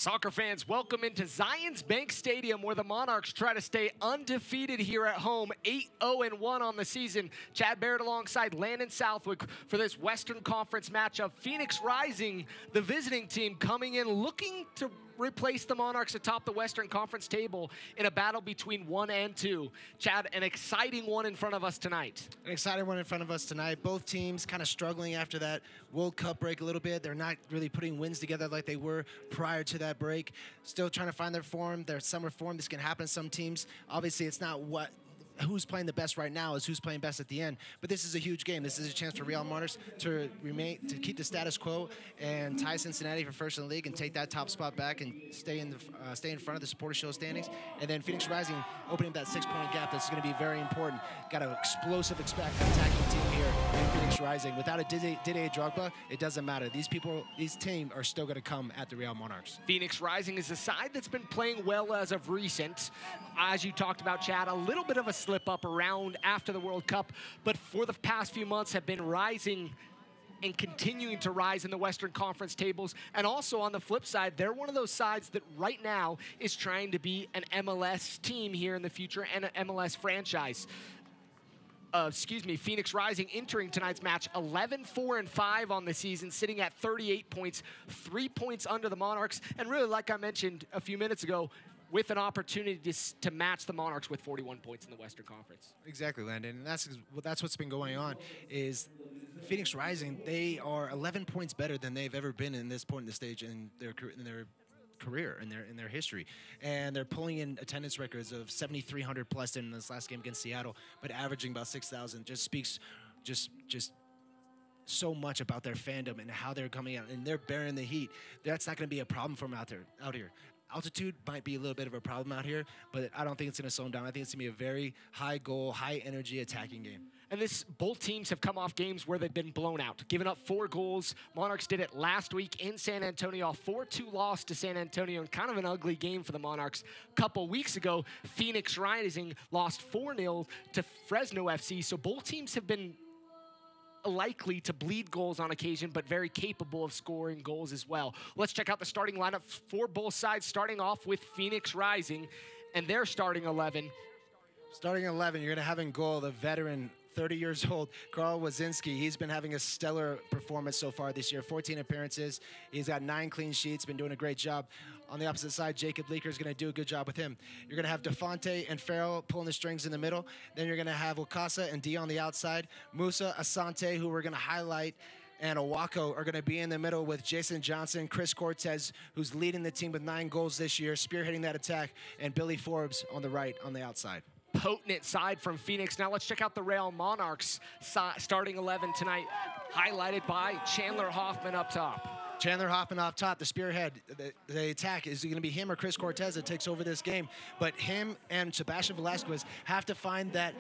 Soccer fans, welcome into Zions Bank Stadium, where the Monarchs try to stay undefeated here at home, 8-0-1 on the season. Chad Barrett alongside Landon Southwick for this Western Conference matchup. Phoenix Rising, the visiting team, coming in looking to replace the Monarchs atop the Western Conference table in a battle between 1 and 2. Chad, an exciting one in front of us tonight. An exciting one in front of us tonight. Both teams kind of struggling after that World Cup break a little bit. They're not really putting wins together like they were prior to that break. Still trying to find their form, their summer form. This can happen to some teams. Obviously, it's not who's playing the best right now, is who's playing best at the end. But this is a huge game. This is a chance for Real Monarchs to keep the status quo and tie Cincinnati for first in the league and take that top spot back and stay in front of the Supporter Shield standings. And then Phoenix Rising opening that 6-point gap. That's going to be very important. Got an explosive attacking team here in Phoenix Rising. Without a Didier Drogba, it doesn't matter. These teams are still going to come at the Real Monarchs. Phoenix Rising is a side that's been playing well as of recent. As you talked about, Chad, a little bit of a slip up around after the World Cup, but for the past few months have been rising and continuing to rise in the Western Conference tables. And also on the flip side, they're one of those sides that right now is trying to be an MLS team here in the future and an MLS franchise. Phoenix Rising entering tonight's match 11-4-5 on the season, sitting at 38 points, 3 points under the Monarchs, and really, like I mentioned a few minutes ago, with an opportunity to match the Monarchs with 41 points in the Western Conference. Exactly, Landon, and that's what's been going on. Is Phoenix Rising, they are 11 points better than they've ever been in this point in the stage in their career, in their history, and they're pulling in attendance records of 7,300 plus in this last game against Seattle, but averaging about 6,000. Just speaks just so much about their fandom and how they're coming out, and they're bearing the heat. That's not going to be a problem for them out here. Altitude might be a little bit of a problem out here, but I don't think it's going to slow them down. I think it's going to be a very high goal, high energy attacking game. And both teams have come off games where they've been blown out, giving up 4 goals. Monarchs did it last week in San Antonio, a 4-2 loss to San Antonio, and kind of an ugly game for the Monarchs. A couple weeks ago, Phoenix Rising lost 4-0 to Fresno FC, so both teams have been likely to bleed goals on occasion, but very capable of scoring goals as well. Let's check out the starting lineup for both sides, starting off with Phoenix Rising and their starting 11. Starting 11, you're going to have in goal the veteran, 30 years old, Carl Wazinski. He's been having a stellar performance so far this year, 14 appearances. He's got 9 clean sheets, been doing a great job. On the opposite side, Jacob Leaker is going to do a good job with him. You're going to have DeFonte and Farrell pulling the strings in the middle. Then you're going to have Wakasa and D on the outside. Musa, Asante, who we're going to highlight, and Owako are going to be in the middle with Jason Johnson, Chris Cortez, who's leading the team with 9 goals this year, spearheading that attack, and Billy Forbes on the right on the outside. Potent side from Phoenix. Now let's check out the Real Monarchs starting 11 tonight, highlighted by Chandler Hoffman up top. Chandler Hoffman off top, the spearhead. The attack is going to be him or Chris Cortez that takes over this game. But him and Sebastian Velasquez have to find that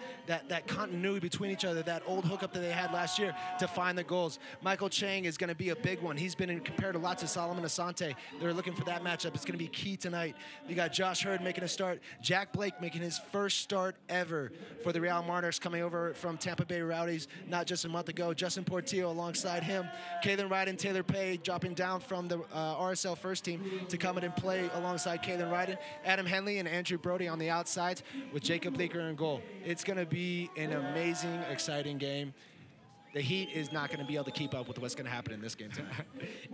continuity between each other, that old hookup that they had last year to find the goals. Michael Chang is going to be a big one. He's been compared a lot to Solomon Asante. They're looking for that matchup. It's going to be key tonight. You got Josh Hurd making a start. Jack Blake making his first start ever for the Real Monarchs, coming over from Tampa Bay Rowdies not just a month ago. Justin Portillo alongside him. Kalen Ryden, Taylor Pay dropping down from the RSL first team to come in and play alongside Kalen Ryden, Adam Henley and Andrew Brody on the outsides with Jacob Leaker in goal. It's going to be an amazing, exciting game. The Heat is not going to be able to keep up with what's going to happen in this game tonight.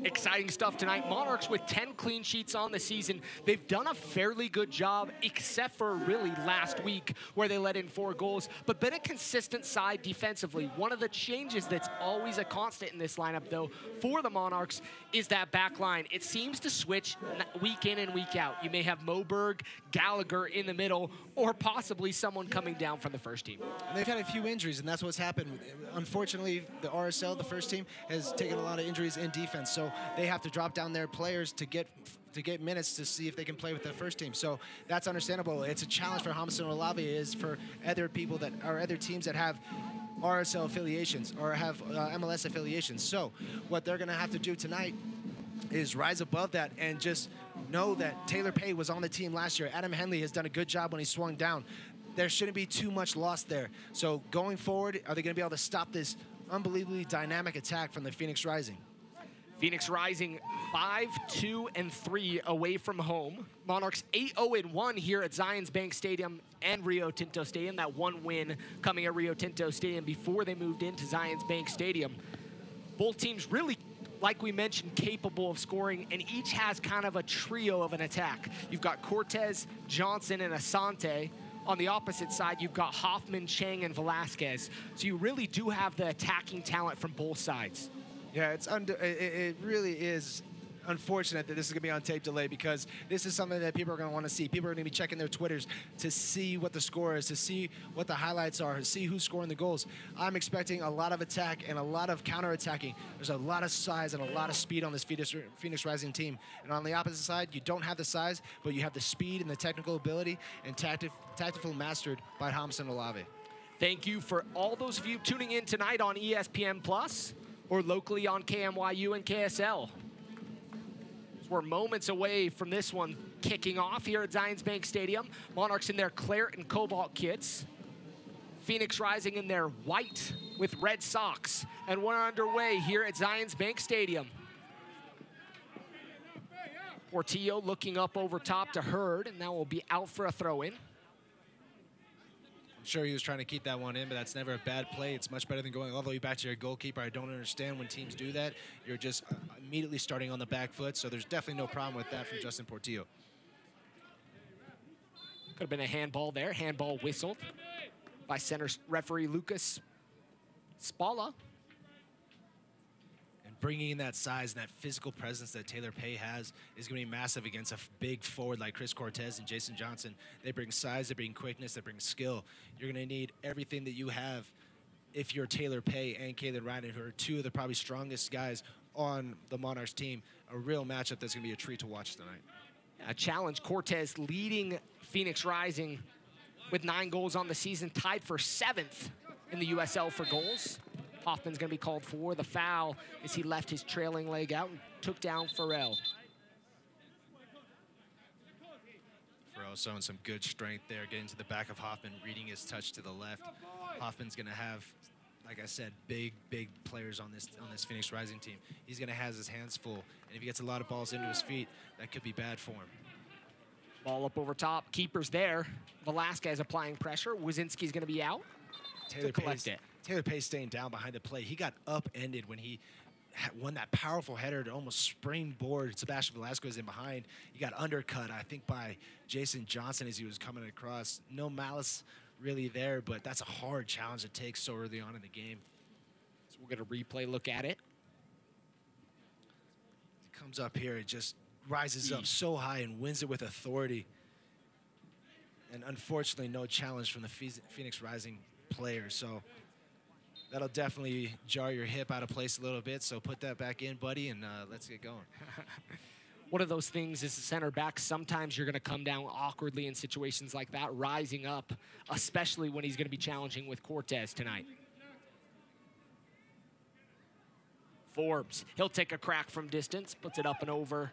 Exciting stuff tonight. Monarchs with 10 clean sheets on the season. They've done a fairly good job, except for really last week where they let in 4 goals, but been a consistent side defensively. One of the changes that's always a constant in this lineup, though, for the Monarchs is that back line. It seems to switch week in and week out. You may have Moberg, Gallagher in the middle, or possibly someone coming down from the first team. And they've had a few injuries, and that's what's happened. Unfortunately, the RSL, the first team, has taken a lot of injuries in defense, so they have to drop down their players to get minutes to see if they can play with the first team. So that's understandable. It's a challenge for Hamilton Olavi, is for other people that are other teams that have RSL affiliations or have MLS affiliations. So what they're going to have to do tonight is rise above that and just know that Taylor Pay was on the team last year. Adam Henley has done a good job when he swung down. There shouldn't be too much loss there. So going forward, are they going to be able to stop this unbelievably dynamic attack from the Phoenix Rising? Phoenix Rising 5-2-3 away from home. Monarchs 8-0-1 here at Zions Bank Stadium and Rio Tinto Stadium. That one win coming at Rio Tinto Stadium before they moved into Zions Bank Stadium. Both teams really, like we mentioned, capable of scoring, and each has kind of a trio of an attack. You've got Cortez, Johnson, and Asante. On the opposite side, you've got Hoffman, Chang, and Velasquez. So you really do have the attacking talent from both sides. Yeah, it really is unfortunate that this is going to be on tape delay, because this is something that people are going to want to see. People are going to be checking their Twitters to see what the score is, to see what the highlights are, to see who's scoring the goals. I'm expecting a lot of attack and a lot of counterattacking. There's a lot of size and a lot of speed on this Phoenix Rising team. And on the opposite side, you don't have the size, but you have the speed and the technical ability and tactical mastered by Hamson Olave. Thank you for all those of you tuning in tonight on ESPN Plus or locally on KMYU and KSL. We're moments away from this one kicking off here at Zions Bank Stadium. Monarchs in their claret and cobalt kits. Phoenix Rising in their white with red socks. And we're underway here at Zions Bank Stadium. Portillo looking up over top to Hurd, and now will be out for a throw-in. Sure, he was trying to keep that one in, but that's never a bad play. It's much better than going all the way back to your goalkeeper. I don't understand when teams do that. You're just immediately starting on the back foot, so there's definitely no problem with that from Justin Portillo. Could have been a handball there. Handball whistled by center referee Lucas Spalla. Bringing in that size and that physical presence that Taylor Pay has is going to be massive against a big forward like Chris Cortez and Jason Johnson. They bring size, they bring quickness, they bring skill. You're going to need everything that you have if you're Taylor Pay and Kalen Ryden, who are two of the probably strongest guys on the Monarchs team. A real matchup that's going to be a treat to watch tonight. A challenge. Cortez leading Phoenix Rising with 9 goals on the season, tied for 7th in the USL for goals. Hoffman's going to be called for the foul as he left his trailing leg out and took down Farrell. Farrell showing some good strength there, getting to the back of Hoffman, reading his touch to the left. Hoffman's going to have, like I said, big players on this Phoenix Rising team. He's going to have his hands full, and if he gets a lot of balls into his feet, that could be bad for him. Ball up over top. Keeper's there. Velasquez applying pressure. Wazinski's going to be out to collect it. Taylor Pay staying down behind the play. He got upended when he won that powerful header to almost springboard Sebastian Velasquez in behind. He got undercut, I think, by Jason Johnson as he was coming across. No malice really there, but that's a hard challenge to take so early on in the game. So we'll get a replay look at it. He comes up here, it just rises up so high and wins it with authority. And unfortunately, no challenge from the Phoenix Rising player. So that'll definitely jar your hip out of place a little bit. So put that back in, buddy, and let's get going. One of those things is a center back. Sometimes you're going to come down awkwardly in situations like that, rising up, especially when he's going to be challenging with Cortez tonight. Forbes, he'll take a crack from distance, puts it up and over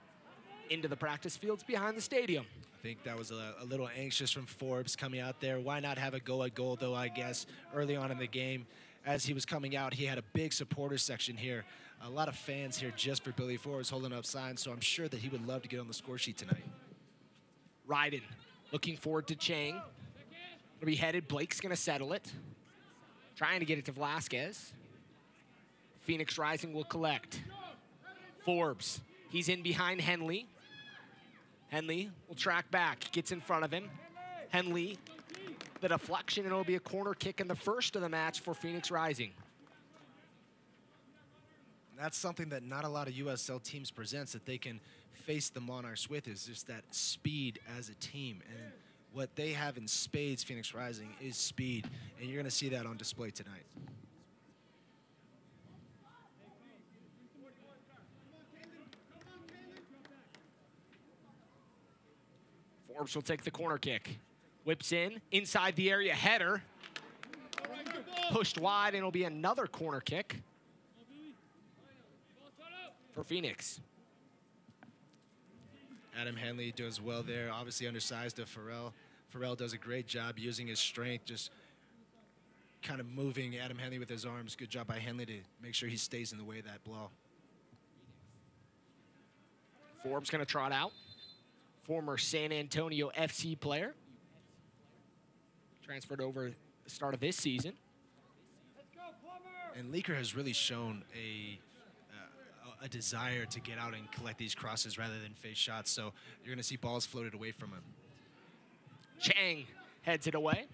into the practice fields behind the stadium. I think that was a little anxious from Forbes coming out there. Why not have a go at goal, though, I guess, early on in the game. As he was coming out, he had a big supporter section here. A lot of fans here just for Billy Forbes holding up signs, so I'm sure that he would love to get on the score sheet tonight. Ryden looking forward to Chang. It'll be headed. Blake's going to settle it. Trying to get it to Velasquez. Phoenix Rising will collect. Forbes, he's in behind Henley. Henley will track back, gets in front of him. Henley, the deflection, and it'll be a corner kick in the first of the match for Phoenix Rising. That's something that not a lot of USL teams presents that they can face the Monarchs with, is just that speed as a team. And what they have in spades, Phoenix Rising, is speed. And you're going to see that on display tonight. Forbes will take the corner kick. Whips in, inside the area, header. Pushed wide, and it'll be another corner kick for Phoenix. Adam Henley does well there, obviously undersized to Farrell. Farrell does a great job using his strength, just kind of moving Adam Henley with his arms. Good job by Henley to make sure he stays in the way of that ball. Forbes going to trot out. Former San Antonio FC player. Transferred over at the start of this season. And Leaker has really shown a desire to get out and collect these crosses rather than face shots. So you're going to see balls floated away from him. Chang heads it away.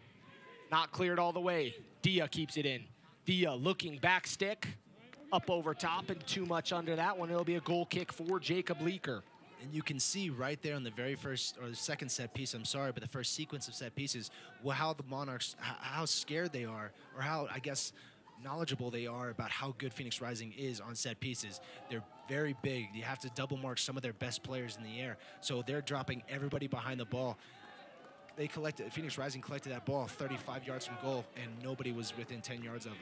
Not cleared all the way. Dia keeps it in. Dia looking back stick. Up over top and too much under that one. It'll be a goal kick for Jacob Leaker. And you can see right there on the very first, or the second set piece, I'm sorry, but the first sequence of set pieces, how the Monarchs, how scared they are, or how, I guess, knowledgeable they are about how good Phoenix Rising is on set pieces. They're very big. You have to double mark some of their best players in the air. So they're dropping everybody behind the ball. Phoenix Rising collected that ball 35 yards from goal, and nobody was within 10 yards of them.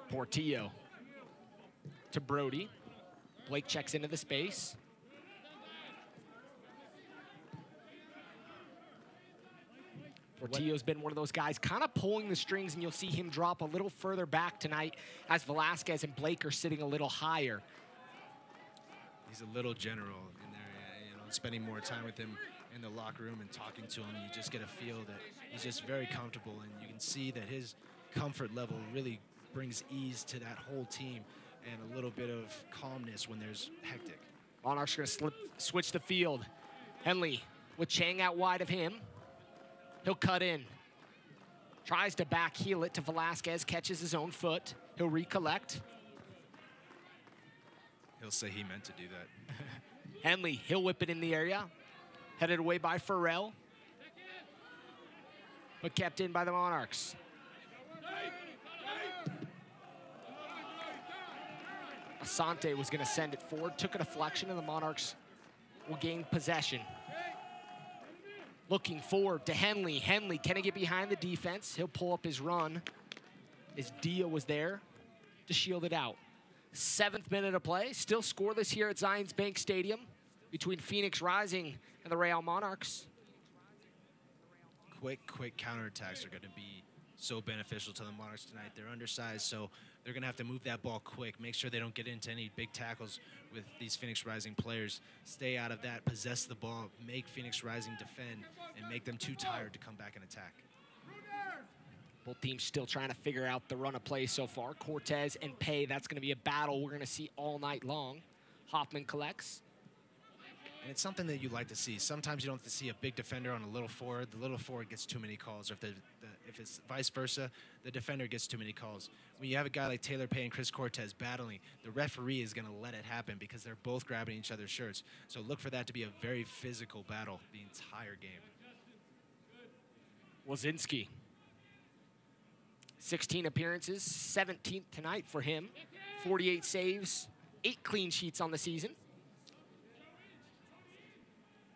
Portillo to Brody. Blake checks into the space. Portillo's been one of those guys kind of pulling the strings, and you'll see him drop a little further back tonight as Velasquez and Blake are sitting a little higher. He's a little general in there, spending more time with him in the locker room and talking to him. You just get a feel that he's just very comfortable, and you can see that his comfort level really brings ease to that whole team and a little bit of calmness when there's hectic. Monarchs are going to switch the field. Henley with Chang out wide of him. He'll cut in. Tries to back heel it to Velasquez, catches his own foot. He'll recollect. He'll say he meant to do that. Henley, he'll whip it in the area. Headed away by Farrell. But kept in by the Monarchs. Asante was going to send it forward, took a deflection, and the Monarchs will gain possession. Looking forward to Henley. Henley, can he get behind the defense? He'll pull up his run as Dia was there to shield it out. 7th minute of play, still scoreless here at Zions Bank Stadium between Phoenix Rising and the Real Monarchs. Quick counterattacks are going to be so beneficial to the Monarchs tonight. They're undersized, so they're going to have to move that ball quick, make sure they don't get into any big tackles with these Phoenix Rising players. Stay out of that, possess the ball, make Phoenix Rising defend, and make them too tired to come back and attack. Both teams still trying to figure out the run of play so far. Cortez and Pay, that's going to be a battle we're going to see all night long. Hoffman collects. And it's something that you like to see. Sometimes you don't have to see a big defender on a little forward. The little forward gets too many calls. Or if it's vice versa, the defender gets too many calls. When you have a guy like Taylor Pay and Chris Cortez battling, the referee is going to let it happen because they're both grabbing each other's shirts. So look for that to be a very physical battle the entire game. Wazinski. 16 appearances, 17th tonight for him. 48 saves, 8 clean sheets on the season.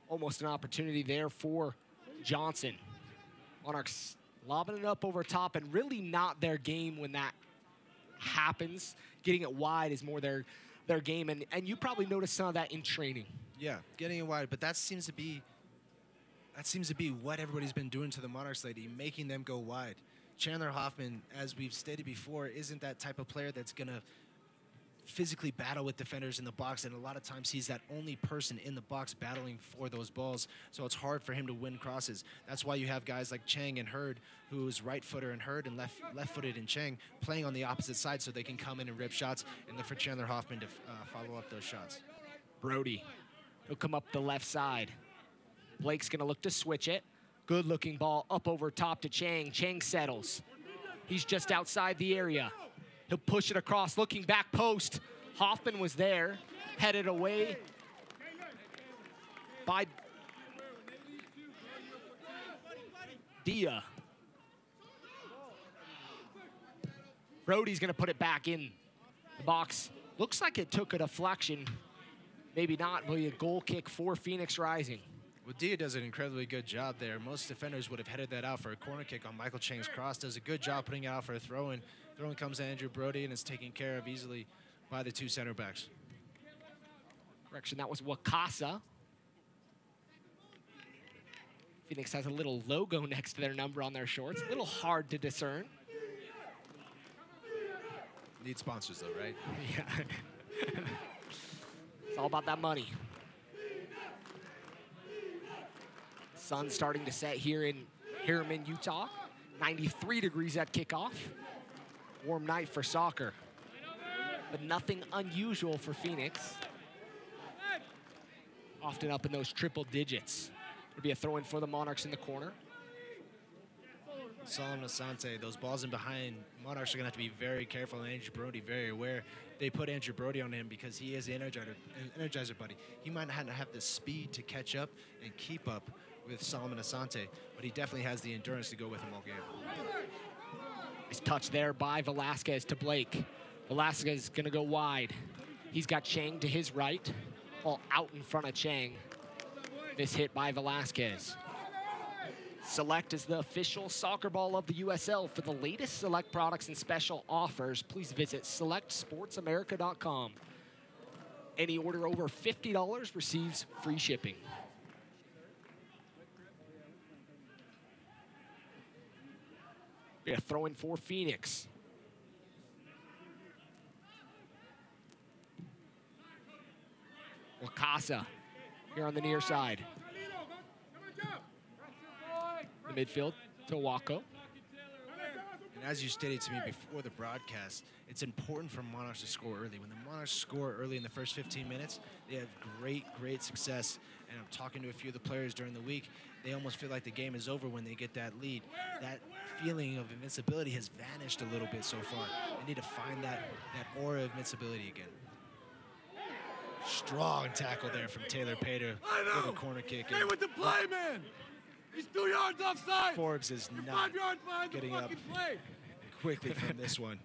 Almost an opportunity there for Johnson. Monarchs lobbing it up over top, and really not their game when that happens. Getting it wide is more their game, and you probably noticed some of that in training. Yeah, getting it wide, but that seems to be what everybody's been doing to the Monarchs lately, making them go wide. Chandler Hoffman, as we've stated before, isn't that type of player that's going to physically battle with defenders in the box, and a lot of times he's that only person in the box battling for those balls, so it's hard for him to win crosses. That's why you have guys like Chang and Hurd, who's right-footer in Hurd and left-footed in Chang, playing on the opposite side so they can come in and rip shots and look for Chandler Hoffman to follow up those shots. Brody, he'll come up the left side. Blake's going to look to switch it. Good-looking ball up over top to Chang. Chang settles. He's just outside the area. He'll push it across, looking back post. Hoffman was there, headed away by Dia. Brody's going to put it back in the box. Looks like it took a deflection. Maybe not, but a goal kick for Phoenix Rising. Well, Dia does an incredibly good job there. Most defenders would have headed that out for a corner kick on Michael Chang's cross. Does a good job putting it out for a throw-in. Throw-in comes to Andrew Brody, and is taken care of easily by the 2 center backs. Correction, that was Wakasa. Phoenix has a little logo next to their number on their shorts. A little hard to discern. Need sponsors, though, right? Yeah. It's all about that money. Sun's starting to set here in Harriman, Utah. 93 degrees at kickoff. Warm night for soccer, but nothing unusual for Phoenix. Often up in those triple digits. It'll be a throw-in for the Monarchs in the corner. Solomon Asante, those balls in behind, Monarchs are going to have to be very careful, and Andrew Brody very aware. They put Andrew Brody on him because he is the energizer buddy. He might not have the speed to catch up and keep up with Solomon Asante, but he definitely has the endurance to go with him all game. Nice touch there by Velasquez to Blake. Velasquez is going to go wide. He's got Chang to his right, all out in front of Chang. This hit by Velasquez. Select is the official soccer ball of the USL. For the latest Select products and special offers, please visit selectsportsamerica.com. Any order over $50 receives free shipping. Yeah, throw-in for Phoenix. Wakasa here on the near side. The midfield to Wako. And as you stated to me before the broadcast, it's important for Monarchs to score early. When the Monarchs score early in the first 15 minutes, they have great success. And I'm talking to a few of the players during the week. They almost feel like the game is over when they get that lead. That feeling of invincibility has vanished a little bit so far. They need to find that aura of invincibility again. Strong tackle there from Taylor Pater with a corner kick. Stay with the play, man. He's 2 yards offside. Forbes is not 5 yards behind getting the up fucking play. quickly from this one.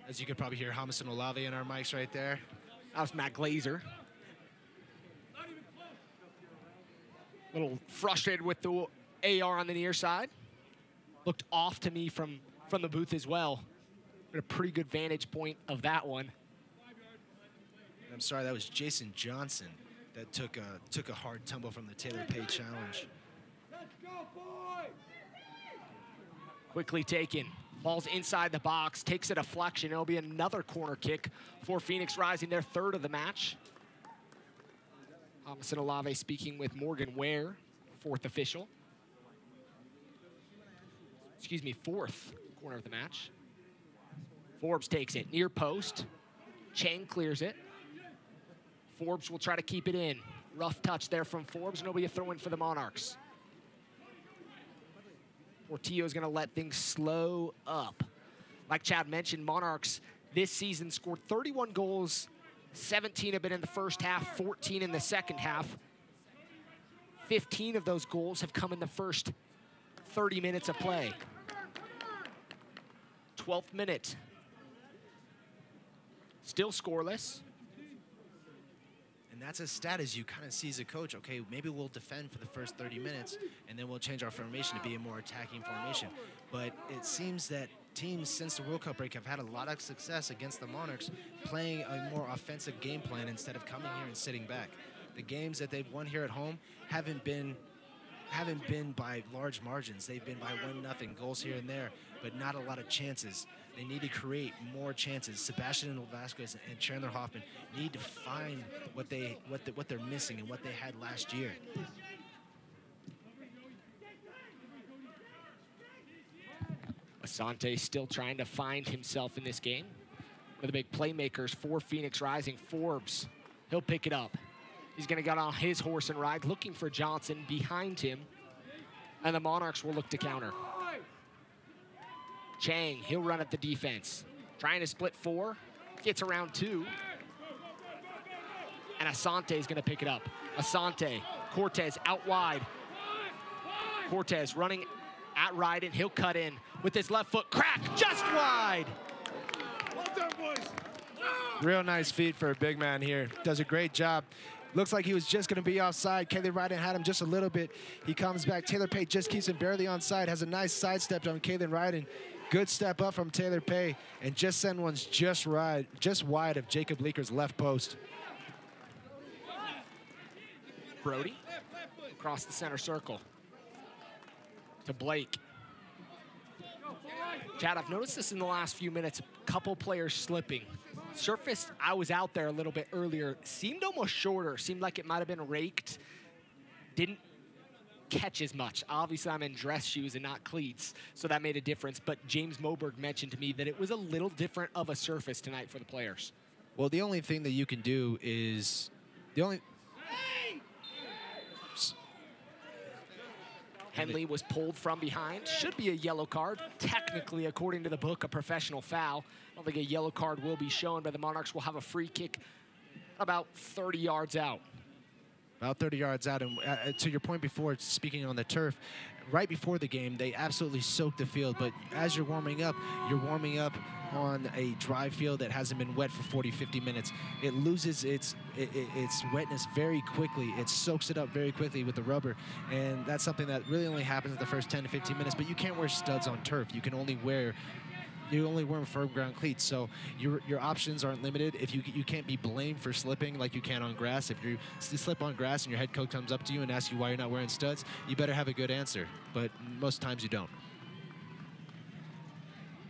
As you can probably hear Jamison Olave in our mics right there. That was Matt Glazer. A little frustrated with the AR on the near side. Looked off to me from the booth as well. Got a pretty good vantage point of that one. I'm sorry, that was Jason Johnson that took a hard tumble from the Taylor Pay challenge. Let's go, boy. Quickly taken. Ball's inside the box, takes a deflection. It'll be another corner kick for Phoenix Rising, their third of the match. Jamison Olave speaking with Morgan Ware, fourth official. Excuse me, fourth corner of the match. Forbes takes it, near post. Chang clears it. Forbes will try to keep it in. Rough touch there from Forbes, and it'll be a throw-in for the Monarchs. Portillo's gonna let things slow up. Like Chad mentioned, Monarchs this season scored 31 goals, 17 have been in the first half, 14 in the second half. 15 of those goals have come in the first 30 minutes of play. 12th minute. Still scoreless. And that's a stat as you kind of see as a coach, okay, maybe we'll defend for the first 30 minutes and then we'll change our formation to be a more attacking formation. But it seems that teams since the World Cup break have had a lot of success against the Monarchs playing a more offensive game plan instead of coming here and sitting back. The games that they've won here at home haven't been by large margins. They've been by 1-0 goals here and there, but not a lot of chances. They need to create more chances. Sebastian and Vasquez and Chandler Hoffman need to find what they're missing and what they had last year. Asante still trying to find himself in this game. One of the big playmakers for Phoenix Rising, Forbes. He'll pick it up. He's going to get on his horse and ride, looking for Johnson behind him. And the Monarchs will look to counter. Chang, he'll run at the defense. Trying to split 4, gets around 2. And Asante is going to pick it up. Asante, Cortez out wide. Cortez running at Ryden, he'll cut in with his left foot, crack, just wide. Well done, boys. Real nice feed for a big man here. Does a great job. Looks like he was just going to be offside. Caleb Ryden had him just a little bit. He comes back. Taylor Pay just keeps him barely onside. Has a nice sidestep on Caleb Ryden. Good step up from Taylor Pay. And just send one's just wide of Jacob Leaker's left post. Brody across the center circle to Blake. Chad, I've noticed this in the last few minutes. A couple players slipping. Surface, I was out there a little bit earlier, seemed almost shorter, seemed like it might have been raked. Didn't catch as much. Obviously, I'm in dress shoes and not cleats, so that made a difference. But James Moberg mentioned to me that it was a little different of a surface tonight for the players. Well, the only thing that you can do is Henley was pulled from behind. Should be a yellow card. Technically, according to the book, a professional foul. I don't think a yellow card will be shown, but the Monarchs will have a free kick about 30 yards out. About 30 yards out. And to your point before, speaking on the turf, right before the game, they absolutely soaked the field. But as you're warming up on a dry field that hasn't been wet for 40, 50 minutes. It loses its wetness very quickly. It soaks it up very quickly with the rubber. And that's something that really only happens in the first 10 to 15 minutes. But you can't wear studs on turf. You can only wear firm ground cleats, so your options aren't limited. If you can't be blamed for slipping like you can on grass. If you slip on grass and your head coach comes up to you and asks you why you're not wearing studs, you better have a good answer. But most times you don't.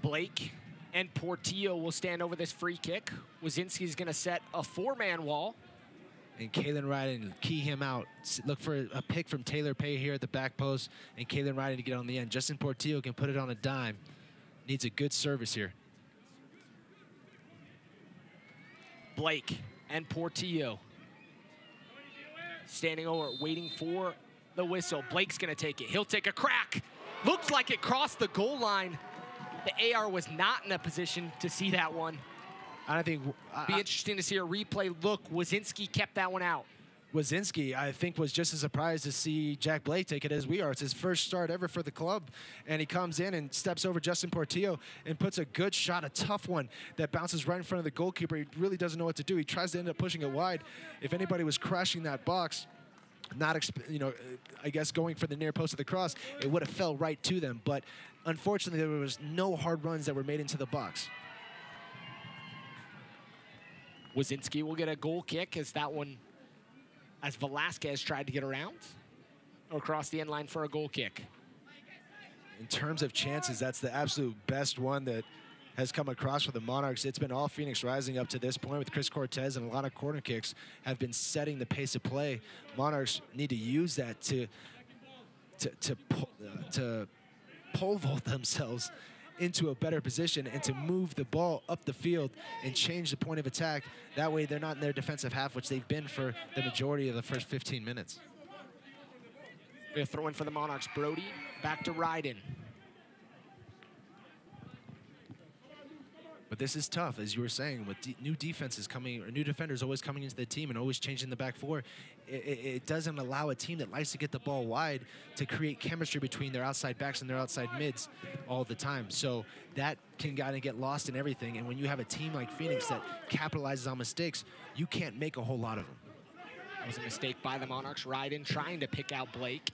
Blake and Portillo will stand over this free kick. Wazinski's going to set a 4-man wall. And Kalen Ryden key him out. Look for a pick from Taylor Pay here at the back post, and Kalen Ryden to get on the end. Justin Portillo can put it on a dime. Needs a good service here. Blake and Portillo standing over, waiting for the whistle. Blake's going to take it. He'll take a crack. Looks like it crossed the goal line. The AR was not in a position to see that one. I don't think... Be interesting to see a replay. Look, Wazinski kept that one out. Wazinski, I think, was just as surprised to see Jack Blake take it as we are. It's his first start ever for the club, and he comes in and steps over Justin Portillo and puts a good shot, a tough one that bounces right in front of the goalkeeper. He really doesn't know what to do. He tries to end up pushing it wide. If anybody was crashing that box, I guess going for the near post of the cross, it would have fell right to them. But unfortunately, there was no hard runs that were made into the box. Wazinski will get a goal kick as that one, as Velasquez tried to get around or across the end line for a goal kick. In terms of chances, that's the absolute best one that has come across for the Monarchs. It's been all Phoenix Rising up to this point with Chris Cortez, and a lot of corner kicks have been setting the pace of play. Monarchs need to use that to pole vault themselves into a better position and to move the ball up the field and change the point of attack. That way they're not in their defensive half, which they've been for the majority of the first 15 minutes. They're throwing for the Monarchs. Brody back to Ryden. But this is tough, as you were saying, with new defenses coming, or new defenders always coming into the team and always changing the back four. It doesn't allow a team that likes to get the ball wide to create chemistry between their outside backs and their outside mids all the time. So that can kind of get lost in everything. And when you have a team like Phoenix that capitalizes on mistakes, you can't make a whole lot of them. That was a mistake by the Monarchs. Ryden trying to pick out Blake.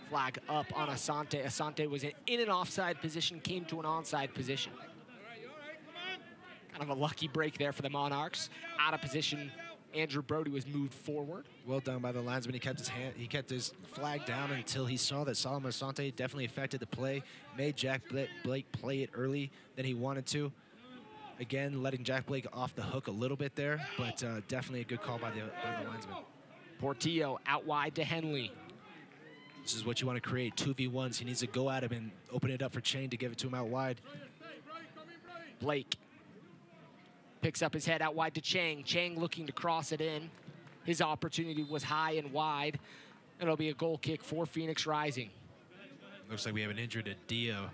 Flag up on Asante. Asante was in an offside position, came to an onside position. Kind of a lucky break there for the Monarchs. Out of position, Andrew Brody was moved forward. Well done by the linesman. He kept his flag down until he saw that Solomon Asante definitely affected the play, made Jack Blake play it early than he wanted to. Again, letting Jack Blake off the hook a little bit there, but definitely a good call by the linesman. Portillo out wide to Henley. This is what you want to create, 2v1s. He needs to go at him and open it up for Chang to give it to him out wide. Blake picks up his head out wide to Chang. Chang looking to cross it in. His opportunity was high and wide. It'll be a goal kick for Phoenix Rising. Looks like we have an injury to Dio.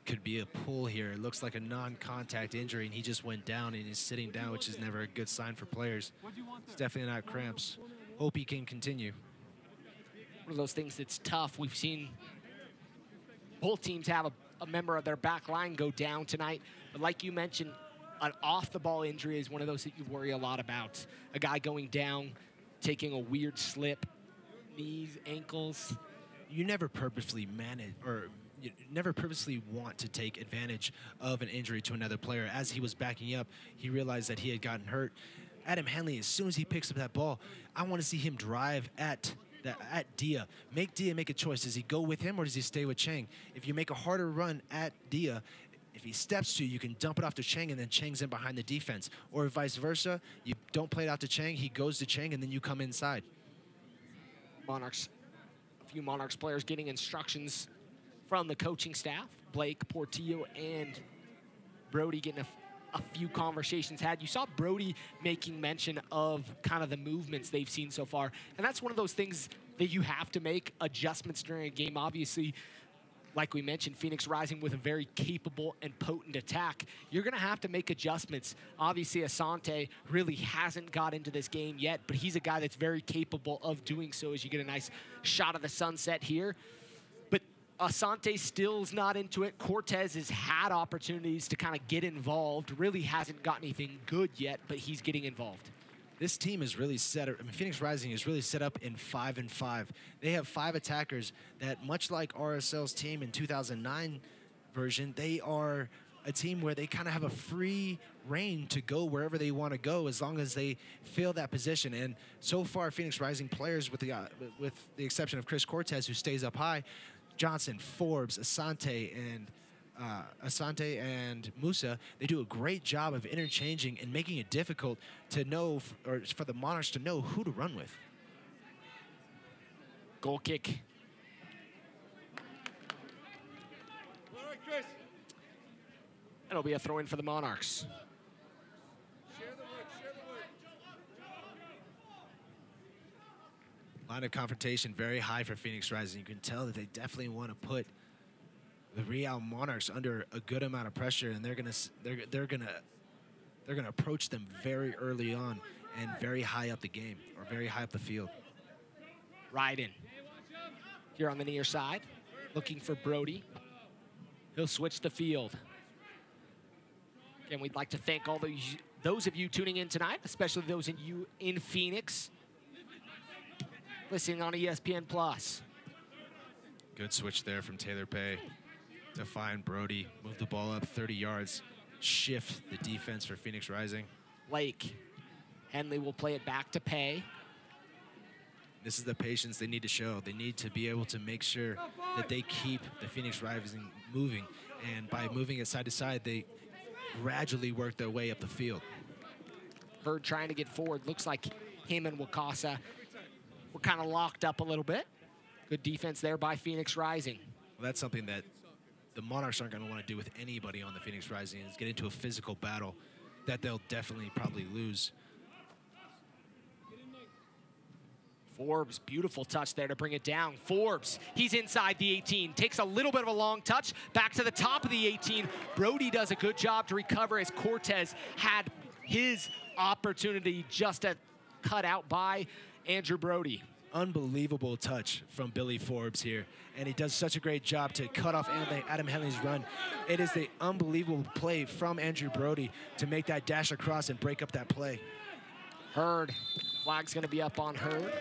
Could be a pull here. It looks like a non-contact injury, and he just went down and he's sitting down, which is never a good sign for players. It's definitely not cramps. Hope he can continue. One of those things that's tough. We've seen both teams have a member of their back line go down tonight. But like you mentioned, an off-the-ball injury is one of those that you worry a lot about. A guy going down, taking a weird slip, knees, ankles. You never purposely manage, or you never purposely want to take advantage of an injury to another player. As he was backing up, he realized that he had gotten hurt. Adam Henley, as soon as he picks up that ball, I want to see him drive at Dia. Make Dia make a choice. Does he go with him or does he stay with Chang? If you make a harder run at Dia, If he steps to you, you can dump it off to Chang, and then Chang's in behind the defense. Or vice versa, you don't play it out to Chang, he goes to Chang, and then you come inside. Monarchs, a few Monarchs players getting instructions from the coaching staff. Blake, Portillo, and Brody getting a few conversations had. You saw Brody making mention of kind of the movements they've seen so far. And that's one of those things that you have to make adjustments during a game. Obviously, like we mentioned, Phoenix Rising with a very capable and potent attack. You're going to have to make adjustments. Obviously, Asante really hasn't got into this game yet, but he's a guy that's very capable of doing so as you get a nice shot of the sunset here. But Asante still's not into it. Cortez has had opportunities to kind of get involved. Really hasn't got anything good yet, but he's getting involved. This team is really set. I mean, Phoenix Rising is really set up in 5-5. They have 5 attackers that, much like RSL's team in 2009 version, they are a team where they kind of have a free reign to go wherever they want to go as long as they fill that position. And so far, Phoenix Rising players, with the exception of Chris Cortez, who stays up high, Johnson, Forbes, Asante, and Musa, they do a great job of interchanging and making it difficult to know, or for the Monarchs to know who to run with. Goal kick. All right, Chris. It'll be a throw-in for the Monarchs. Share the work, share the work. Line of confrontation very high for Phoenix Rising. You can tell that they definitely want to put the Real Monarchs under a good amount of pressure, and they're gonna approach them very early on and very high up the game, or very high up the field. Ryden here on the near side, looking for Brody. He'll switch the field. Again, we'd like to thank all those of you tuning in tonight, especially those of you in Phoenix, listening on ESPN+. Good switch there from Taylor Pay to find Brody, move the ball up 30 yards, shift the defense for Phoenix Rising. Blake. Henley will play it back to Pay. This is the patience they need to show. They need to be able to make sure that they keep the Phoenix Rising moving. And by moving it side to side, they gradually work their way up the field. Bird trying to get forward. Looks like him and Wakasa were kind of locked up a little bit. Good defense there by Phoenix Rising. Well, that's something that the Monarchs aren't going to want to do with anybody on the Phoenix Rising, is get into a physical battle that they'll definitely probably lose. Forbes, beautiful touch there to bring it down. Forbes, he's inside the 18, takes a little bit of a long touch, back to the top of the 18. Brody does a good job to recover as Cortez had his opportunity just cut out by Andrew Brody. Unbelievable touch from Billy Forbes here, and he does such a great job to cut off Adam Henley's run. It is the unbelievable play from Andrew Brody to make that dash across and break up that play. Hurd, flag's gonna be up on Hurd.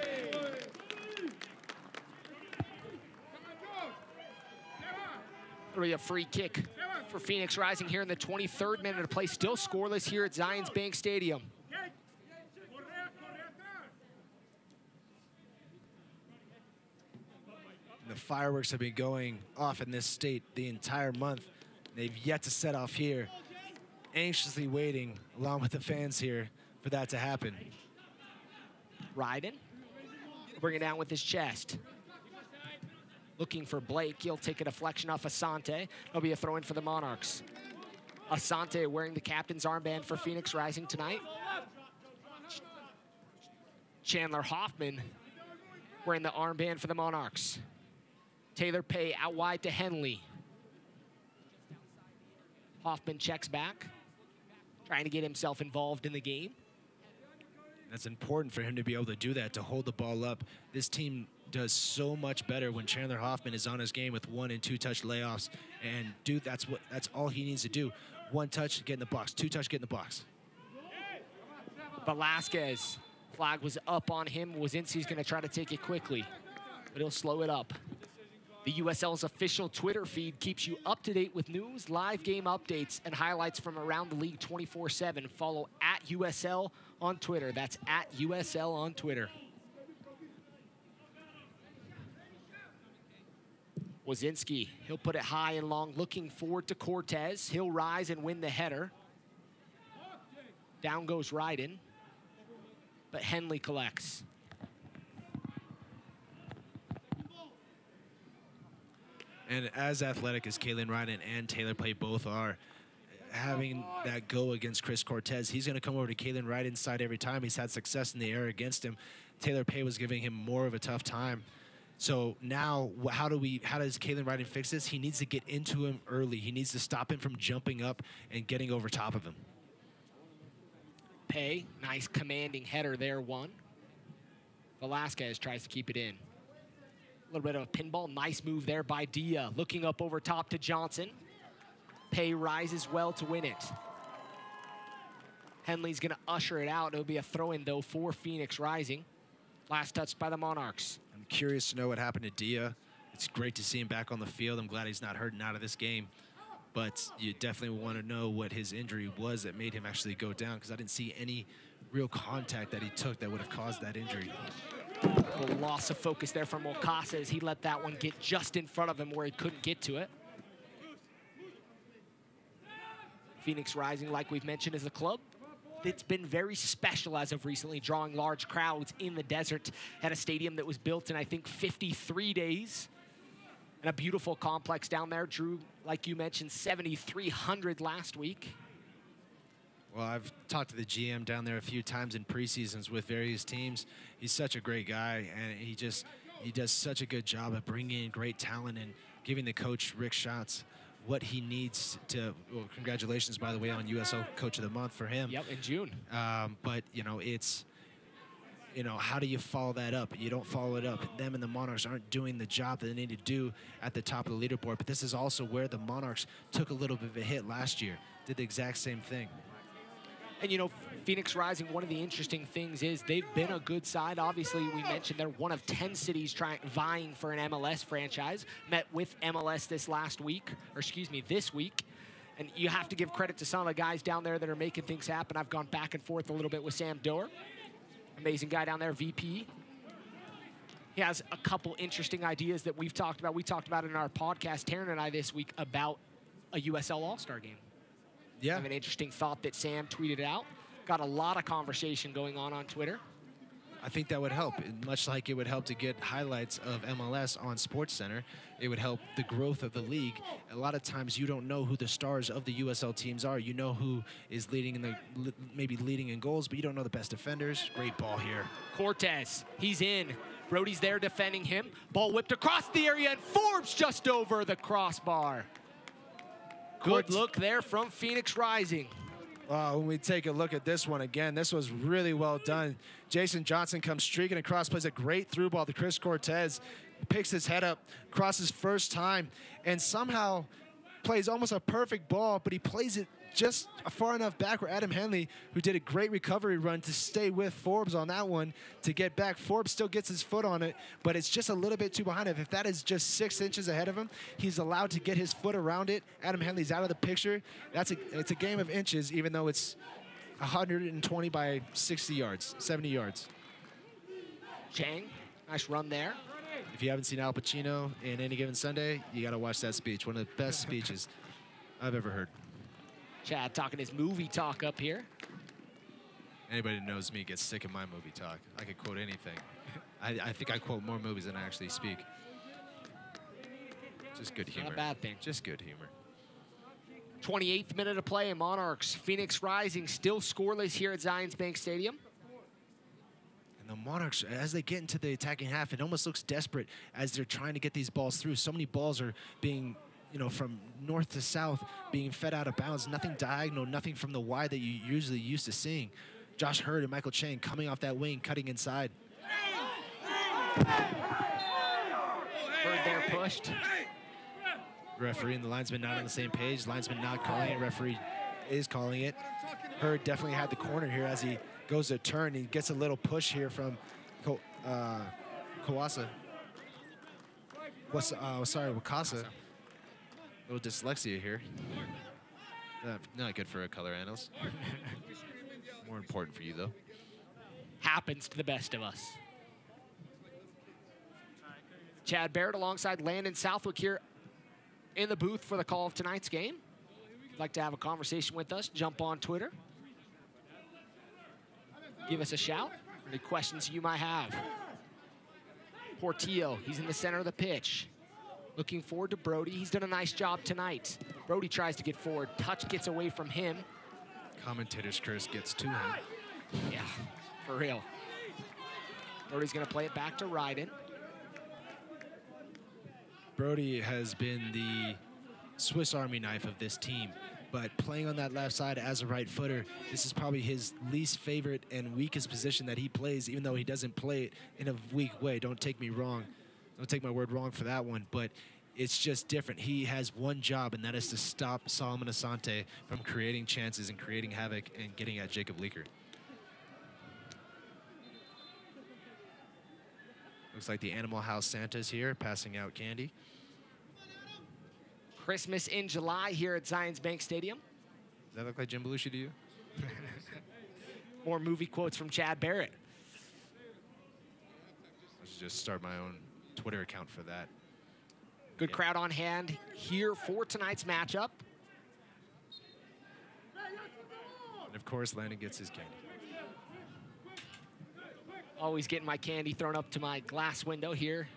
It'll be a free kick for Phoenix Rising here in the 23rd minute of play, still scoreless here at Zions Bank Stadium. The fireworks have been going off in this state the entire month. They've yet to set off here, anxiously waiting, along with the fans here, for that to happen. Ryden, bring it down with his chest. Looking for Blake, he'll take a deflection off Asante. It'll be a throw-in for the Monarchs. Asante wearing the captain's armband for Phoenix Rising tonight. Chandler Hoffman wearing the armband for the Monarchs. Taylor Pay out wide to Henley. Hoffman checks back, trying to get himself involved in the game. That's important for him to be able to do that, to hold the ball up. This team does so much better when Chandler Hoffman is on his game with 1- and 2-touch layoffs. And that's all he needs to do. 1 touch, get in the box. 2 touch, get in the box. Velasquez, flag was up on him. Wazinski's going to try to take it quickly, but he'll slow it up. The USL's official Twitter feed keeps you up to date with news, live game updates, and highlights from around the league 24/7. Follow @USL on Twitter. That's @USL on Twitter. Wazinski, he'll put it high and long, looking forward to Cortez. He'll rise and win the header. Down goes Ryden, but Henley collects. And as athletic as Kalen Ryden and Taylor Play both are, having that go against Chris Cortez, he's going to come over to Kalen Ryden's side every time. He's had success in the air against him. Taylor Pay was giving him more of a tough time. So now, how does Kalen Ryden fix this? He needs to get into him early. He needs to stop him from jumping up and getting over top of him. Pay, nice commanding header there, one. Velasquez tries to keep it in. A little bit of a pinball, nice move there by Dia. Looking up over top to Johnson. Pay rises well to win it. Henley's gonna usher it out. It'll be a throw-in though for Phoenix Rising. Last touch by the Monarchs. I'm curious to know what happened to Dia. It's great to see him back on the field. I'm glad he's not hurting out of this game. But you definitely want to know what his injury was that made him actually go down, because I didn't see any real contact that he took that would have caused that injury. A little loss of focus there from Okasa as he let that one get just in front of him where he couldn't get to it. Phoenix Rising, like we've mentioned, is a club that's been very special as of recently, drawing large crowds in the desert at a stadium that was built in, I think, 53 days. And a beautiful complex down there. Drew, like you mentioned, 7,300 last week. Well, I've talked to the GM down there a few times in preseasons with various teams. He's such a great guy, and he does such a good job of bringing in great talent and giving the coach, Rick Schatz, what he needs to. Well, congratulations, by the way, on USO Coach of the Month for him. Yep, in June. But, how do you follow that up? You don't follow it up. Them and the Monarchs aren't doing the job that they need to do at the top of the leaderboard. But this is also where the Monarchs took a little bit of a hit last year. Did the exact same thing. And, Phoenix Rising, one of the interesting things is they've been a good side. Obviously, we mentioned they're one of 10 cities vying for an MLS franchise. Met with MLS this week. And you have to give credit to some of the guys down there that are making things happen. I've gone back and forth a little bit with Sam Doer. Amazing guy down there, VP. He has a couple interesting ideas that we've talked about. We talked about it in our podcast, Taryn and I, this week, about a USL All-Star game. Yeah. I have an interesting thought that Sam tweeted out. Got a lot of conversation going on Twitter. I think that would help, much like it would help to get highlights of MLS on SportsCenter. It would help the growth of the league. A lot of times you don't know who the stars of the USL teams are. You know who is maybe leading in goals, but you don't know the best defenders. Great ball here. Cortez, he's in. Brody's there defending him. Ball whipped across the area, and Forbes just over the crossbar. Good look there from Phoenix Rising. When we take a look at this one again, this was really well done. Jason Johnson comes streaking across, plays a great through ball to Chris Cortez, picks his head up, crosses first time, and somehow plays almost a perfect ball, but he plays it just far enough back where Adam Henley, who did a great recovery run to stay with Forbes on that one to get back. Forbes still gets his foot on it, but it's just a little bit too behind him. If that is just 6 inches ahead of him, he's allowed to get his foot around it. Adam Henley's out of the picture. It's a game of inches, even though it's 120 by 60 yards, 70 yards. Chang, nice run there. If you haven't seen Al Pacino in Any Given Sunday, you got to watch that speech. One of the best speeches I've ever heard. Chad talking his movie talk up here. Anybody who knows me gets sick of my movie talk. I could quote anything. I think I quote more movies than I actually speak. Just good humor. Not a bad thing. Just good humor. 28th minute of play in Monarchs. Phoenix Rising still scoreless here at Zions Bank Stadium. And the Monarchs, as they get into the attacking half, it almost looks desperate as they're trying to get these balls through. So many balls are being, from north to south, being fed out of bounds. Nothing diagonal, nothing from the wide that you usually used to seeing. Josh Hurd and Michael Chang coming off that wing, cutting inside. Hurd there pushed. Referee and the linesman not on the same page. Linesman not calling it. Referee is calling it. Hurd definitely had the corner here as he goes to turn. He gets a little push here from Wakasa. Wakasa. A little dyslexia here. Not good for a color analyst. More important for you, though. Happens to the best of us. Chad Barrett alongside Landon Southwick here in the booth for the call of tonight's game. If you'd like to have a conversation with us, jump on Twitter. Give us a shout. Any questions you might have. Portillo, he's in the center of the pitch. Looking forward to Brody. He's done a nice job tonight. Brody tries to get forward. Touch gets away from him. Commentator's curse gets to him. Yeah, for real. Brody's gonna play it back to Ryden. Brody has been the Swiss Army knife of this team, but playing on that left side as a right footer, this is probably his least favorite and weakest position that he plays, even though he doesn't play it in a weak way. Don't take me wrong. Don't take my word wrong for that one, but it's just different. He has one job, and that is to stop Solomon Asante from creating chances and creating havoc and getting at Jacob Leaker. Looks like the Animal House Santa's here, passing out candy. Christmas in July here at Zions Bank Stadium. Does that look like Jim Belushi to you? More movie quotes from Chad Barrett. I should just start my own Twitter account for that. Good crowd on hand here for tonight's matchup. And of course, Landon gets his candy. Always getting my candy thrown up to my glass window here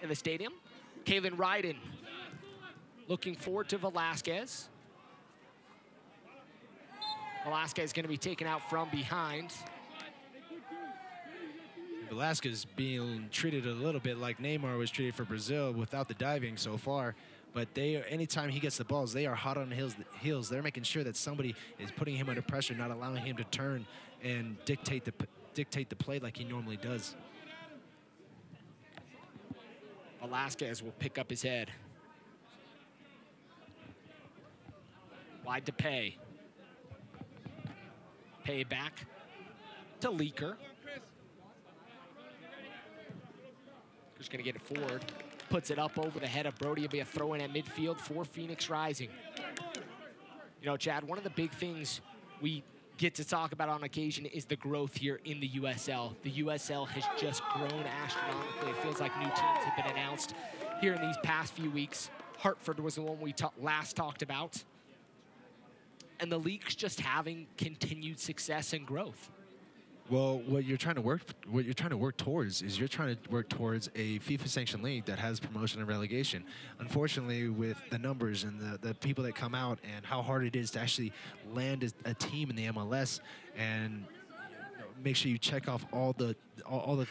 in the stadium. Kalen Ryden looking forward to Velasquez. Velasquez going to be taken out from behind. Velasquez being treated a little bit like Neymar was treated for Brazil without the diving so far. But anytime he gets the balls, they are hot on the heels. They're making sure that somebody is putting him under pressure, not allowing him to turn and dictate the play like he normally does. Velasquez will pick up his head. Wide to Pay. Pay back to Leaker. Just going to get it forward. Puts it up over the head of Brody. It'll be a throw in at midfield for Phoenix Rising. You know, Chad, one of the big things we get to talk about on occasion is the growth here in the USL. The USL has just grown astronomically. It feels like new teams have been announced here in these past few weeks. Hartford was the one we last talked about. And the league's just having continued success and growth. Well, what you're trying to work towards is a FIFA sanctioned league that has promotion and relegation. Unfortunately, with the numbers and the people that come out and how hard it is to actually land a team in the MLS and make sure you check off all the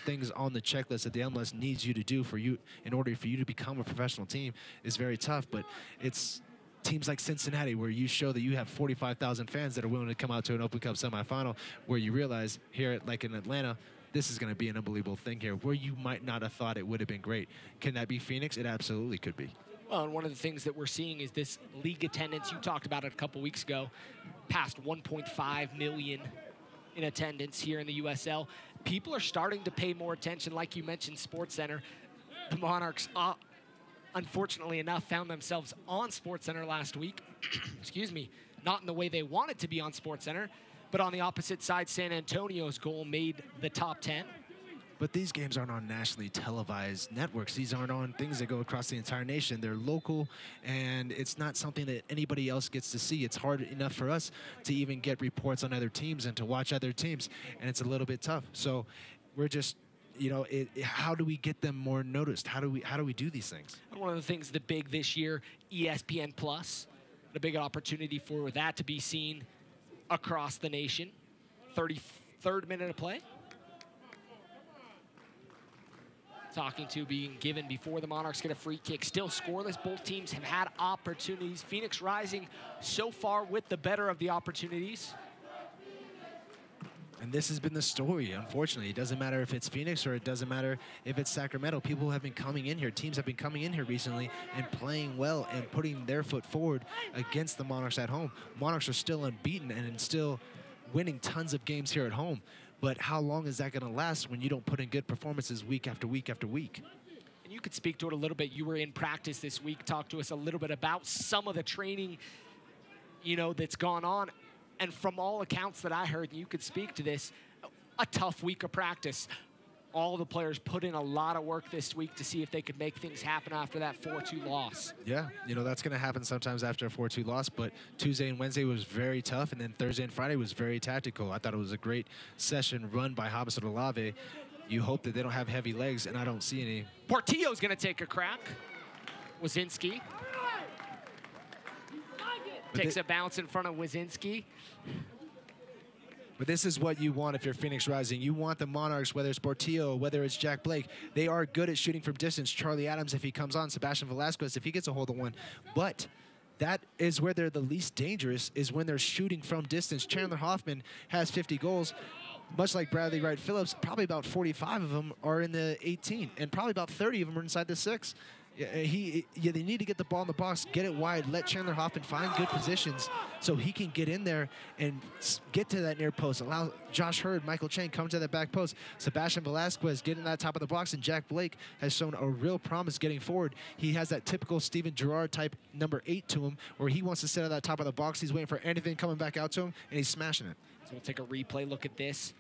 things on the checklist that the MLS needs you to do in order for you to become a professional team is very tough. But it's teams like Cincinnati, where you show that you have 45,000 fans that are willing to come out to an Open Cup semifinal, where you realize here, like in Atlanta, this is going to be an unbelievable thing here, where you might not have thought it would have been great. Can that be Phoenix? It absolutely could be. Well, and one of the things that we're seeing is this league attendance. You talked about it a couple weeks ago, past 1.5 million in attendance here in the USL. People are starting to pay more attention. Like you mentioned, SportsCenter. The Monarchs, unfortunately enough, found themselves on SportsCenter last week. Excuse me. Not in the way they wanted to be on SportsCenter, but on the opposite side, San Antonio's goal made the top 10. But these games aren't on nationally televised networks. These aren't on things that go across the entire nation. They're local, and it's not something that anybody else gets to see. It's hard enough for us to even get reports on other teams and to watch other teams, and it's a little bit tough. So we're just, you know, how do we get them more noticed? How do we do these things? One of the things that big this year, ESPN Plus, a big opportunity for that to be seen across the nation. 33rd minute of play. Talking to being given before the Monarchs get a free kick. Still scoreless. Both teams have had opportunities. Phoenix Rising so far with the better of the opportunities. And this has been the story, unfortunately. It doesn't matter if it's Phoenix or it doesn't matter if it's Sacramento. People have been coming in here. Teams have been coming in here recently and playing well and putting their foot forward against the Monarchs at home. Monarchs are still unbeaten and still winning tons of games here at home. But how long is that going to last when you don't put in good performances week after week after week? And you could speak to it a little bit. You were in practice this week. Talk to us a little bit about some of the training, you know, that's gone on. And from all accounts that I heard, you could speak to this, a tough week of practice. all the players put in a lot of work this week to see if they could make things happen after that 4-2 loss. Yeah, you know, that's going to happen sometimes after a 4-2 loss, but Tuesday and Wednesday was very tough, and then Thursday and Friday was very tactical. I thought it was a great session run by Habas Olave. You hope that they don't have heavy legs, and I don't see any. Portillo's going to take a crack. Wazinski takes a bounce in front of Wazinski. But this is what you want if you're Phoenix Rising. You want the Monarchs, whether it's Portillo, whether it's Jack Blake. They are good at shooting from distance. Charlie Adams, if he comes on, Sebastian Velasquez, if he gets a hold of one. But that is where they're the least dangerous, is when they're shooting from distance. Chandler Hoffman has 50 goals. Much like Bradley Wright Phillips, probably about 45 of them are in the 18, and probably about 30 of them are inside the 6. They need to get the ball in the box, get it wide, let Chandler Hoffman find good positions so he can get in there and get to that near post. Allow Josh Hurd, Michael Chang come to that back post. Sebastian Velasquez get in that top of the box, and Jack Blake has shown a real promise getting forward. He has that typical Steven Gerrard type number 8 to him, where he wants to sit at that top of the box. He's waiting for anything coming back out to him, and he's smashing it. So we'll take a replay look at this.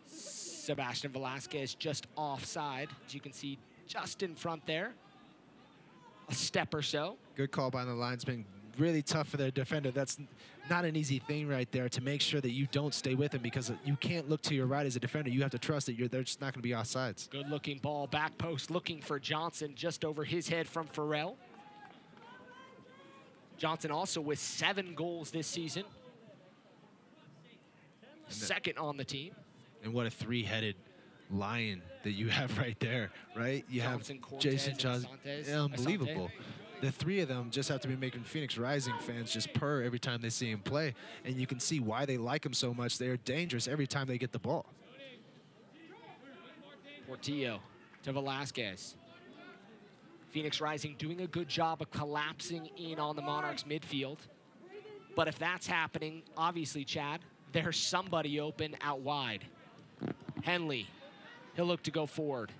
Sebastian Velasquez just offside, as you can see, just in front there. A step or so. Good call by the linesman. Really tough for their defender. That's not an easy thing right there, to make sure that you don't stay with him, because you can't look to your right as a defender. You have to trust that they're just not going to be offsides. Good looking ball, back post, looking for Johnson just over his head from Farrell. Johnson also with 7 goals this season. Second on the team. And what a three-headed lion that you have right there, right? You Johnson, have Cortez, Jason Johnson. Unbelievable. The 3 of them just have to be making Phoenix Rising fans just purr every time they see him play. And you can see why they like him so much. They're dangerous every time they get the ball. Portillo to Velasquez. Phoenix Rising doing a good job of collapsing in on the Monarchs midfield. But if that's happening, obviously, Chad, there's somebody open out wide. Henley. He'll look to go forward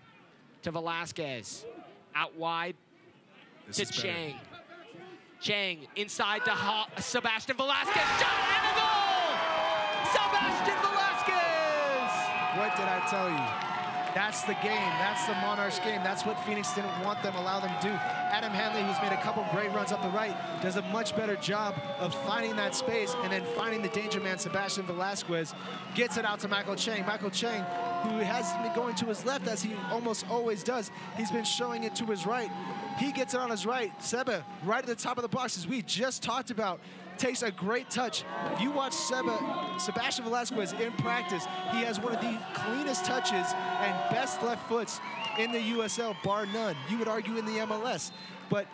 to Velasquez. Out wide to Chang. Chang inside to Sebastian Velasquez. Shot and a goal! Sebastian Velasquez! What did I tell you? That's the game. That's the Monarchs game. That's what Phoenix didn't allow them to do. Adam Hanley, who's made a couple great runs up the right, does a much better job of finding that space and then finding the danger man, Sebastian Velasquez, gets it out to Michael Chang. Michael Chang, who has been going to his left as he almost always does. He's been showing it to his right. He gets it on his right. Seba, right at the top of the box, as we just talked about, takes a great touch. If you watch Sebastian Velasquez in practice, he has one of the cleanest touches and best left foots in the USL, bar none. You would argue in the MLS. But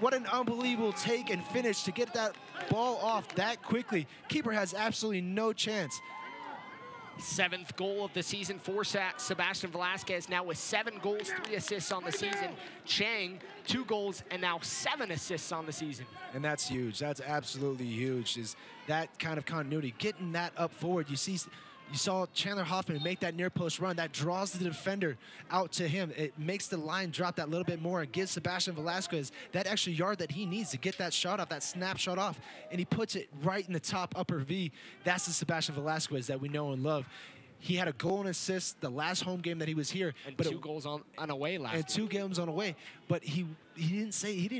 what an unbelievable take and finish to get that ball off that quickly. Keeper has absolutely no chance. 7th goal of the season for Sebastian Velasquez, now with 7 goals, 3 assists on the season. Chang, 2 goals, and now 7 assists on the season. And that's huge. That's absolutely huge, is that kind of continuity. Getting that up forward. You saw Chandler Hoffman make that near post run. That draws the defender out to him. It makes the line drop that little bit more and gives Sebastian Velasquez that extra yard that he needs to get that shot off, that snapshot off. And he puts it right in the top upper V. That's the Sebastian Velasquez that we know and love. He had a goal and assist the last home game that he was here. And 2 goals on away last And 2 games on away. But he didn't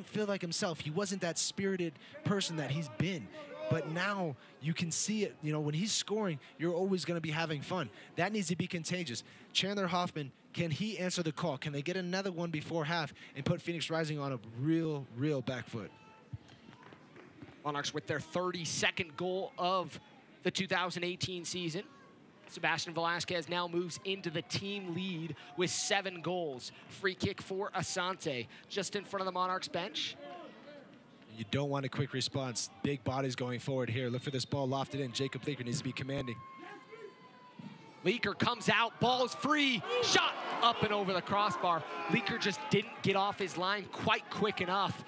feel like himself. He wasn't that spirited person that he's been. But now you can see it. You know, when he's scoring, you're always going to be having fun. That needs to be contagious. Chandler Hoffman, can he answer the call? Can they get another one before half and put Phoenix Rising on a real back foot? Monarchs with their 32nd goal of the 2018 season. Sebastian Velasquez now moves into the team lead with 7 goals. Free kick for Asante, just in front of the Monarchs bench. You don't want a quick response. Big bodies going forward here. Look for this ball lofted in. Jacob Leaker needs to be commanding. Leaker comes out, ball's free, shot up and over the crossbar. Leaker just didn't get off his line quite quick enough.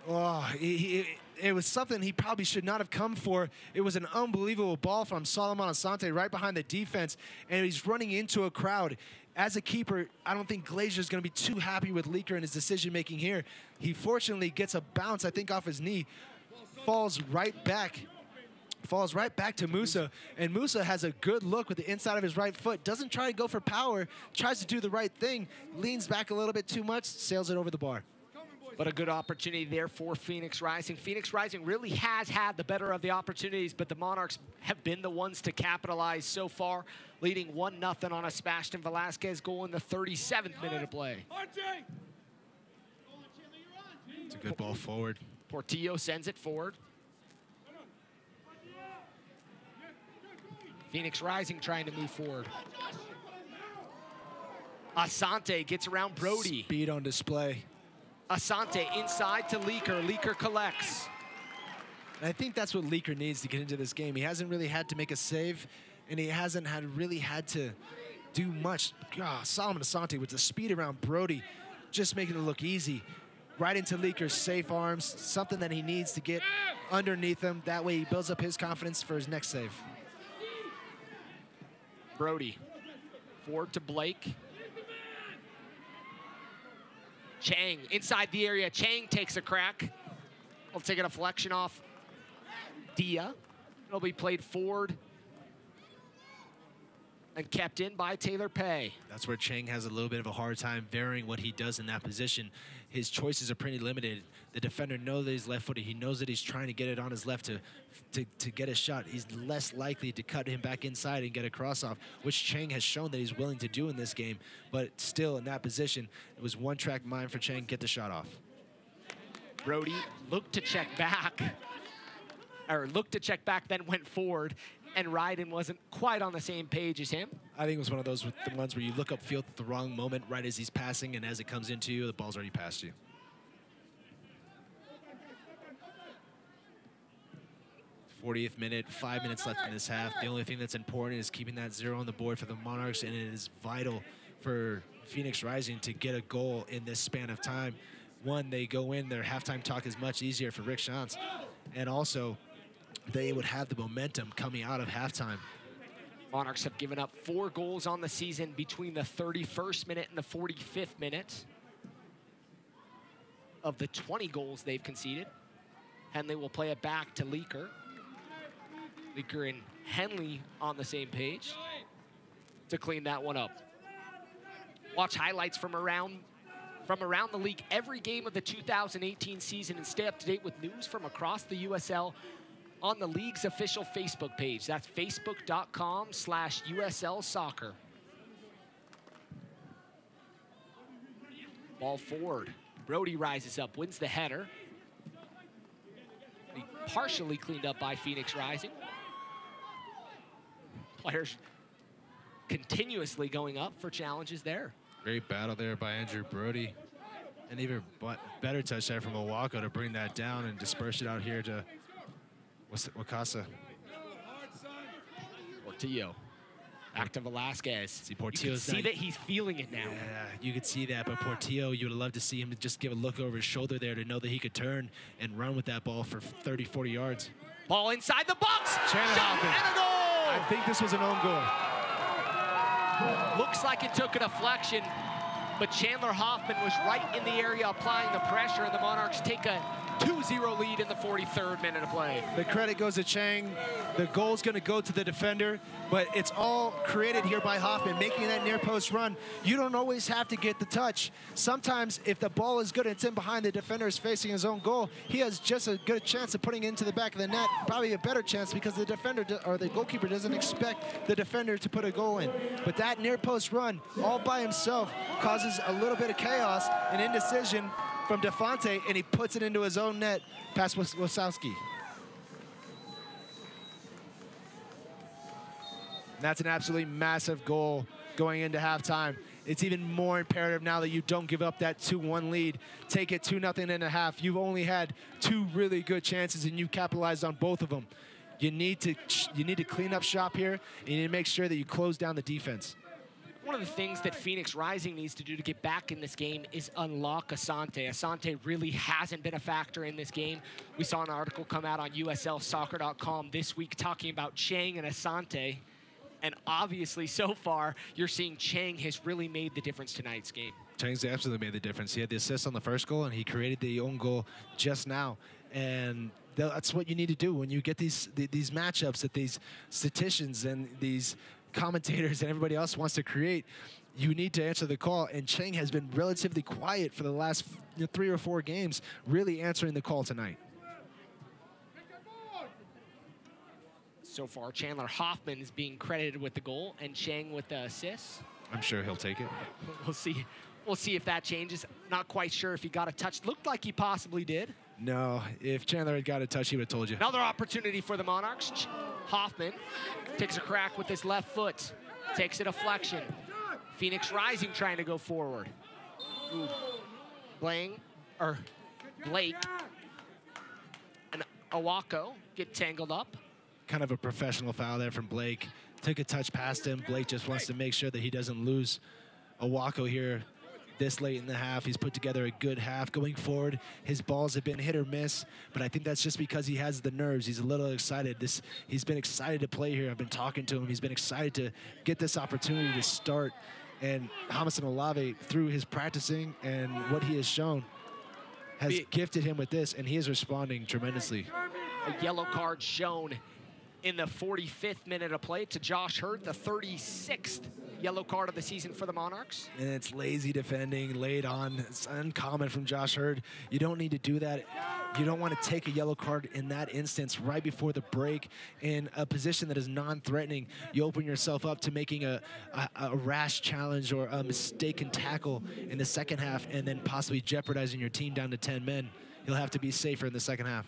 Oh, it was something he probably should not have come for. It was an unbelievable ball from Solomon Asante right behind the defense, and he's running into a crowd. As a keeper, I don't think Glazier's going to be too happy with Leaker and his decision-making here. He fortunately gets a bounce, I think, off his knee, falls right back falls right back to Musa, and Musa has a good look with the inside of his right foot. Doesn't try to go for power, tries to do the right thing, leans back a little bit too much, sails it over the bar. But a good opportunity there for Phoenix Rising. Phoenix Rising really has had the better of the opportunities, but the Monarchs have been the ones to capitalize so far, leading 1-0 on a Sebastian Velasquez goal in the 37th minute of play. It's a good ball forward. Portillo sends it forward. Phoenix Rising trying to move forward. Asante gets around Brody. Speed on display. Asante inside to Leaker. Leaker collects. And I think that's what Leaker needs to get into this game. He hasn't really had to make a save, and he hasn't really had to do much. Solomon Asante with the speed around Brody, just making it look easy. Right into Leaker's safe arms, something that he needs to get underneath him. That way he builds up his confidence for his next save. Brody, forward to Blake. Chang inside the area. Chang takes a crack. I'll take a deflection off Dia. It'll be played forward and kept in by Taylor Pay. That's where Chang has a little bit of a hard time varying what he does in that position. His choices are pretty limited. The defender knows that he's left-footed. He knows that he's trying to get it on his left to get a shot. He's less likely to cut him back inside and get a cross-off, which Chang has shown that he's willing to do in this game. But still, in that position, it was one-track mind for Chang, get the shot off. Brody looked to check back, then went forward, and Ryden wasn't quite on the same page as him. I think it was one of those the ones where you look upfield at the wrong moment, right as he's passing, and as it comes into you, the ball's already past you. 40th minute, 5 minutes left in this half. The only thing that's important is keeping that 0 on the board for the Monarchs, and it is vital for Phoenix Rising to get a goal in this span of time. One, they go in, their halftime talk is much easier for Rick Shantz, and also they would have the momentum coming out of halftime. Monarchs have given up 4 goals on the season between the 31st minute and the 45th minute. Of the 20 goals they've conceded, Henley will play it back to Leaker. Leaker and Henley on the same page to clean that one up. Watch highlights from around the league every game of the 2018 season and stay up to date with news from across the USL on the league's official Facebook page. That's facebook.com/USL Soccer. Ball forward. Brody rises up, wins the header. Partially cleaned up by Phoenix Rising. Players continuously going up for challenges there. Great battle there by Andrew Brody. And even better touch there from Owako to bring that down and disperse it out here to Wakasa. Portillo. Back to Velasquez. See, Portillo's you can see that he's feeling it now. Yeah, you could see that, but Portillo, you would love to see him just give a look over his shoulder there to know that he could turn and run with that ball for 30, 40 yards. Ball inside the box. Shot and a goal. I think this was an own goal. Looks like it took a deflection, but Chandler Hoffman was right in the area applying the pressure, and the Monarchs take a 2-0 lead in the 43rd minute of play. The credit goes to Chang. The goal's going to go to the defender, but it's all created here by Hoffman, making that near post run. You don't always have to get the touch. Sometimes if the ball is good and it's in behind the defender is facing his own goal, he has just a good chance of putting it into the back of the net, probably a better chance because the defender or the goalkeeper doesn't expect the defender to put a goal in. But that near post run all by himself causes a little bit of chaos and indecision from Defante, and he puts it into his own net past Wasowski. That's an absolutely massive goal going into halftime. It's even more imperative now that you don't give up that 2-1 lead. Take it 2-0 in a half. You've only had 2 really good chances, and you capitalized on both of them. You need to clean up shop here, and you need to make sure that you close down the defense. One of the things that Phoenix Rising needs to do to get back in this game is unlock Asante. Asante really hasn't been a factor in this game. We saw an article come out on USLsoccer.com this week talking about Chang and Asante. And obviously, so far, you're seeing Chang has really made the difference tonight's game. Chang's absolutely made the difference. He had the assist on the first goal, and he created the own goal just now. And That's what you need to do when you get these matchups that these statisticians and these commentators and everybody else wants to create. You need to answer the call, and Chang has been relatively quiet for the last 3 or 4 games, really answering the call tonight. So far, Chandler Hoffman is being credited with the goal and Chang with the assist. I'm sure he'll take it. We'll see. We'll see if that changes. Not quite sure if he got a touch. Looked like he possibly did. No, if Chandler had got a touch, he would have told you. Another opportunity for the Monarchs. Hoffman takes a crack with his left foot. Takes a deflection. Phoenix Rising trying to go forward. Ooh. Blake and Awako get tangled up. Kind of a professional foul there from Blake. Took a touch past him. Blake just wants to make sure that he doesn't lose Awako here this late in the half. He's put together a good half going forward. His balls have been hit or miss, but I think that's just because he has the nerves. He's a little excited. He's been excited to play here. I've been talking to him. He's been excited to get this opportunity to start. And Hamasan Olave, through his practicing and what he has shown, has gifted him with this, and he is responding tremendously. A yellow card shown in the 45th minute of play to Josh Hurd, the 36th yellow card of the season for the Monarchs. And it's lazy defending, laid on. It's uncommon from Josh Hurd. You don't need to do that. You don't want to take a yellow card in that instance right before the break in a position that is non-threatening. You open yourself up to making a rash challenge or a mistaken tackle in the second half and then possibly jeopardizing your team down to 10 men. You'll have to be safer in the second half.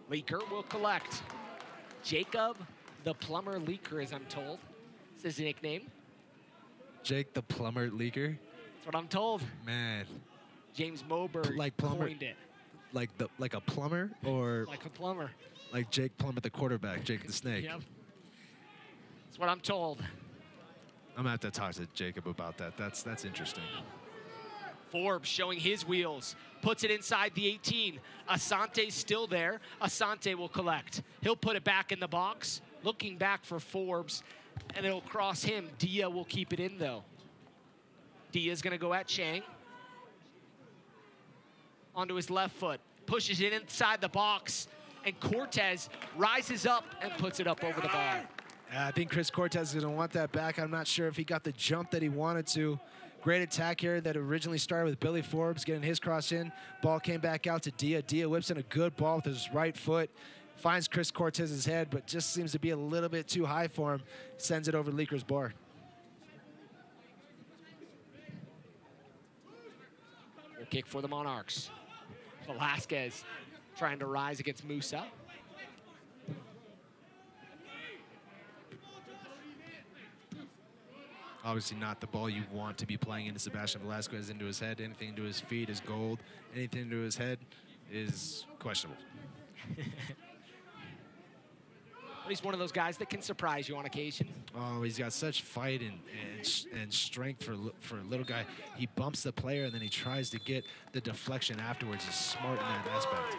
Leaker will collect. Jacob the Plumber Leaker, as I'm told. This is his nickname. Jake the Plumber Leaker? That's what I'm told. Man. James Moberg like plumber, coined it. Like a plumber, or like a plumber. Like Jake Plumber, the quarterback, Jake the Snake. Yep. That's what I'm told. I'm gonna have to talk to Jacob about that. That's interesting. Forbes showing his wheels, puts it inside the 18. Asante's still there. Asante will collect. He'll put it back in the box, looking back for Forbes, and it'll cross him. Dia will keep it in, though. Dia's gonna go at Chang. Onto his left foot, pushes it inside the box, and Cortez rises up and puts it up over the bar. I think Chris Cortez is gonna want that back. I'm not sure if he got the jump that he wanted to. Great attack here that originally started with Billy Forbes getting his cross in. Ball came back out to Dia. Dia whips in a good ball with his right foot. Finds Chris Cortez's head, but just seems to be a little bit too high for him. Sends it over Leaker's bar. We'll kick for the Monarchs. Velasquez trying to rise against Musa. Obviously not the ball you want to be playing into Sebastian Velasquez, into his head. Anything into his feet is gold. Anything into his head is questionable. He's one of those guys that can surprise you on occasion. Oh, he's got such fight and strength for a little guy. He bumps the player and then he tries to get the deflection afterwards. He's smart in that aspect.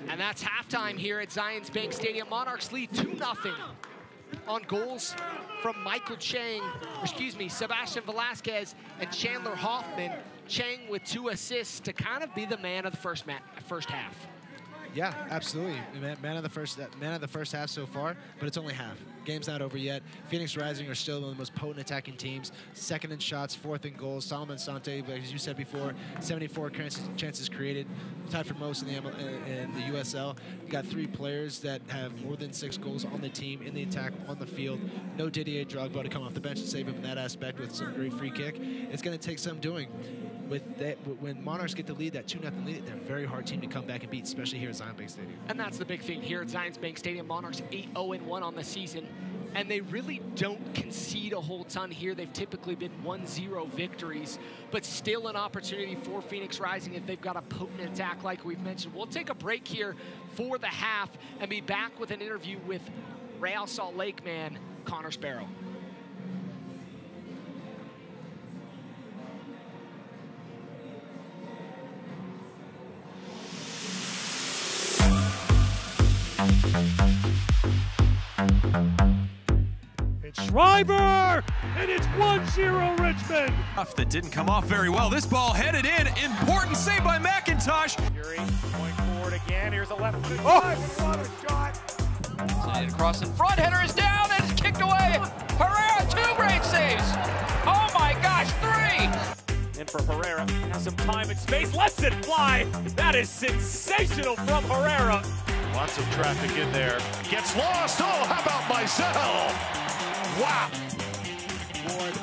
And that's halftime here at Zions Bank Stadium. Monarchs lead 2-0 on goals from Michael Chang, Sebastian Velasquez and Chandler Hoffman. Chang with 2 assists to kind of be the man of the first half. Yeah, absolutely. Man of the first half so far, but it's only half. Game's not over yet. Phoenix Rising are still one of the most potent attacking teams. Second in shots, fourth in goals. Solomon Sante, as you said before, 74 chances created, tied for most in the USL. You got 3 players that have more than 6 goals on the team, in the attack, on the field. No Didier Drogba to come off the bench and save him in that aspect with some great free kick. It's going to take some doing. When Monarchs get the lead, that 2-0 lead, they're a very hard team to come back and beat, especially here at Zions Bank Stadium. And that's the big thing here at Zions Bank Stadium. Monarchs 8-0-1 on the season, and they really don't concede a whole ton here. They've typically been 1-0 victories, but still an opportunity for Phoenix Rising if they've got a potent attack like we've mentioned. We'll take a break here for the half and be back with an interview with Real Salt Lake man Connor Sparrow. It's Schreiber, and it's 1-0 Richmond. That didn't come off very well. This ball headed in. Important save by McIntosh. Fury going forward again. Here's a left-footed drive and what a shot. Sending it across in front. Header is down and it's kicked away. Herrera, 2 great saves. Oh my gosh, 3. And for Herrera, has some time and space, lets it fly. That is sensational from Herrera. Lots of traffic in there. Gets lost. Oh, how about Mizell? Wow. Ward,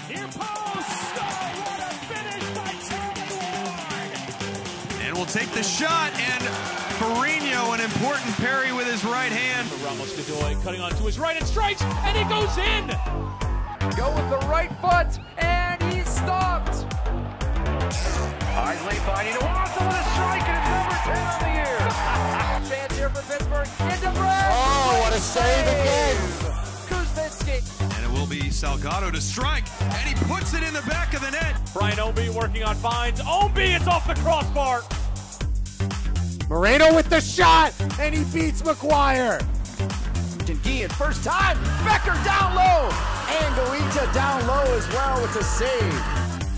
near post. Oh, what a finish by Charlie Ward. And will take the shot, and Farino, an important parry with his right hand. Ramos Godoy cutting onto his right and strikes, and it goes in. Go with the right foot, and he's stopped. Isley finding Watson with a strike, and it's number 10 on the year. Chance here for Pittsburgh. Into Brad. Oh, what a save again. Kuzminski. And it will be Salgado to strike, and he puts it in the back of the net. Brian Obi working on fines. Obi, it's off the crossbar. Moreno with the shot, and he beats McGuire. Guillen, first time, Becker down low, and Goita down low as well with the save.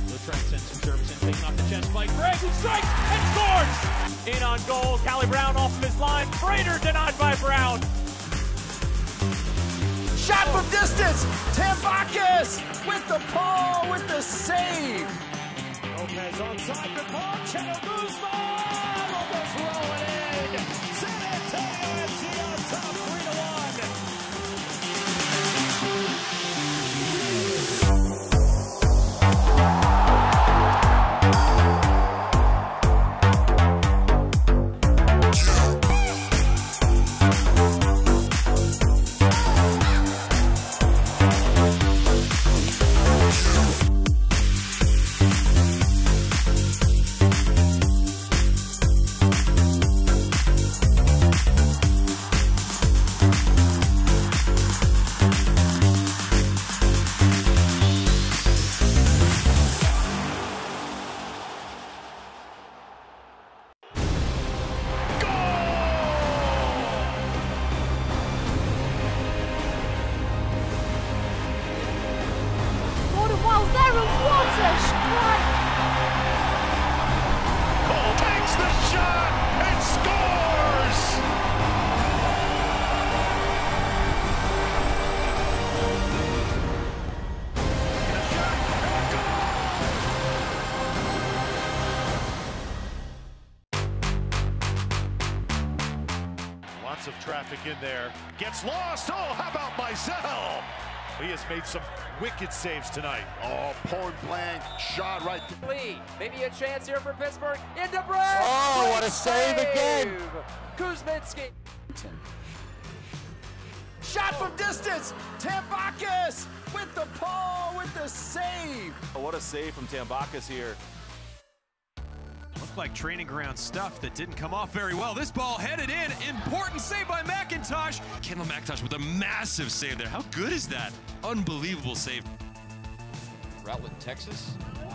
Lautrec sends some service in, taking off the chest by Greg, who strikes and scores! In on goal, Callie Brown off of his line, Frater denied by Brown. Shot from distance, Tambakis with the paw, with the save. Cortez onside, good ball, Cheto Guzman, almost rolling in. San Antonio FC on top, 3-1. Lots of traffic in there. Gets lost. Oh, how about Mizell? He has made some wicked saves tonight. Oh, point blank shot right there. Lee, maybe a chance here for Pittsburgh. Into Brad. Oh, what a save again. Kuzminski. Shot from distance, Tambakis with the paw, with the save. Oh, what a save from Tambakis here. Looked like training ground stuff that didn't come off very well. This ball headed in. Important save by McIntosh. Kendall McIntosh with a massive save there. How good is that? Unbelievable save. Routland, Texas.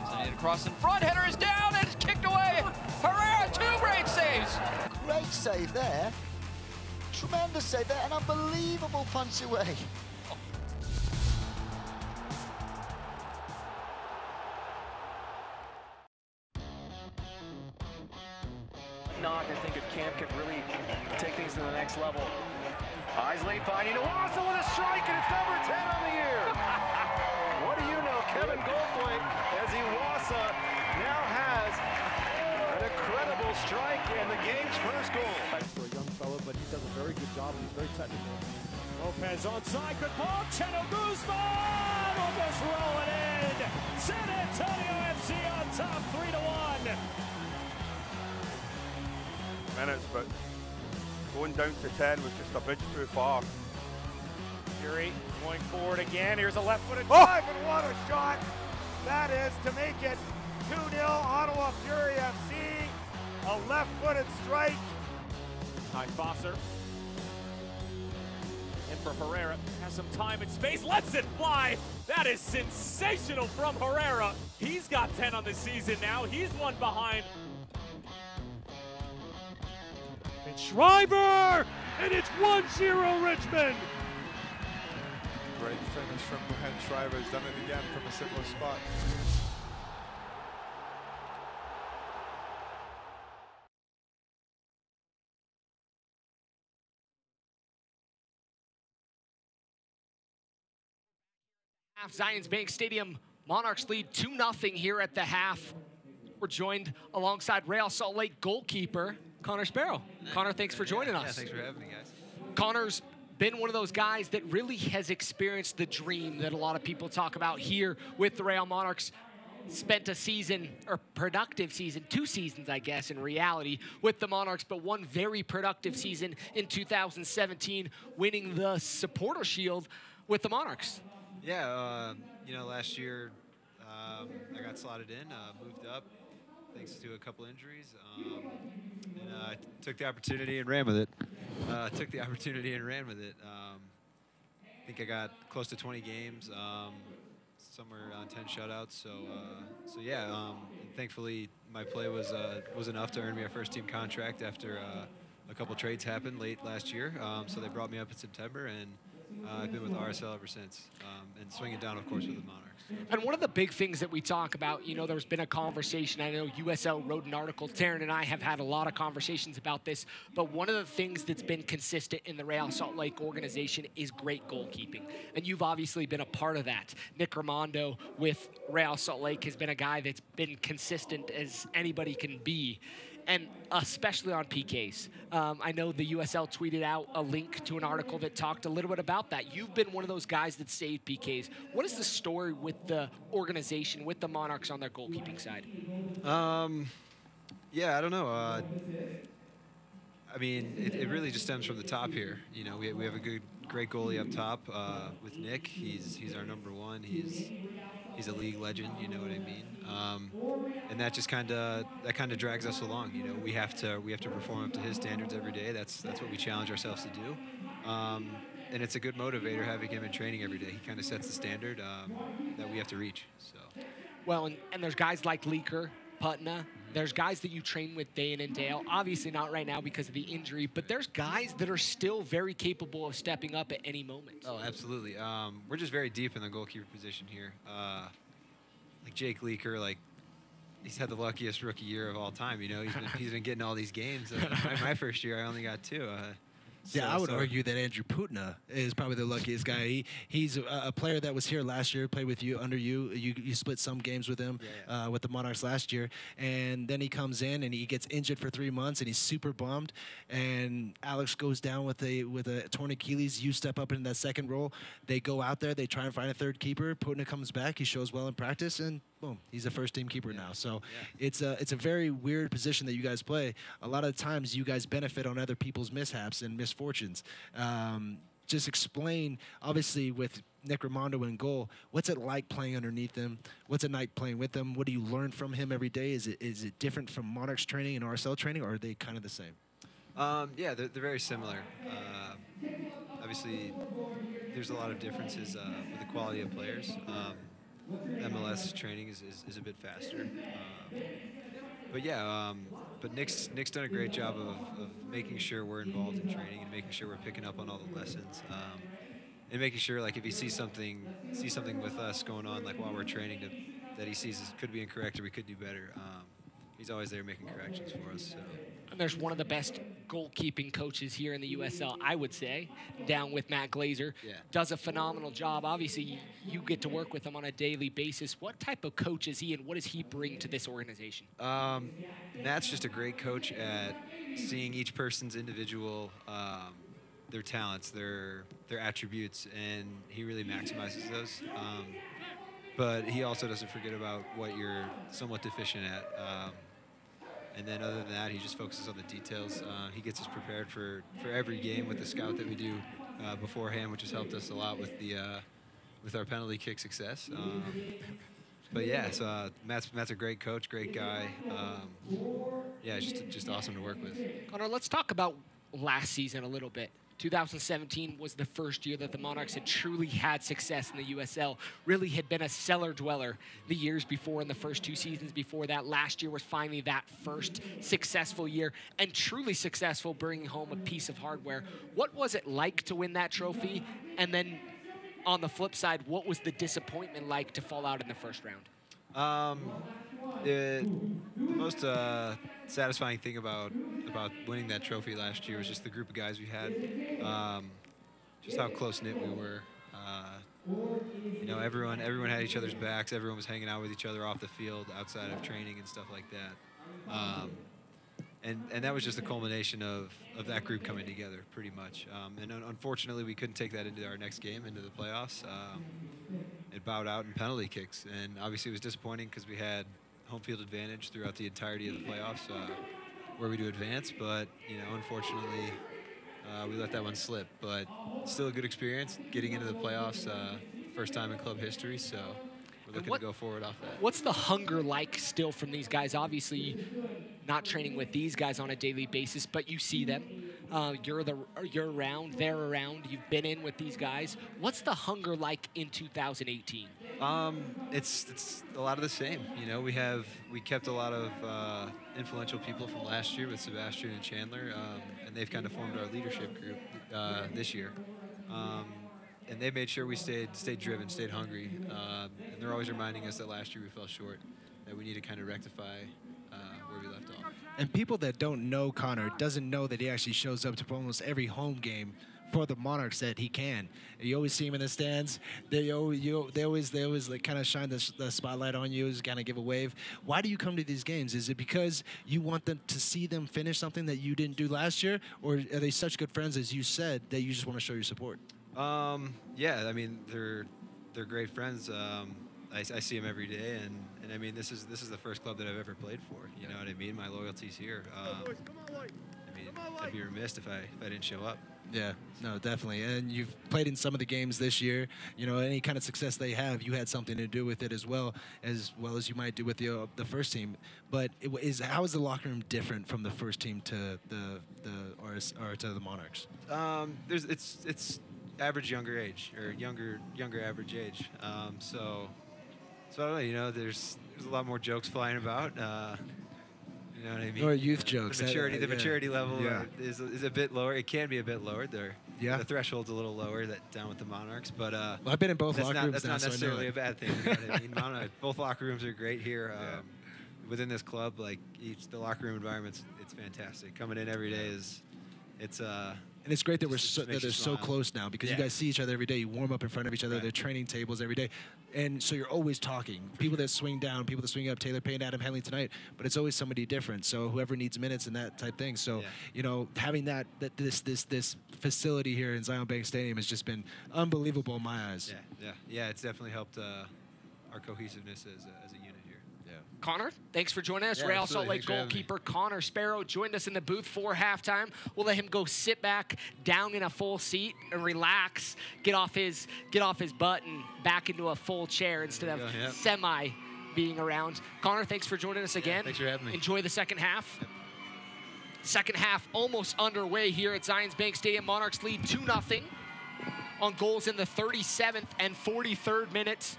Sending it across in front. Header is down and it's kicked away. Herrera, 2 great saves. Great save there. Tremendous save there. An unbelievable punch away. I think if Cam could really take things to the next level. Isley finding Watson with a strike, and it's number 10 on the year. What do you know? Kevin Goldthwait, as Iwasa now has an incredible strike and the game's first goal. For a young fellow, but he does a very good job. He's very technical. Lopez onside, good ball, Cheto Guzman almost rolling in. San Antonio FC on top, 3-1. Minutes, but going down to 10 was just a bit too far. Fury going forward again. Here's a left-footed drive, and what a shot that is to make it 2-0 Ottawa Fury FC. A left-footed strike. High Fosser. And for Herrera, has some time and space, lets it fly. That is sensational from Herrera. He's got 10 on the season now. He's one behind. And Schreiber, and it's 1-0 Richmond. Great finish from Henshriver. He's done it again from a similar spot. Zions Bank Stadium, Monarchs lead 2-0 here at the half. We're joined alongside Real Salt Lake goalkeeper Connor Sparrow. Connor, thanks for joining us. Yeah, thanks for having me, guys. Connor's been one of those guys that really has experienced the dream that a lot of people talk about here with the Real Monarchs. Spent a season, or productive season, 2 seasons, I guess, in reality, with the Monarchs, but one very productive season in 2017, winning the Supporter Shield with the Monarchs. Yeah, you know, last year I got slotted in, moved up thanks to a couple injuries, and I took the opportunity and ran with it. I think I got close to 20 games, somewhere around 10 shutouts. So yeah, and thankfully my play was enough to earn me a first-team contract after a couple trades happened late last year. So they brought me up in September, and I've been with RSL ever since, and swinging down, of course, with the Monarchs. And one of the big things that we talk about, you know, there's been a conversation. I know USL wrote an article. Taryn and I have had a lot of conversations about this, but one of the things that's been consistent in the Real Salt Lake organization is great goalkeeping. And you've obviously been a part of that. Nick Raimondo with Real Salt Lake has been a guy that's been consistent as anybody can be, and especially on PKs. I know the USL tweeted out a link to an article that talked a little bit about that. You've been one of those guys that saved PKs. What is the story with the organization, with the Monarchs on their goalkeeping side? Yeah, I don't know. I mean, it really just stems from the top here. You know, we have a great goalie up top with Nick. He's our #1. He's a league legend, you know what I mean? And that just kind of drags us along. You know, we have to perform up to his standards every day. That's what we challenge ourselves to do. And it's a good motivator having him in training every day. He kind of sets the standard that we have to reach. So. Well, and there's guys like Leaker, Putna. There's guys that you train with day in and day out. Obviously not right now because of the injury, but there's guys that are still very capable of stepping up at any moment. Oh, absolutely. We're just very deep in the goalkeeper position here. Like Jake Leaker, like he's had the luckiest rookie year of all time. You know, he's been getting all these games. My first year, I only got 2. I would argue that Andrew Putna is probably the luckiest guy. He's a player that was here last year, played with you, under you. You split some games with him with the Monarchs last year. And then he comes in and he gets injured for 3 months and he's super bummed. And Alex goes down with a torn Achilles. You step up in that second role. They go out there. They try and find a third keeper. Putna comes back. He shows well in practice. And boom, he's a first-team keeper now. So it's a very weird position that you guys play. A lot of times you guys benefit on other people's mishaps and misfortunes. Just explain, obviously, with Nick Raimondo in goal, what's it like playing underneath him? What's it like playing with him? What do you learn from him every day? Is it different from Monarchs training and RSL training, or are they kind of the same? Yeah, they're very similar. Obviously, there's a lot of differences with the quality of players. MLS training is a bit faster. But yeah, but Nick's done a great job of making sure we're involved in training and making sure we're picking up on all the lessons, and making sure, like, if he sees something with us going on, like while we're training, that he sees could be incorrect or we could do better. He's always there making corrections for us. So. And there's one of the best goalkeeping coaches here in the USL, I would say, down with Matt Glazer. Yeah. Does a phenomenal job. Obviously, you get to work with him on a daily basis. What type of coach is he, and what does he bring to this organization? Matt's just a great coach at seeing each person's individual, their talents, their attributes, and he really maximizes those. But he also doesn't forget about what you're somewhat deficient at. And then other than that, he just focuses on the details. He gets us prepared for every game with the scout that we do beforehand, which has helped us a lot with our penalty kick success. But yeah, so Matt's a great coach, great guy. Yeah, just awesome to work with. Connor, let's talk about last season a little bit. 2017 was the first year that the Monarchs had truly had success in the USL, really had been a cellar dweller the years before, in the first 2 seasons before that. Last year was finally that first successful year, and truly successful, bringing home a piece of hardware. What was it like to win that trophy? And then on the flip side, what was the disappointment like to fall out in the first round? The most satisfying thing about winning that trophy last year was just the group of guys we had, just how close-knit we were. You know, everyone had each other's backs. Everyone was hanging out with each other off the field, outside of training and stuff like that. And that was just the culmination of that group coming together, pretty much. And unfortunately, we couldn't take that into our next game, into the playoffs. It bowed out in penalty kicks, and obviously it was disappointing because we had home field advantage throughout the entirety of the playoffs, where we do advance. But you know, unfortunately, we let that one slip. But still a good experience getting into the playoffs, first time in club history. So we're looking to go forward off that. What's the hunger like still from these guys? Obviously, not training with these guys on a daily basis, but you see them. You're around, they're around. You've been in with these guys. What's the hunger like in 2018? It's a lot of the same. You know, we kept a lot of influential people from last year with Sebastian and Chandler, and they've kind of formed our leadership group this year. And they made sure we stayed driven, stayed hungry, and they're always reminding us that last year we fell short, that we need to kind of rectify where we left off. And people that don't know Connor doesn't know that he actually shows up to almost every home game for the Monarchs that he can. You always see him in the stands. They always like kind of shine the spotlight on you, kind of give a wave. Why do you come to these games? Is it because you want them to see them finish something that you didn't do last year, or are they such good friends, as you said, that you just want to show your support? Yeah, I mean they're great friends. I see them every day, and I mean this is the first club that I've ever played for. You know what I mean? My loyalty's here. I mean, I'd be remiss if I didn't show up. Yeah, no, definitely. And you've played in some of the games this year. You know, any kind of success they have, you had something to do with it as well as you might do with the first team. But how is the locker room different from the first team to the Monarchs? It's average younger age, or younger average age. So I don't know. You know, there's a lot more jokes flying about. You know what I mean? Or youth jokes. The maturity level is a bit lower. It can be a bit lower. The threshold's a little lower down with the Monarchs. But well, I've been in both locker rooms. That's not necessarily a bad thing. You know what I mean? Both locker rooms are great here. Within this club, like the locker room environment's it's fantastic. Coming in every day and it's great that they're so close now, because you guys see each other every day. You warm up in front of each other. They're training tables every day. And so you're always talking. People that swing down, people that swing up, Taylor Payne, Adam Henley tonight, but it's always somebody different. So whoever needs minutes and that type thing. So, you know, having this facility here in Zion Bank Stadium has just been unbelievable in my eyes. Yeah, it's definitely helped our cohesiveness as a unit here. Connor, thanks for joining us. Real Salt Lake goalkeeper Connor Sparrow joined us in the booth for halftime. We'll let him go sit back down in a full seat and relax, get off his butt and back into a full chair instead of semi being around. Connor, thanks for joining us again. Thanks for having me. Enjoy the second half. Second half almost underway here at Zions Bank Stadium. Monarchs lead 2-0 on goals in the 37th and 43rd minutes.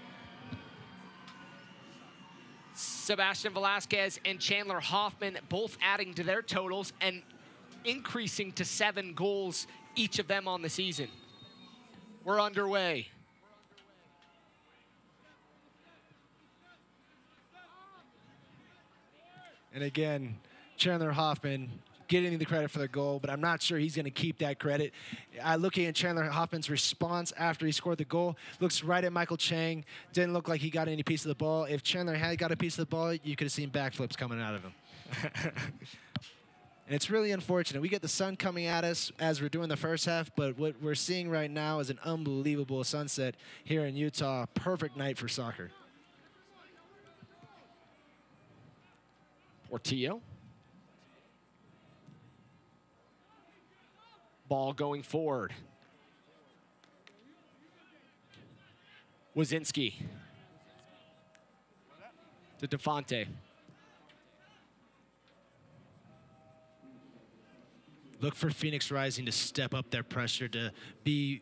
Sebastian Velasquez and Chandler Hoffman both adding to their totals and increasing to 7 goals, each of them on the season. We're underway. And again, Chandler Hoffman getting the credit for the goal, but I'm not sure he's going to keep that credit. Looking at Chandler Hoffman's response after he scored the goal, looks right at Michael Chang. Didn't look like he got any piece of the ball. If Chandler had got a piece of the ball, you could have seen backflips coming out of him. And it's really unfortunate. We get the sun coming at us as we're doing the first half, but what we're seeing right now is an unbelievable sunset here in Utah. Perfect night for soccer. Portillo. Ball going forward. Wazinski. To DeFonte. Look for Phoenix Rising to step up their pressure, to be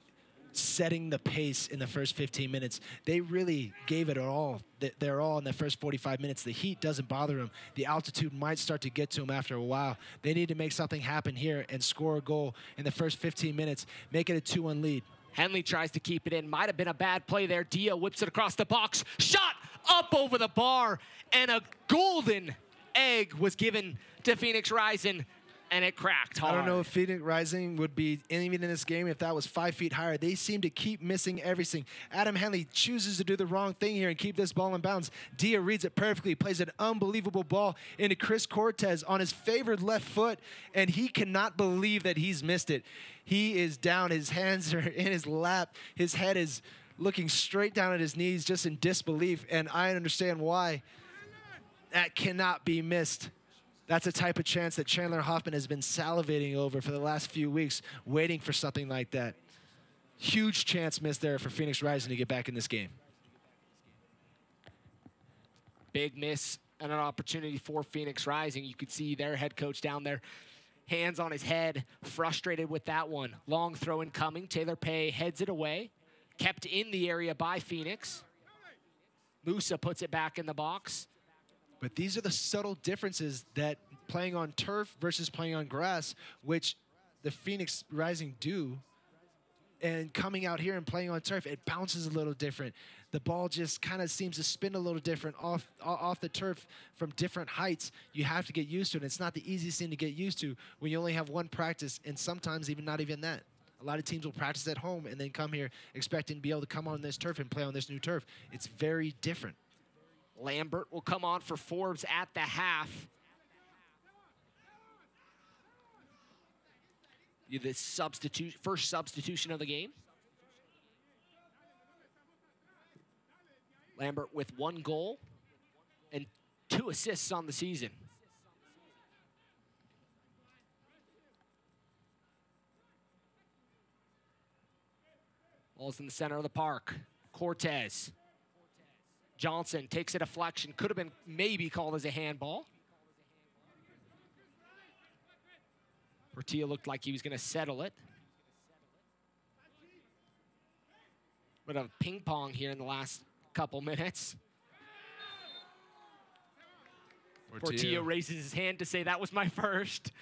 setting the pace in the first 15 minutes. They really gave it all. They're all in the first 45 minutes. The heat doesn't bother them. The altitude might start to get to them after a while. They need to make something happen here and score a goal in the first 15 minutes. Make it a 2-1 lead. Henley tries to keep it in. Might have been a bad play there. Dia whips it across the box. Shot up over the bar. And a golden egg was given to Phoenix Rising, and it cracked hard. I don't know if Phoenix Rising would be even in this game if that was 5 feet higher. They seem to keep missing everything. Adam Henley chooses to do the wrong thing here and keep this ball in bounds. Dia reads it perfectly, plays an unbelievable ball into Chris Cortez on his favored left foot, and he cannot believe that he's missed it. He is down. His hands are in his lap. His head is looking straight down at his knees just in disbelief, and I understand why. That cannot be missed. That's a type of chance that Chandler Hoffman has been salivating over for the last few weeks, waiting for something like that. Huge chance missed there for Phoenix Rising to get back in this game. Big miss and an opportunity for Phoenix Rising. You could see their head coach down there, hands on his head, frustrated with that one. Long throw incoming. Taylor Pay heads it away. Kept in the area by Phoenix. Musa puts it back in the box. But these are the subtle differences that playing on turf versus playing on grass, which the Phoenix Rising do. And coming out here and playing on turf, it bounces a little different. The ball just kind of seems to spin a little different off the turf from different heights. You have to get used to it. It's not the easiest thing to get used to when you only have one practice, and sometimes even not even that. A lot of teams will practice at home and then come here expecting to be able to come on this turf and play on this new turf. It's very different. Lambert will come on for Forbes at the half. The first substitution of the game. Lambert with 1 goal and 2 assists on the season. Ball's in the center of the park. Cortez. Johnson takes a deflection. Could have been maybe called as a handball. Portilla looked like he was going to settle it. But a ping pong here in the last couple minutes. Portilla raises his hand to say that was my first.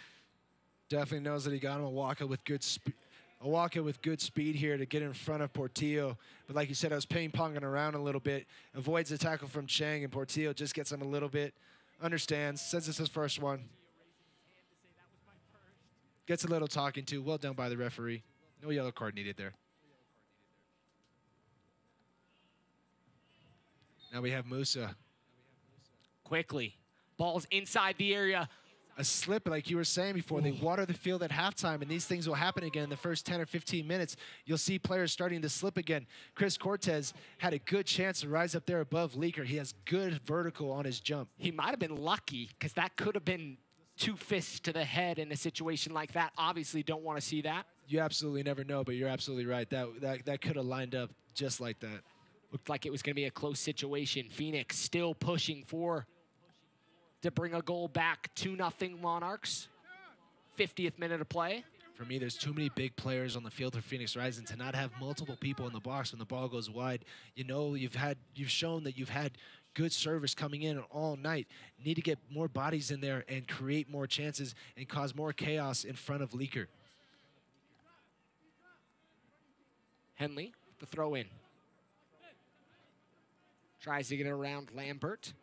Definitely knows that he got him a walkout with good speed. A walkout with good speed here to get in front of Portillo. But like you said, I was ping-ponging around a little bit. Avoids the tackle from Chang, and Portillo just gets him a little bit. Understands, says it's his first one. Gets a little talking to. Well done by the referee. No yellow card needed there. Now we have Musa. Quickly. Ball's inside the area. A slip, like you were saying before, they water the field at halftime, and these things will happen again in the first 10 or 15 minutes. You'll see players starting to slip again. Chris Cortez had a good chance to rise up there above Leaker. He has good vertical on his jump. He might have been lucky, because that could have been 2 fists to the head in a situation like that. Obviously don't want to see that. You absolutely never know, but you're absolutely right. That could have lined up just like that. Looked like it was going to be a close situation. Phoenix still pushing to bring a goal back. 2-0 Monarchs. 50th minute of play. For me, there's too many big players on the field for Phoenix Rising to not have multiple people in the box when the ball goes wide. You know, you've shown that you've had good service coming in all night. Need to get more bodies in there and create more chances and cause more chaos in front of Leaker. Henley, the throw in. Tries to get it around Lambert.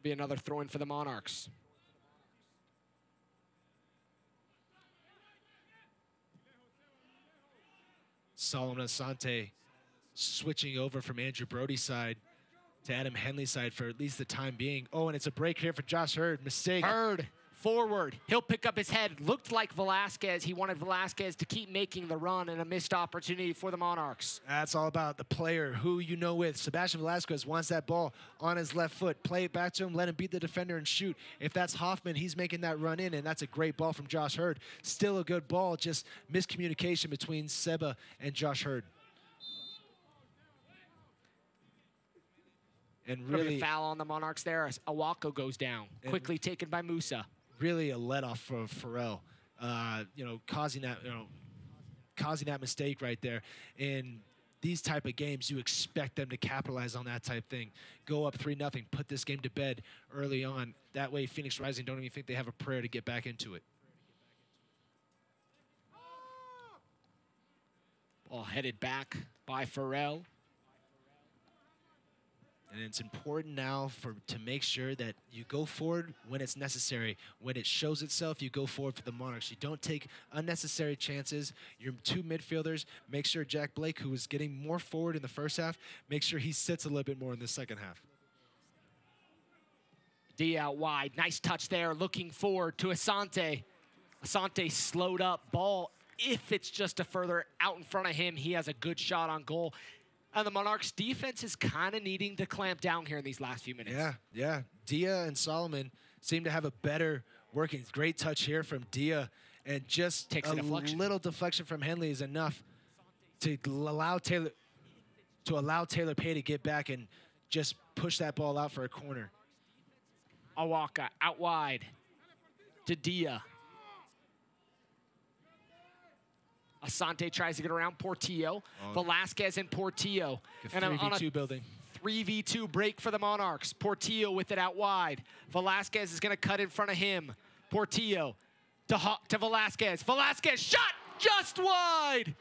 Be another throw in for the Monarchs. Solomon Asante switching over from Andrew Brody's side to Adam Henley's side for at least the time being. Oh, and it's a break here for Josh Hurd. Mistake. Hurd forward. He'll pick up his head. Looked like Velasquez. He wanted Velasquez to keep making the run, and a missed opportunity for the Monarchs. That's all about the player who you know with. Sebastian Velasquez wants that ball on his left foot. Play it back to him. Let him beat the defender and shoot. If that's Hoffman, he's making that run in, and that's a great ball from Josh Hurd. Still a good ball, just miscommunication between Seba and Josh Hurd. And really, a foul on the Monarchs there as Awako goes down. Quickly taken by Musa. Really a let off for Pharrell, causing that mistake right there. In these type of games, you expect them to capitalize on that type thing. Go up 3-0, put this game to bed early on. That way, Phoenix Rising don't even think they have a prayer to get back into it. Ball headed back by Farrell. And it's important now to make sure that you go forward when it's necessary. When it shows itself, you go forward for the Monarchs. You don't take unnecessary chances. Your two midfielders, make sure Jack Blake, who was getting more forward in the first half, make sure he sits a little bit more in the second half. D out wide. Nice touch there. Looking forward to Asante. Asante slowed up. Ball, if it's just a further out in front of him, he has a good shot on goal. And the Monarchs defense is kind of needing to clamp down here in these last few minutes. Yeah. Dia and Solomon seem to have a better working. Great touch here from Dia. And just Takes a a deflection. little deflection from Henley is enough to allow Taylor Pay to get back and just push that ball out for a corner. Awaka out wide to Dia. Asante tries to get around Portillo. Velasquez and Portillo. And on a building. 3v2 break for the Monarchs. Portillo with it out wide. Velasquez is going to cut in front of him. Portillo to Velasquez. Velasquez shot just wide.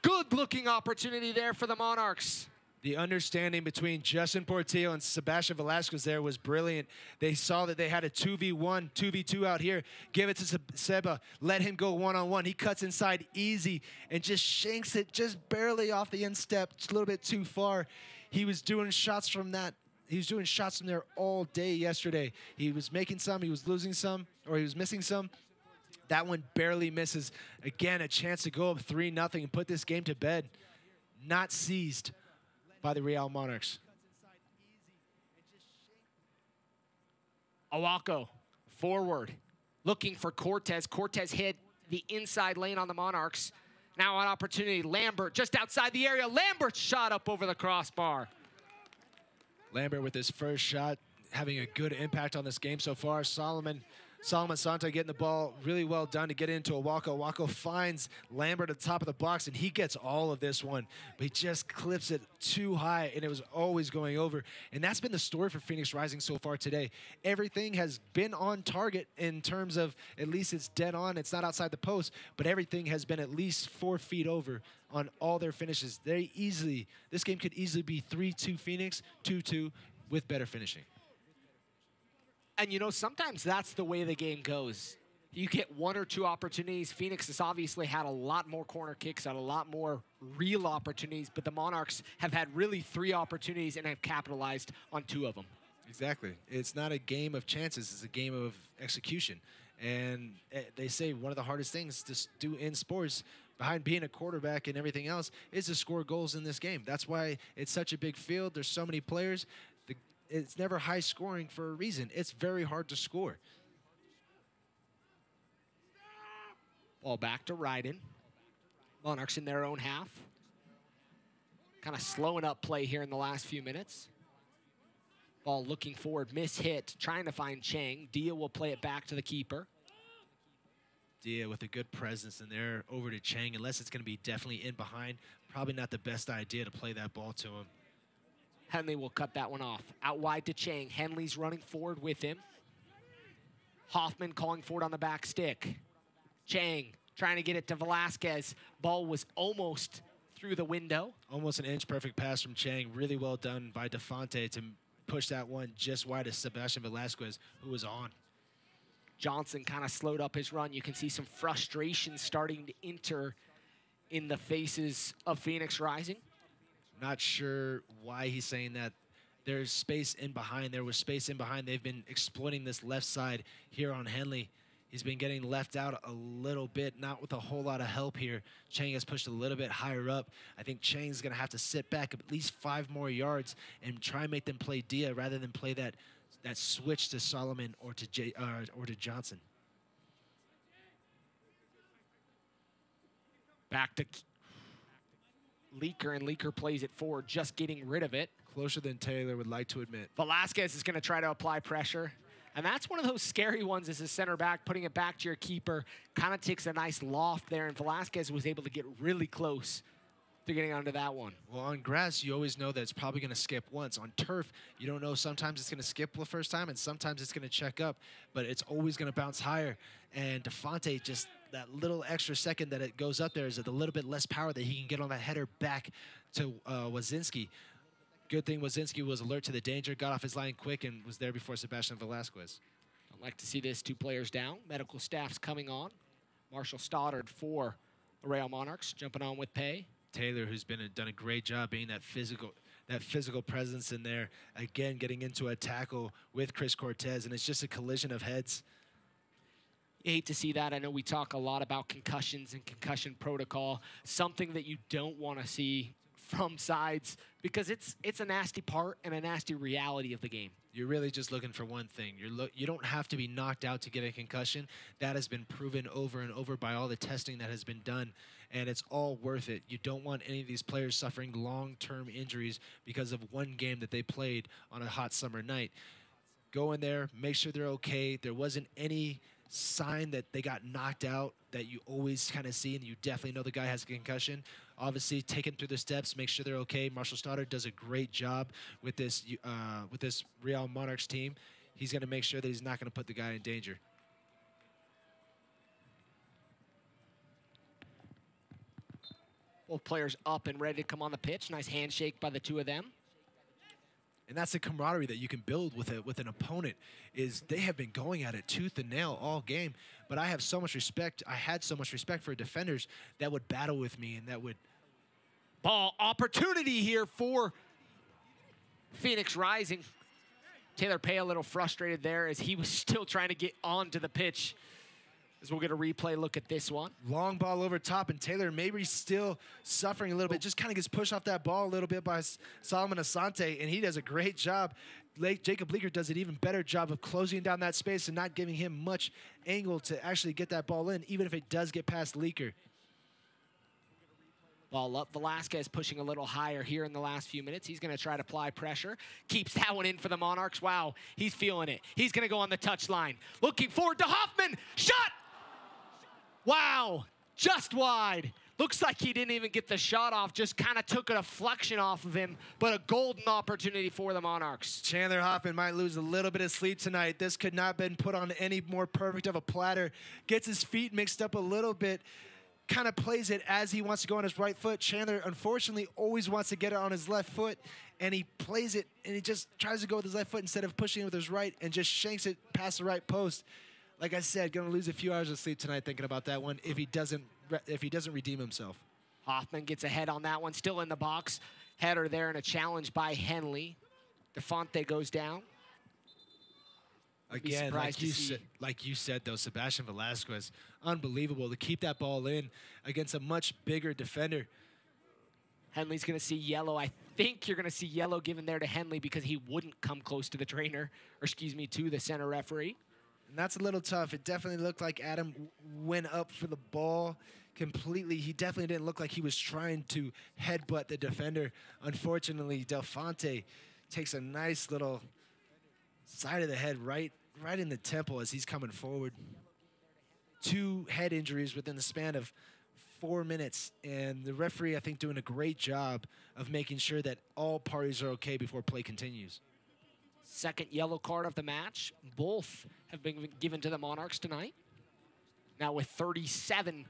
Good looking opportunity there for the Monarchs. The understanding between Justin Portillo and Sebastian Velasquez there was brilliant. They saw that they had a 2v1, 2v2 out here. Give it to Seba. Let him go one-on-one. He cuts inside easy and just shanks it just barely off the instep. It's a little bit too far. He was doing shots from that. He was doing shots from there all day yesterday. He was making some, he was losing some, or he was missing some. That one barely misses. Again, a chance to go up 3-0 and put this game to bed. Not seized by the Real Monarchs. Awako forward, looking for Cortez. Cortez hit the inside lane on the Monarchs. Now an opportunity. Lambert just outside the area. Lambert shot up over the crossbar. Lambert with his first shot, having a good impact on this game so far. Solomon Santo getting the ball really well done to get into Awako. Awako finds Lambert at the top of the box, and he gets all of this one. But he just clips it too high, and it was always going over. And that's been the story for Phoenix Rising so far today. Everything has been on target in terms of at least it's dead on. It's not outside the post, but everything has been at least 4 feet over on all their finishes. This game could easily be 3-2 Phoenix, 2-2 with better finishing. And, you know, sometimes that's the way the game goes. You get 1 or 2 opportunities. Phoenix has obviously had a lot more corner kicks, had a lot more real opportunities, but the Monarchs have had really 3 opportunities and have capitalized on 2 of them. Exactly. It's not a game of chances. It's a game of execution. And they say one of the hardest things to do in sports, behind being a quarterback and everything else, is to score goals in this game. That's why it's such a big field. There's so many players. It's never high scoring for a reason. It's very hard to score. Ball back to Ryden. Monarchs in their own half. Kind of slowing up play here in the last few minutes. Ball looking forward, miss-hit, trying to find Chang. Dia will play it back to the keeper. Dia with a good presence in there over to Chang, unless it's going to be definitely in behind. Probably not the best idea to play that ball to him. Henley will cut that one off. Out wide to Chang. Henley's running forward with him. Hoffman calling forward on the back stick. Chang trying to get it to Velasquez. Ball was almost through the window. Almost an inch perfect pass from Chang. Really well done by Defante to push that one just wide of Sebastian Velasquez, who was on. Johnson kind of slowed up his run. You can see some frustration starting to enter in the faces of Phoenix Rising. Not sure why he's saying that. There's space in behind. There was space in behind. They've been exploiting this left side here on Henley. He's been getting left out a little bit, not with a whole lot of help here. Chang has pushed a little bit higher up. I think Chang's going to have to sit back at least 5 more yards and try and make them play Dia rather than play that switch to Solomon or to Johnson. Back to Leaker, and Leaker plays it forward, just getting rid of it. Closer than Taylor would like to admit. Velasquez is going to try to apply pressure. And that's one of those scary ones as a center back, putting it back to your keeper. Kind of takes a nice loft there, and Velasquez was able to get really close they're getting onto that one. Well, on grass, you always know that it's probably going to skip once. On turf, you don't know. Sometimes it's going to skip the first time, and sometimes it's going to check up, but it's always going to bounce higher. And Devontae, just that little extra second that it goes up there is a little bit less power that he can get on that header back to Wazinski. Good thing Wazinski was alert to the danger, got off his line quick, and was there before Sebastian Velasquez. I'd like to see this. 2 players down. Medical staff's coming on. Marshall Stoddard for the Real Monarchs, jumping on with pay. Taylor, who's done a great job being that physical presence in there, again getting into a tackle with Chris Cortez, and it's just a collision of heads. You hate to see that. I know we talk a lot about concussions and concussion protocol, something that you don't want to see from sides because it's a nasty part and a nasty reality of the game. You're really just looking for one thing. You don't have to be knocked out to get a concussion. That has been proven over and over by all the testing that has been done, and it's all worth it. You don't want any of these players suffering long-term injuries because of one game that they played on a hot summer night. Go in there, make sure they're okay. There wasn't any sign that they got knocked out that you always kind of see, and you definitely know the guy has a concussion. Obviously, take him through the steps, make sure they're okay. Marshall Stoddard does a great job with this Real Monarchs team. He's going to make sure that he's not going to put the guy in danger. Both players up and ready to come on the pitch. Nice handshake by the 2 of them. And that's the camaraderie that you can build with an opponent. Is they have been going at it tooth and nail all game. But I have so much respect. I had so much respect for defenders that would battle with me and that would. Ball opportunity here for Phoenix Rising. Taylor Pay a little frustrated there as he was still trying to get onto the pitch. As we'll get a replay look at this one. Long ball over top, and Taylor maybe still suffering a little bit. Just kind of gets pushed off that ball a little bit by Solomon Asante, and he does a great job. Jacob Leaker does an even better job of closing down that space and not giving him much angle to actually get that ball in, even if it does get past Leaker. Ball up. Velasquez pushing a little higher here in the last few minutes. He's going to try to apply pressure. Keeps that one in for the Monarchs. Wow, he's feeling it. He's going to go on the touchline. Looking forward to Hoffman. Shot! Wow, just wide. Looks like he didn't even get the shot off, just kind of took a deflection off of him, but a golden opportunity for the Monarchs. Chandler Hoffman might lose a little bit of sleep tonight. This could not have been put on any more perfect of a platter. Gets his feet mixed up a little bit, kind of plays it as he wants to go on his right foot. Chandler, unfortunately, always wants to get it on his left foot, and he plays it, and he just tries to go with his left foot instead of pushing it with his right and just shanks it past the right post. Like I said, going to lose a few hours of sleep tonight thinking about that one if he doesn't redeem himself. Hoffman gets ahead on that one, still in the box. Header there and a challenge by Henley. DeFonte goes down. Again, like you said, though, Sebastian Velasquez, unbelievable to keep that ball in against a much bigger defender. Henley's going to see yellow. I think you're going to see yellow given there to Henley because he wouldn't come close to the trainer, or excuse me, to the center referee. And that's a little tough. It definitely looked like Adam went up for the ball completely. He definitely didn't look like he was trying to headbutt the defender. Unfortunately, Delfonte takes a nice little side of the head right in the temple as he's coming forward. 2 head injuries within the span of 4 minutes. And the referee, I think, doing a great job of making sure that all parties are okay before play continues. Second yellow card of the match. Both have been given to the Monarchs tonight. Now with 37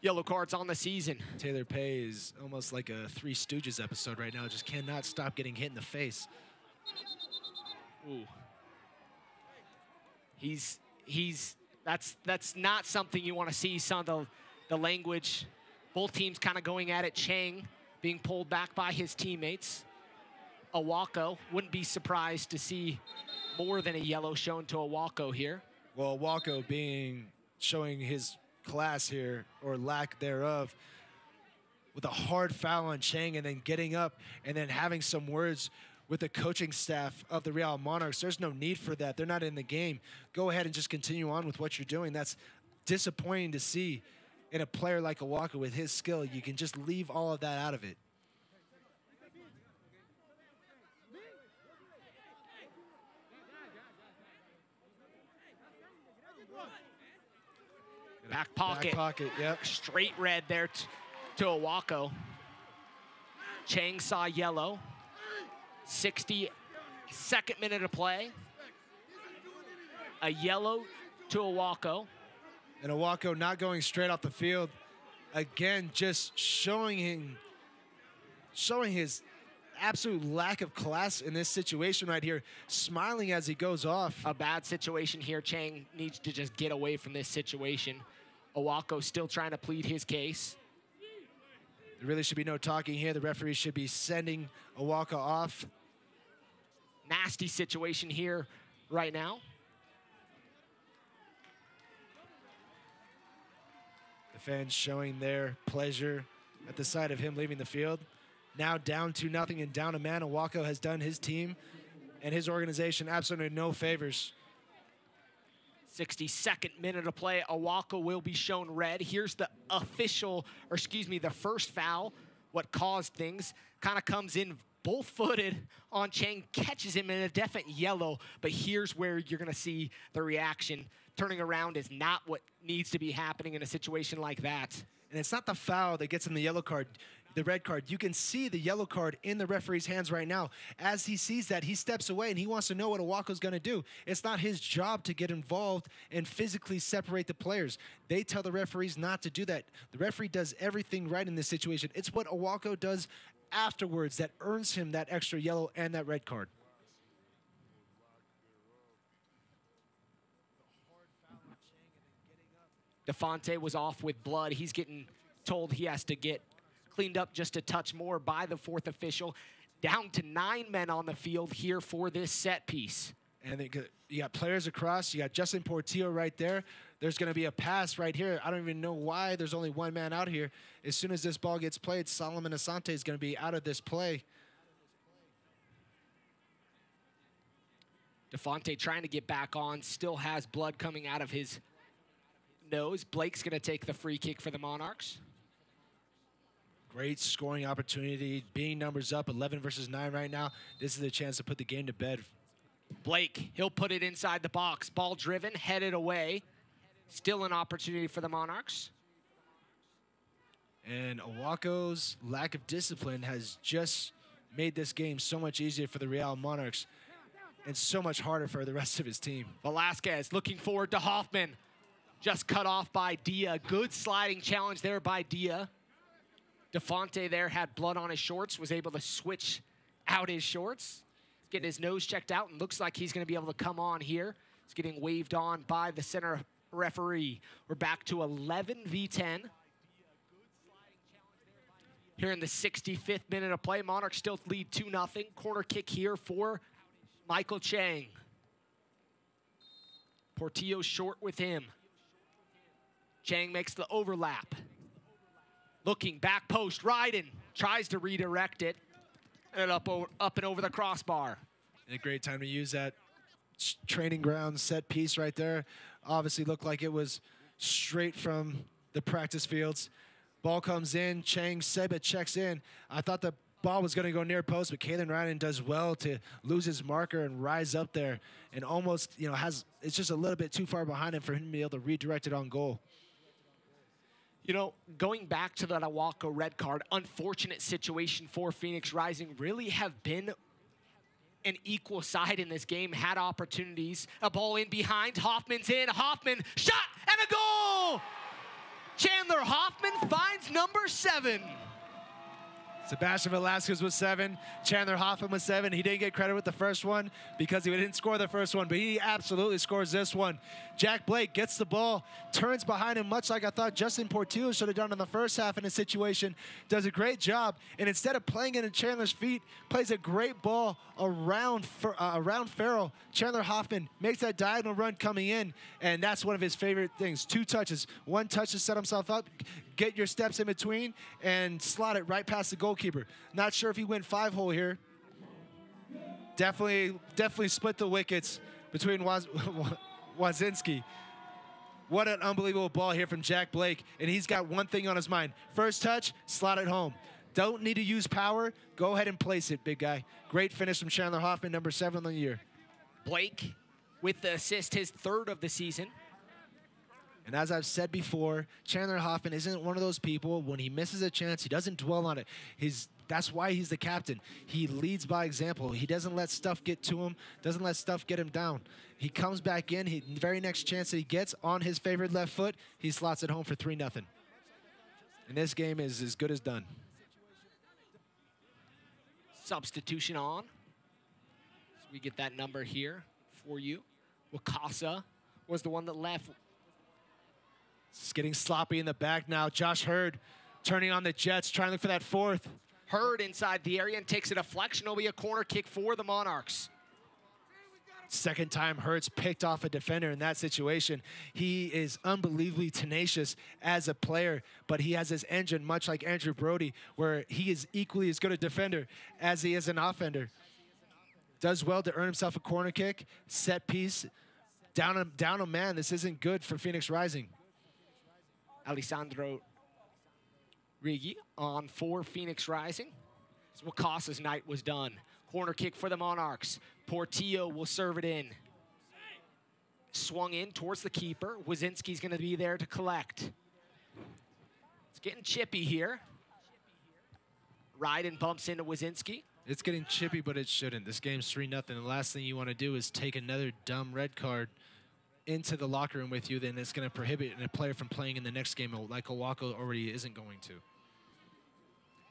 yellow cards on the season. Taylor Pay is almost like a Three Stooges episode right now. Just cannot stop getting hit in the face. Ooh. That's not something you want to see. Some of the language. Both teams kind of going at it. Chang being pulled back by his teammates. Awako, wouldn't be surprised to see more than a yellow shown to Awako here. Well, Awako showing his class here, or lack thereof, with a hard foul on Chang and then getting up and then having some words with the coaching staff of the Real Monarchs. There's no need for that. They're not in the game. Go ahead and just continue on with what you're doing. That's disappointing to see in a player like Awako with his skill. You can just leave all of that out of it. Back pocket. Back pocket, yep. Straight red there to Awako. Chang saw yellow. 62nd minute of play. A yellow to Owako. And Owako not going straight off the field. Again, just showing his absolute lack of class in this situation right here, smiling as he goes off. A bad situation here. Chang needs to just get away from this situation. Owako still trying to plead his case. There really should be no talking here. The referee should be sending Owako off. Nasty situation here right now. The fans showing their pleasure at the sight of him leaving the field. Now down 2-0 and down a man. Owako has done his team and his organization absolutely no favors. 62nd minute of play. Owako will be shown red. Here's the the first foul. What caused things. Kind of comes in both-footed on Chang, catches him in a definite yellow, but here's where you're going to see the reaction. Turning around is not what needs to be happening in a situation like that. And it's not the foul that gets him the yellow card, the red card. You can see the yellow card in the referee's hands right now. As he sees that, he steps away and he wants to know what Owako's going to do. It's not his job to get involved and physically separate the players. They tell the referees not to do that. The referee does everything right in this situation. It's what Owako does afterwards that earns him that extra yellow and that red card. DeFonte was off with blood. He's getting told he has to get cleaned up just a touch more by the fourth official. Down to 9 men on the field here for this set piece. And you got players across. You got Justin Portillo right there. There's going to be a pass right here. I don't even know why there's only one man out here. As soon as this ball gets played, Solomon Asante is going to be out of this play. DeFonte trying to get back on, still has blood coming out of his nose. Blake's going to take the free kick for the Monarchs. Great scoring opportunity. Being numbers up, 11 versus 9 right now. This is a chance to put the game to bed. Blake, he'll put it inside the box. Ball driven, headed away. Still an opportunity for the Monarchs. And Owako's lack of discipline has just made this game so much easier for the Real Monarchs and so much harder for the rest of his team. Velasquez looking forward to Hoffman. Just cut off by Dia. Good sliding challenge there by Dia. DeFonte there had blood on his shorts, was able to switch out his shorts. Get his nose checked out, and looks like he's going to be able to come on here. He's getting waved on by the center referee. We're back to 11v10. Here in the 65th minute of play, Monarchs still lead 2-0. Corner kick here for Michael Chang. Portillo short with him. Chang makes the overlap. Looking back post, Ryden tries to redirect it. And up and over the crossbar. And a great time to use that training ground set piece right there. Obviously looked like it was straight from the practice fields. Ball comes in, Chang Seba checks in. I thought the ball was going to go near post, but Kalen Ryden does well to lose his marker and rise up there. And almost, it's just a little bit too far behind him for him to be able to redirect it on goal. Going back to that Owako red card, unfortunate situation for Phoenix Rising. Really have been an equal side in this game, had opportunities. A ball in behind, Hoffman's in, Hoffman, shot, and a goal! Chandler Hoffman finds number 7. Sebastian Velasquez was 7. Chandler Hoffman was 7. He didn't get credit with the first one because he didn't score the first one, but he absolutely scores this one. Jack Blake gets the ball, turns behind him, much like I thought Justin Portillo should have done in the first half in this situation. Does a great job, and instead of playing it in Chandler's feet, plays a great ball around Farrell. Chandler Hoffman makes that diagonal run coming in, and that's one of his favorite things. 2 touches. 1 touch to set himself up, get your steps in between, and slot it right past the goalkeeper. Not sure if he went 5-hole here. Definitely split the wickets between Wazinski. What an unbelievable ball here from Jack Blake, and he's got one thing on his mind. First touch, slot it home. Don't need to use power. Go ahead and place it, big guy. Great finish from Chandler Hoffman, number 7 on the year. Blake with the assist, his 3rd of the season. And as I've said before, Chandler Hoffman isn't one of those people, when he misses a chance, he doesn't dwell on it. His That's why he's the captain. He leads by example. He doesn't let stuff get to him, doesn't let stuff get him down. He comes back in. The very next chance that he gets on his favorite left foot, he slots it home for 3-0. And this game is as good as done. Substitution on. So we get that number here for you. Wakasa was the one that left. It's getting sloppy in the back now. Josh Hurd turning on the Jets, trying to look for that fourth. Hurd inside the area and takes a deflection. It'll be a corner kick for the Monarchs. Second time Hurd's picked off a defender in that situation. He is unbelievably tenacious as a player, but he has this engine, much like Andrew Brody, where he is equally as good a defender as he is an offender. Does well to earn himself a corner kick, set piece, down a man. This isn't good for Phoenix Rising. Alessandro Riggi on for Phoenix Rising. So Wakasa's night was done. Corner kick for the Monarchs. Portillo will serve it in. Swung in towards the keeper. Wazinski's going to be there to collect. It's getting chippy here. Ryden bumps into Wazinski. It's getting chippy, but it shouldn't. This game's 3-0. The last thing you want to do is take another dumb red card into the locker room with you. Then it's going to prohibit a player from playing in the next game like Owako already isn't going to.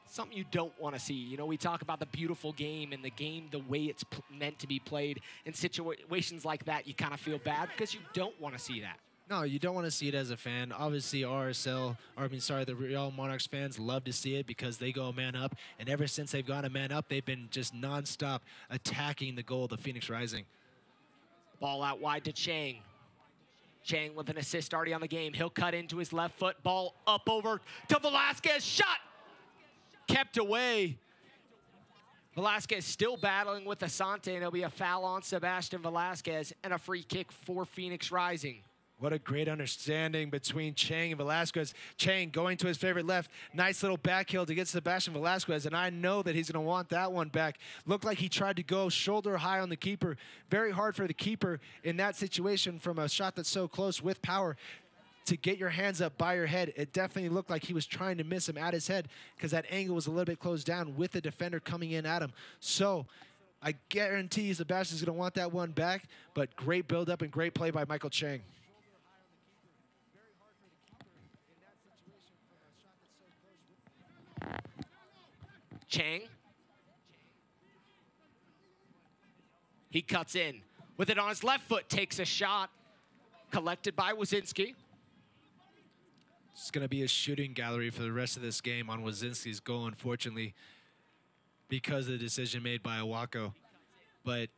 Something you don't want to see. You know, we talk about the beautiful game and the game the way it's meant to be played. In situations like that, you kind of feel bad because you don't want to see that. No, you don't want to see it as a fan. Obviously, the Real Monarchs fans love to see it because they go man up. And ever since they've gone a man up, they've been just nonstop attacking the goal of the Phoenix Rising. Ball out wide to Chang. Chang with an assist already on the game. He'll cut into his left foot. Ball up over to Velasquez. Shot! Kept away. Velasquez still battling with Asante, and it'll be a foul on Sebastian Velasquez and a free kick for Phoenix Rising. What a great understanding between Chang and Velasquez. Chang going to his favorite left. Nice little back heel to get Sebastian Velasquez, and I know that he's going to want that one back. Looked like he tried to go shoulder high on the keeper. Very hard for the keeper in that situation from a shot that's so close with power to get your hands up by your head. It definitely looked like he was trying to miss him at his head because that angle was a little bit closed down with the defender coming in at him. So I guarantee Sebastian's going to want that one back, but great build-up and great play by Michael Chang. Chang. He cuts in. With it on his left foot, takes a shot. Collected by Wazinski. It's going to be a shooting gallery for the rest of this game on Wazinski's goal, unfortunately, because of the decision made by Owako. But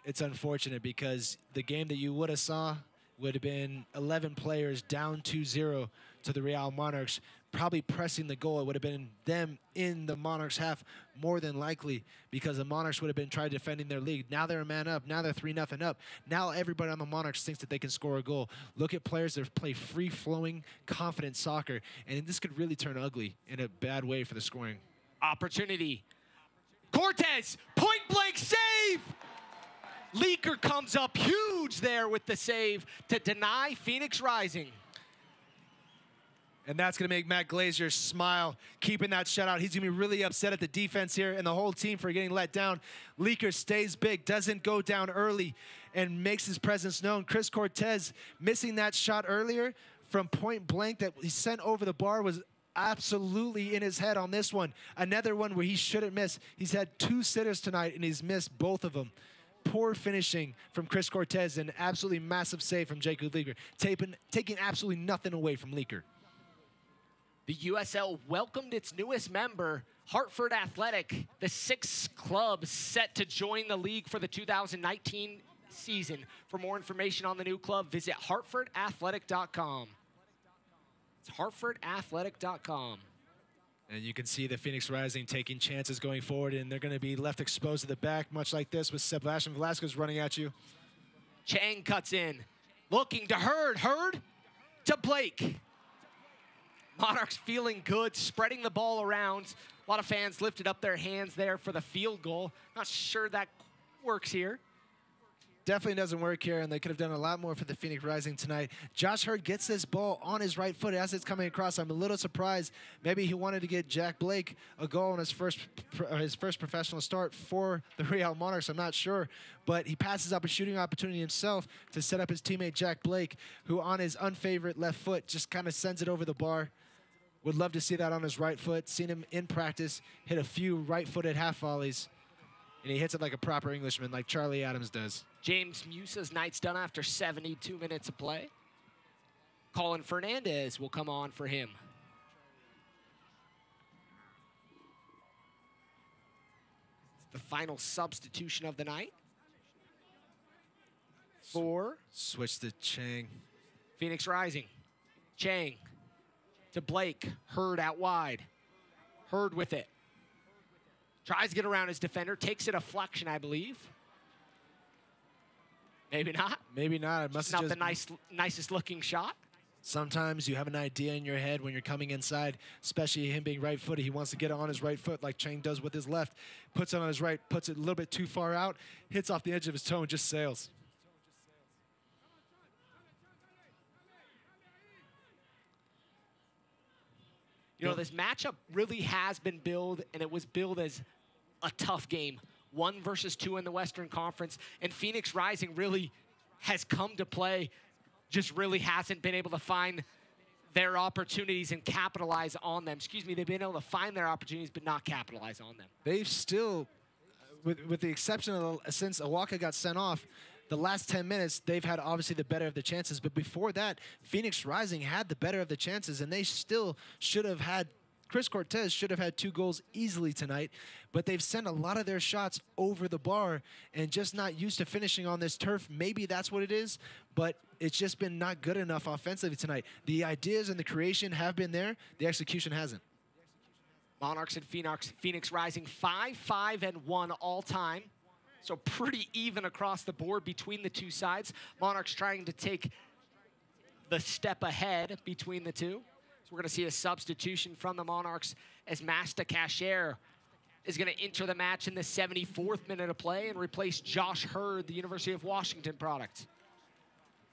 it's unfortunate because the game that you would have saw would have been 11 players down 2-0 to the Real Monarchs, probably pressing the goal. It would have been them in the Monarchs half more than likely because the Monarchs would have been trying defending their lead. Now they're a man up. Now they're 3-0 up. Now everybody on the Monarchs thinks that they can score a goal. Look at players that play free-flowing, confident soccer, and this could really turn ugly in a bad way for the scoring. Opportunity. Cortez, point-blank save! Leaker comes up huge there with the save to deny Phoenix Rising. And that's going to make Matt Glazier smile, keeping that shutout. He's going to be really upset at the defense here and the whole team for getting let down. Leaker stays big, doesn't go down early, and makes his presence known. Chris Cortez missing that shot earlier from point blank that he sent over the bar was absolutely in his head on this one. Another one where he shouldn't miss. He's had 2 sitters tonight, and he's missed both of them. Poor finishing from Chris Cortez and absolutely massive save from Jacob Leaker, taking absolutely nothing away from Leaker. The USL welcomed its newest member, Hartford Athletic, the 6th club set to join the league for the 2019 season. For more information on the new club, visit hartfordathletic.com. It's hartfordathletic.com. And you can see the Phoenix Rising taking chances going forward, and they're going to be left exposed to the back, much like this with Sebastian Velasquez running at you. Chang cuts in, looking to Hurd. Hurd to Blake. Monarchs feeling good, spreading the ball around. A lot of fans lifted up their hands there for the field goal. Not sure that works here. Definitely doesn't work here, and they could have done a lot more for the Phoenix Rising tonight. Josh Hurd gets this ball on his right foot as it's coming across. I'm a little surprised. Maybe he wanted to get Jack Blake a goal on his first professional start for the Real Monarchs. I'm not sure, but he passes up a shooting opportunity himself to set up his teammate Jack Blake, who on his unfavorite left foot just kind of sends it over the bar. Would love to see that on his right foot. Seen him in practice hit a few right-footed half volleys, and he hits it like a proper Englishman, like Charlie Adams does. James Musa's night's done after 72 minutes of play. Colin Fernandez will come on for him. The final substitution of the night. For switch to Chang. Phoenix Rising. Chang to Blake. Hurd out wide. Hurd with it. Tries to get around his defender. Takes a deflection, I believe. Maybe not. Maybe not. It must have not the nicest looking shot. Sometimes you have an idea in your head when you're coming inside, especially him being right-footed. He wants to get it on his right foot like Chang does with his left. Puts it on his right, puts it a little bit too far out, hits off the edge of his toe and just sails. You know, this matchup really has been billed, and it was billed as a tough game. 1 versus 2 in the Western Conference, and Phoenix Rising really has come to play, just really hasn't been able to find their opportunities and capitalize on them. Excuse me, they've been able to find their opportunities but not capitalize on them. They've still, with the exception of since Awaka got sent off, the last 10 minutes, they've had obviously the better of the chances. But before that, Phoenix Rising had the better of the chances, and they still should have had, Chris Cortez should have had 2 goals easily tonight, but they've sent a lot of their shots over the bar and just not used to finishing on this turf. Maybe that's what it is, but it's just been not good enough offensively tonight. The ideas and the creation have been there. The execution hasn't. Monarchs and Phoenix Rising 5-5-1 all time. So pretty even across the board between the two sides. Monarchs trying to take the step ahead between the two. So we're going to see a substitution from the Monarchs as Masta Cashier is going to enter the match in the 74th minute of play and replace Josh Hurd, the University of Washington product.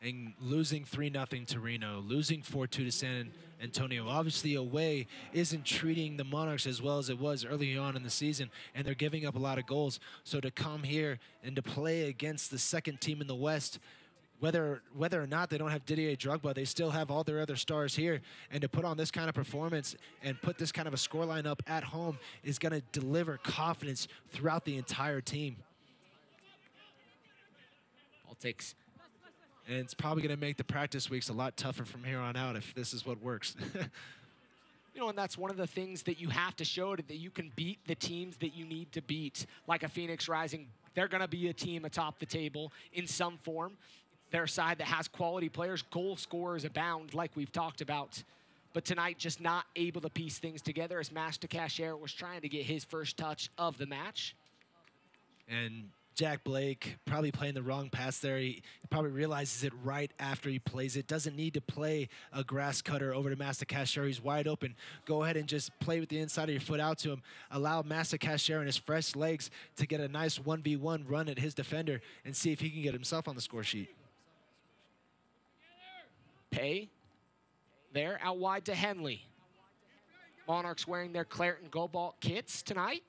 And losing 3-0 to Reno, losing 4-2 to San Antonio. Obviously, away isn't treating the Monarchs as well as it was early on in the season, and they're giving up a lot of goals. So to come here and to play against the second team in the West, whether or not they don't have Didier Drogba, they still have all their other stars here, and to put on this kind of performance and put this kind of a scoreline up at home is going to deliver confidence throughout the entire team. Ball takes. And it's probably going to make the practice weeks a lot tougher from here on out if this is what works. You know, and that's one of the things that you have to show, that you can beat the teams that you need to beat. Like a Phoenix Rising, they're going to be a team atop the table in some form. They're a side that has quality players, goal scorers abound, like we've talked about. But tonight, just not able to piece things together as Masta Cashier was trying to get his first touch of the match. And Jack Blake probably playing the wrong pass there. He probably realizes it right after he plays it. Doesn't need to play a grass cutter over to Masta Cashier. He's wide open. Go ahead and just play with the inside of your foot out to him. Allow Masta Cashier and his fresh legs to get a nice 1v1 run at his defender and see if he can get himself on the score sheet. Pay there out wide to Henley. Monarchs wearing their claret and cobalt kits tonight.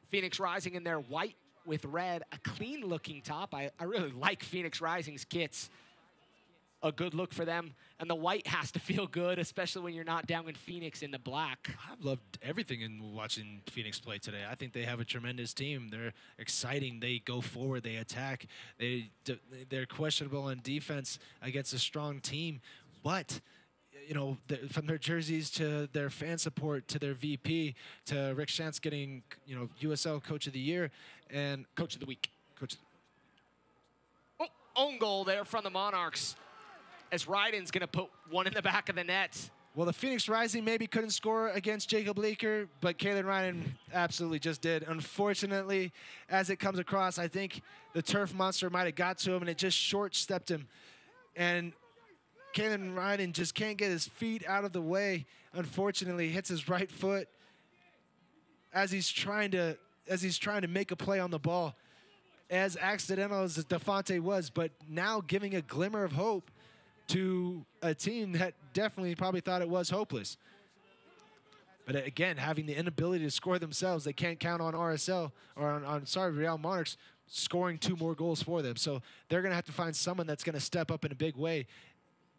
Phoenix Rising in their white with red, a clean looking top. I really like Phoenix Rising's kits. A good look for them. And the white has to feel good, especially when you're not down in Phoenix in the black. I've loved everything in watching Phoenix play today. I think they have a tremendous team. They're exciting. They go forward. They attack. They're questionable on defense against a strong team. But, you know, from their jerseys to their fan support to their VP to Rick Shantz getting, you know, USL Coach of the Year and Coach of the Week. Own goal there from the Monarchs, as Ryden's going to put one in the back of the net. Well, the Phoenix Rising maybe couldn't score against Jacob Leaker, but Kalen Ryden absolutely just did. Unfortunately, as it comes across, I think the turf monster might have got to him, and it just short-stepped him. And Kalen Ryden just can't get his feet out of the way. Unfortunately, hits his right foot as he's trying to make a play on the ball. as accidental as Defante was, but now giving a glimmer of hope to a team that definitely probably thought it was hopeless. But again, having the inability to score themselves, they can't count on RSL or on Real Monarchs scoring 2 more goals for them. So they're going to have to find someone that's going to step up in a big way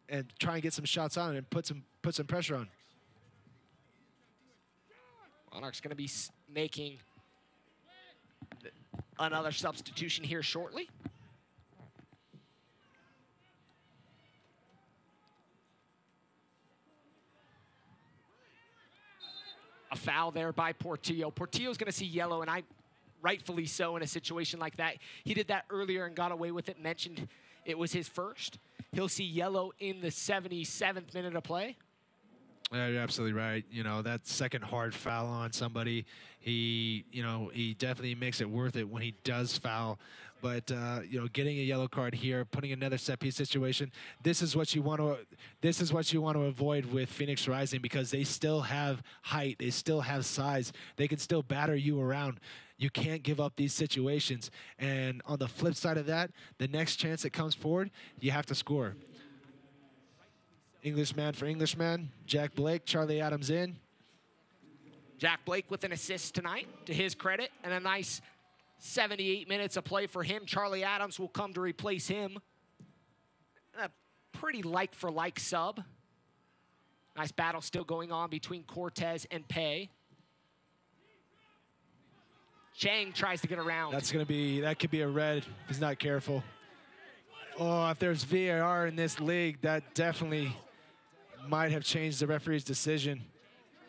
and try and get some shots on and put some pressure on. Monarchs going to be making another substitution here shortly. A foul there by Portillo. Portillo's going to see yellow, and rightfully so in a situation like that. He did that earlier and got away with it, mentioned it was his first. He'll see yellow in the 77th minute of play. Yeah, you're absolutely right. You know, that second hard foul on somebody, he definitely makes it worth it when he does foul. But getting a yellow card here, putting another set piece situation, this is what you want to avoid with Phoenix Rising, because they still have height, they still have size, they can still batter you around. You can't give up these situations. And on the flip side of that, the next chance that comes forward, you have to score. Englishman for Englishman, Jack Blake, Charlie Adams in. Jack Blake with an assist tonight, to his credit, and a nice 78 minutes of play for him. Charlie Adams will come to replace him. A pretty like-for-like sub. Nice battle still going on between Cortez and Pei. Chang tries to get around. That could be a red if he's not careful. Oh, if there's VAR in this league, that definitely might have changed the referee's decision.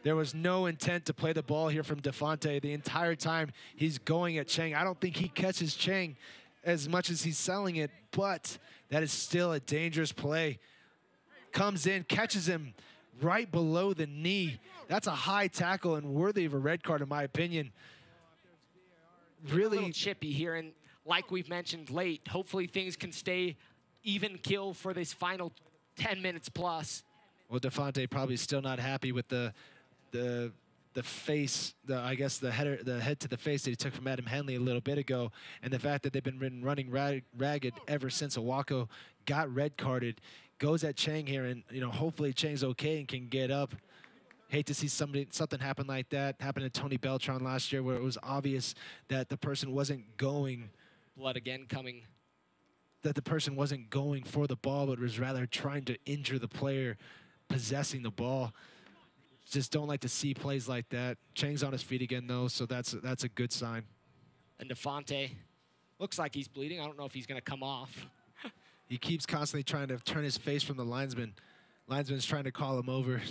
There was no intent to play the ball here from Defante. The entire time he's going at Chang. I don't think he catches Chang as much as he's selling it, but that is still a dangerous play. Comes in, catches him right below the knee. That's a high tackle and worthy of a red card, in my opinion. Really a little chippy here, and like we've mentioned late, hopefully things can stay even kill for this final 10 minutes plus. Well, Defante probably still not happy with the face, I guess the head to the face that he took from Adam Henley a little bit ago, and the fact that they've been running ragged ever since Owako got red carded. Goes at Chang here, and hopefully Chang's okay and can get up. Hate to see something happen like that. Happened to Tony Beltran last year, where it was obvious that the person wasn't going. Blood again coming. That the person wasn't going for the ball, but was rather trying to injure the player possessing the ball. Just don't like to see plays like that. Chang's on his feet again, though, so that's a good sign. And Defante looks like he's bleeding. I don't know if he's going to come off. He keeps constantly trying to turn his face from the linesman. Linesman's trying to call him over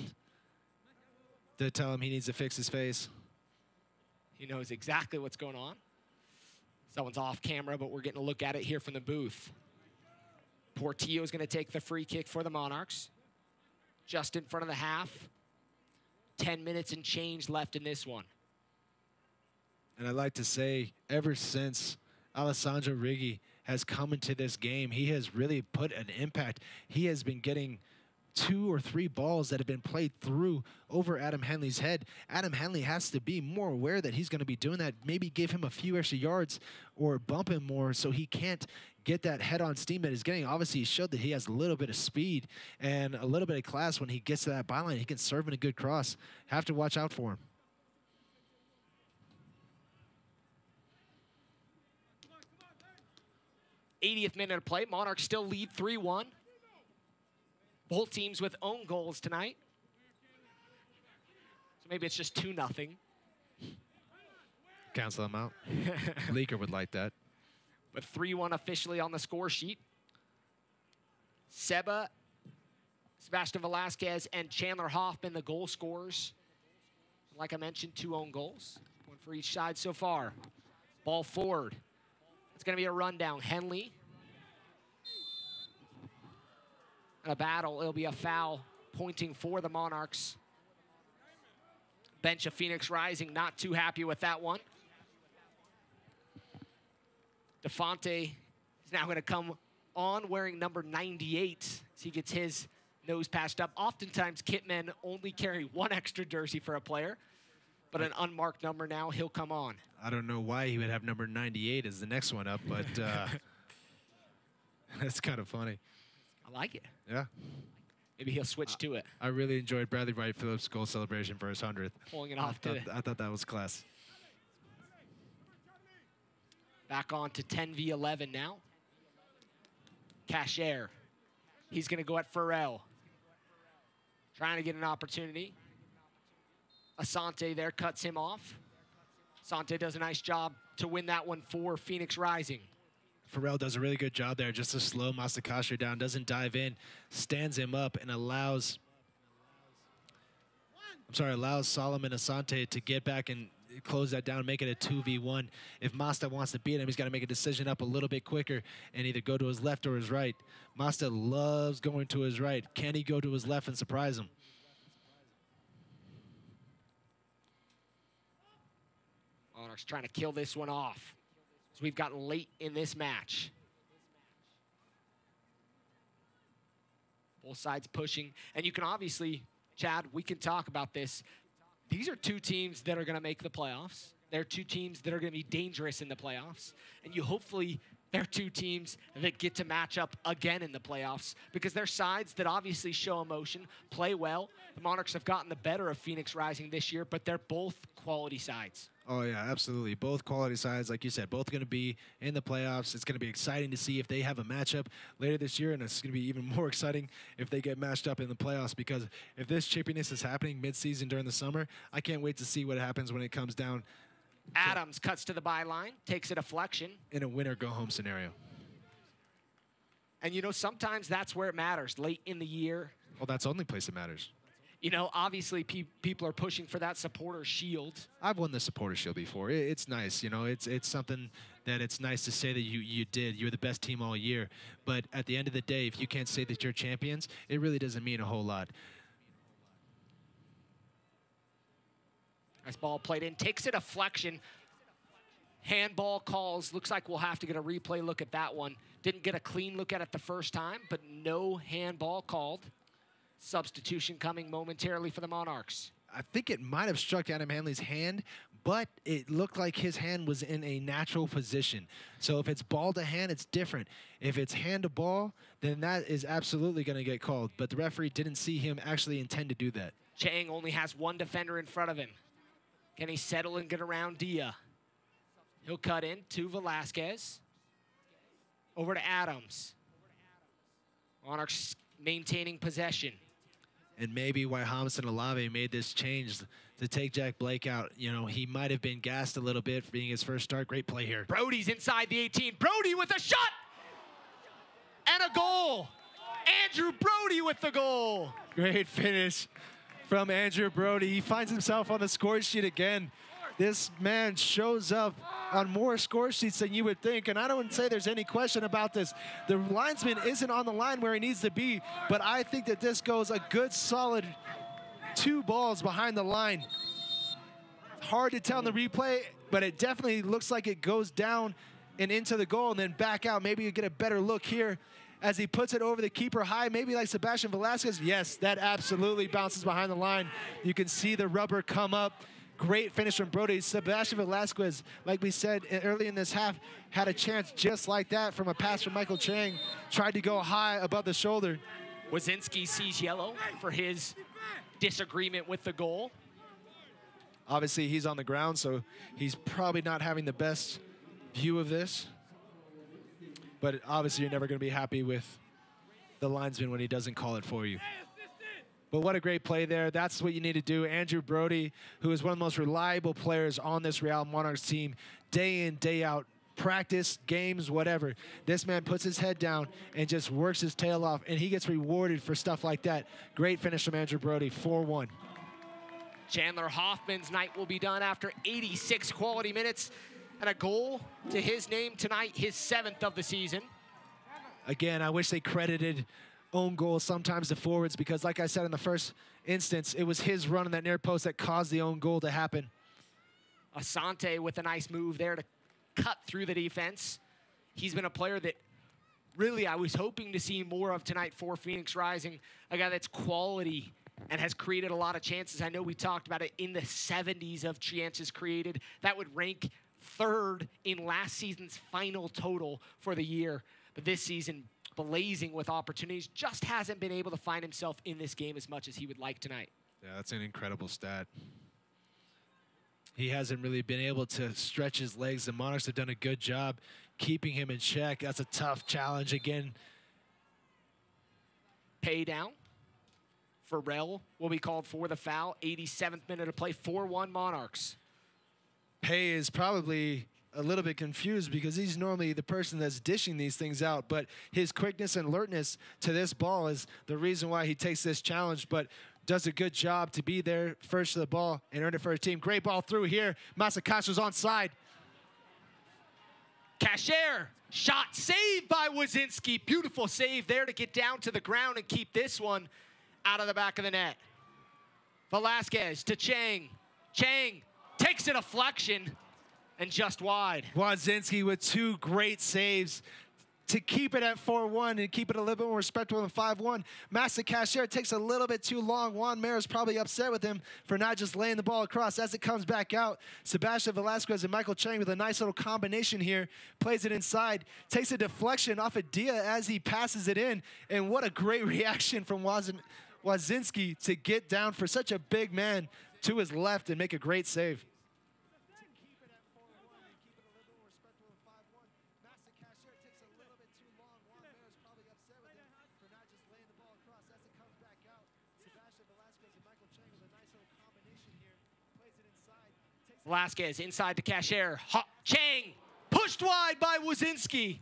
to tell him he needs to fix his face. He knows exactly what's going on. Someone's off camera, but we're getting a look at it here from the booth. Portillo's going to take the free kick for the Monarchs. Just in front of the half. 10 minutes and change left in this one. And I'd like to say, ever since Alessandro Riggi has come into this game, he has really put an impact. He has been getting 2 or 3 balls that have been played through over Adam Henley's head. Adam Henley has to be more aware that he's going to be doing that. Maybe give him a few extra yards or bump him more so he can't get that head-on steam that he's getting. Obviously, he showed that he has a little bit of speed and a little bit of class. When he gets to that byline, he can serve in a good cross. Have to watch out for him. '80th minute of play. Monarchs still lead 3-1. Both teams with own goals tonight. So maybe it's just 2-0. Cancel them out. Leaker would like that. But 3-1 officially on the score sheet. Seba, Sebastian Velasquez, and Chandler Hoffman, the goal scorers. Like I mentioned, 2 own goals. 1 for each side so far. Ball forward. It's going to be a rundown. Henley. A battle. It'll be a foul pointing for the Monarchs. Bench of Phoenix Rising not too happy with that one. Defante is now going to come on wearing number 98 as he gets his nose patched up. Oftentimes, kit men only carry 1 extra jersey for a player. But an unmarked number now, he'll come on. I don't know why he would have number 98 as the next one up, but that's kind of funny. I like it. Yeah. Maybe he'll switch to it. I really enjoyed Bradley Wright Phillips' goal celebration for his 100th. Pulling it off I thought that was class. Back on to 10v11 now. Cashier. He's going to go at Pharrell. Trying to get an opportunity. Asante there cuts him off. Asante does a nice job to win that one for Phoenix Rising. Pharrell does a really good job there just to slow Masakashi down, doesn't dive in, stands him up, and allows Solomon Asante to get back and close that down, make it a 2v1. If Masta wants to beat him, he's got to make a decision up a little bit quicker and either go to his left or his right. Masta loves going to his right. Can he go to his left and surprise him? Monarchs trying to kill this one off as we've gotten late in this match. Both sides pushing. And you can obviously, Chad, we can talk about this. These are two teams that are going to make the playoffs. They're two teams that are going to be dangerous in the playoffs. And you hopefully, they're two teams that get to match up again in the playoffs because they're sides that obviously show emotion, play well. The Monarchs have gotten the better of Phoenix Rising this year, but they're both quality sides. Oh, yeah, absolutely. Both quality sides, like you said, both going to be in the playoffs. It's going to be exciting to see if they have a matchup later this year, and it's going to be even more exciting if they get matched up in the playoffs because if this chippiness is happening mid-season during the summer, I can't wait to see what happens when it comes down. Adams cuts to the byline, takes a deflection. In a win-or-go-home scenario. And, you know, sometimes that's where it matters, late in the year. Well, that's the only place it matters. You know, obviously people are pushing for that supporter shield. I've won the supporter shield before. It's nice, you know. It's something that it's nice to say that you did. You're the best team all year. But at the end of the day, if you can't say that you're champions, it really doesn't mean a whole lot. Nice ball played in. Takes a deflection. Handball calls. Looks like we'll have to get a replay look at that one. Didn't get a clean look at it the first time, but no handball called. Substitution coming momentarily for the Monarchs. I think it might have struck Adam Hanley's hand, but it looked like his hand was in a natural position. So if it's ball to hand, it's different. If it's hand to ball, then that is absolutely going to get called. But the referee didn't see him actually intend to do that. Chang only has one defender in front of him. Can he settle and get around Dia? He'll cut in to Velasquez. Over to Adams. Monarchs maintaining possession. And maybe why Hamilton Olave made this change to take Jack Blake out. You know, he might have been gassed a little bit for being his first start. Great play here. Brody's inside the 18. Brody with a shot! And a goal! Andrew Brody with the goal! Great finish from Andrew Brody. He finds himself on the score sheet again. This man shows up on more score sheets than you would think, and I don't say there's any question about this. The linesman isn't on the line where he needs to be, but I think that this goes a good solid 2 balls behind the line. Hard to tell in the replay, but it definitely looks like it goes down and into the goal and then back out. Maybe you get a better look here as he puts it over the keeper high, maybe like Sebastian Velasquez. Yes, that absolutely bounces behind the line. You can see the rubber come up. Great finish from Brody. Sebastian Velasquez, like we said early in this half, had a chance just like that from a pass from Michael Chang. Tried to go high above the shoulder. Wazinski sees yellow for his disagreement with the goal. Obviously, he's on the ground, so he's probably not having the best view of this. But obviously, you're never going to be happy with the linesman when he doesn't call it for you. But what a great play there. That's what you need to do. Andrew Brody, who is one of the most reliable players on this Real Monarchs team, day in, day out, practice, games, whatever. This man puts his head down and just works his tail off, and he gets rewarded for stuff like that. Great finish from Andrew Brody, 4-1. Chandler Hoffman's night will be done after 86 quality minutes and a goal to his name tonight, his 7th of the season. Again, I wish they credited own goals sometimes to forwards because, like I said in the first instance, it was his run in that near post that caused the own goal to happen. Asante with a nice move there to cut through the defense. He's been a player that really I was hoping to see more of tonight for Phoenix Rising, a guy that's quality and has created a lot of chances. I know we talked about it in the 70s of chances created. That would rank 3rd in last season's final total for the year. But this season, blazing with opportunities, just hasn't been able to find himself in this game as much as he would like tonight. Yeah, that's an incredible stat. He hasn't really been able to stretch his legs. The Monarchs have done a good job keeping him in check. That's a tough challenge again. Pay down. Farrell will be called for the foul. 87th minute of play, 4-1 Monarchs. Pay is probably a little bit confused because he's normally the person that's dishing these things out, but his quickness and alertness to this ball is the reason why he takes this challenge, but does a good job to be there first to the ball and earn it for his team. Great ball through here. Masakashi's onside. Cashier, shot saved by Wazinski. Beautiful save there to get down to the ground and keep this one out of the back of the net. Velasquez to Chang. Chang takes a deflection and just wide. Wazinski with 2 great saves to keep it at 4-1 and keep it a little bit more respectable than 5-1. Master Cashier takes a little bit too long. Juan Mayer is probably upset with him for not just laying the ball across. As it comes back out, Sebastian Velasquez and Michael Chang with a nice little combination here. Plays it inside, takes a deflection off of Dia as he passes it in. And what a great reaction from Wazinski to get down for such a big man to his left and make a great save. Velasquez inside to Cashier. Chang pushed wide by Wazinski.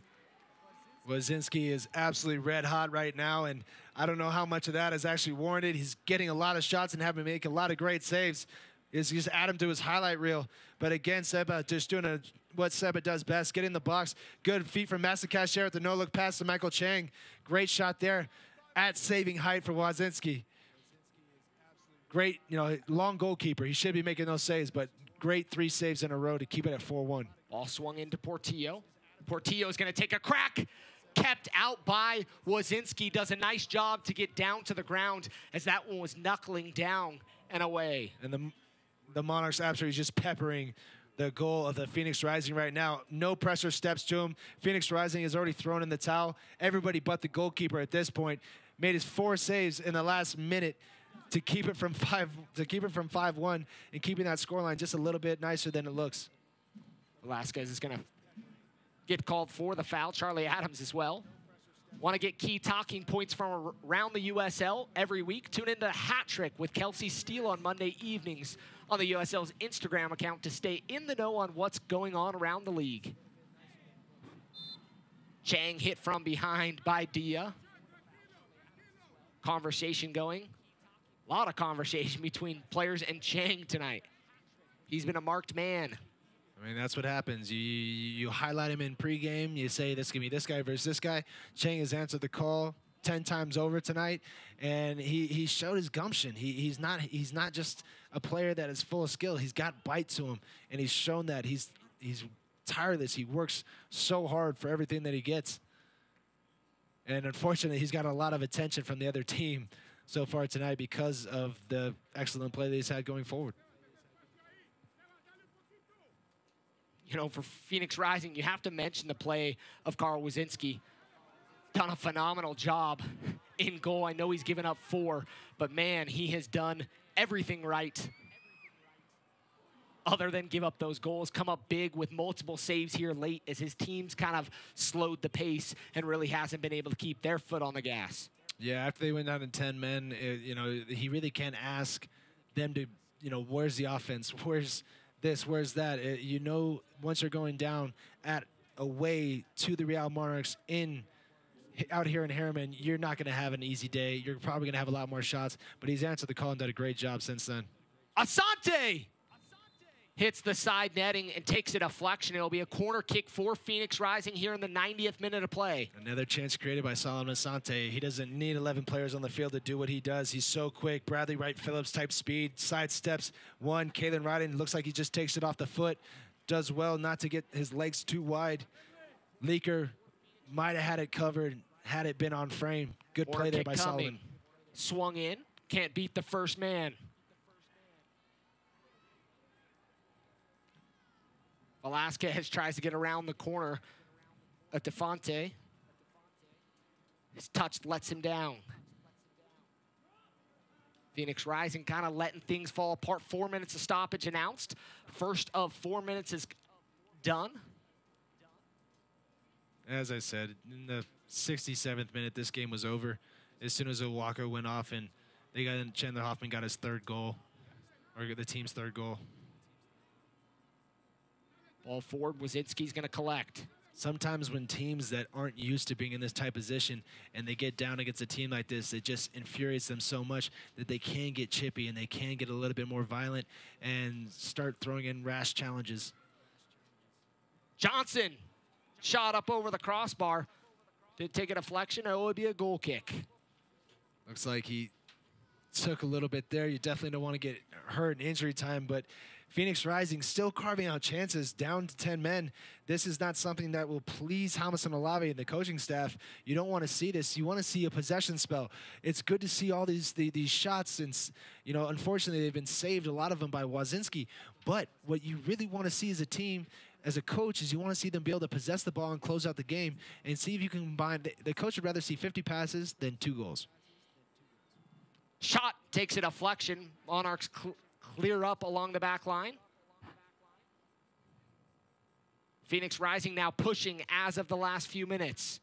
Wazinski is absolutely red hot right now, and I don't know how much of that is actually warranted. He's getting a lot of shots and having to make a lot of great saves. Is just add him to his highlight reel. But again, Seba just doing what Seba does best, getting the box. Good feet from Master Cashier at the no-look pass to Michael Chang. Great shot there at saving height for Wazinski. Great, long goalkeeper. He should be making those saves, but great 3 saves in a row to keep it at 4-1. Ball swung into Portillo. Portillo is going to take a crack. Kept out by Wazinski. Does a nice job to get down to the ground as that one was knuckling down and away. And the Monarchs absolutely just peppering the goal of the Phoenix Rising right now. No pressure steps to him. Phoenix Rising has already thrown in the towel. Everybody but the goalkeeper at this point made his 4 saves in the last minute to keep it from 5-1 and keeping that scoreline just a little bit nicer than it looks. Velasquez is going to get called for the foul. Charlie Adams as well. Want to get key talking points from around the USL every week? Tune into Hat Trick with Kelsey Steele on Monday evenings on the USL's Instagram account to stay in the know on what's going on around the league. Chang hit from behind by Dia. Conversation going. A lot of conversation between players and Chang tonight. He's been a marked man. I mean, that's what happens. You highlight him in pregame. You say, this can be this guy versus this guy. Chang has answered the call 10 times over tonight, and he showed his gumption. He's not just a player that is full of skill. He's got bite to him, and he's shown that. He's tireless. He works so hard for everything that he gets. And unfortunately, he's got a lot of attention from the other team so far tonight because of the excellent play that he's had going forward. For Phoenix Rising, you have to mention the play of Carl Wazinski. Done a phenomenal job in goal. I know he's given up 4, but man, he has done everything right other than give up those goals. Come up big with multiple saves here late as his team's kind of slowed the pace and really hasn't been able to keep their foot on the gas. Yeah, after they went down to 10 men, he really can't ask them to, where's the offense? Where's this? Where's that? Once you're going down away to the Real Monarchs out here in Harriman, you're not going to have an easy day. You're probably going to have a lot more shots, but he's answered the call and done a great job since then. Asante hits the side netting and takes a deflection. It'll be a corner kick for Phoenix Rising here in the 90th minute of play. Another chance created by Solomon Asante. He doesn't need 11 players on the field to do what he does. He's so quick. Bradley Wright Phillips type speed. Sidesteps one. Kalen Ryden looks like he just takes it off the foot. Does well not to get his legs too wide. Leaker might have had it covered had it been on frame. Good play there by Solomon. Swung in. Can't beat the first man. Velasquez tries to get around the corner of Defonte. His touch lets him down. Phoenix Rising kind of letting things fall apart. 4 minutes of stoppage announced. First of 4 minutes is done. As I said, in the 67th minute, this game was over. As soon as Owaka went off and Chandler Hoffman got his third goal, or the team's third goal. Ball forward, Wazinski's going to collect. Sometimes when teams that aren't used to being in this type of position and they get down against a team like this, it just infuriates them so much that they can get chippy and they can get a little bit more violent and start throwing in rash challenges. Johnson, shot up over the crossbar. Did take a deflection, or it would be a goal kick. Looks like he took a little bit there. You definitely don't want to get hurt in injury time, but Phoenix Rising still carving out chances down to 10 men. This is not something that will please Hamas and Olave and the coaching staff. You don't want to see this. You want to see a possession spell. It's good to see all these shots, and you know, unfortunately they've been saved, a lot of them by Wazinski. But what you really want to see as a team, as a coach, is you want to see them be able to possess the ball and close out the game and see if you can combine. The coach would rather see 50 passes than 2 goals. Shot takes a deflection. Monarchs clear up along the back line. Phoenix Rising now pushing as of the last few minutes.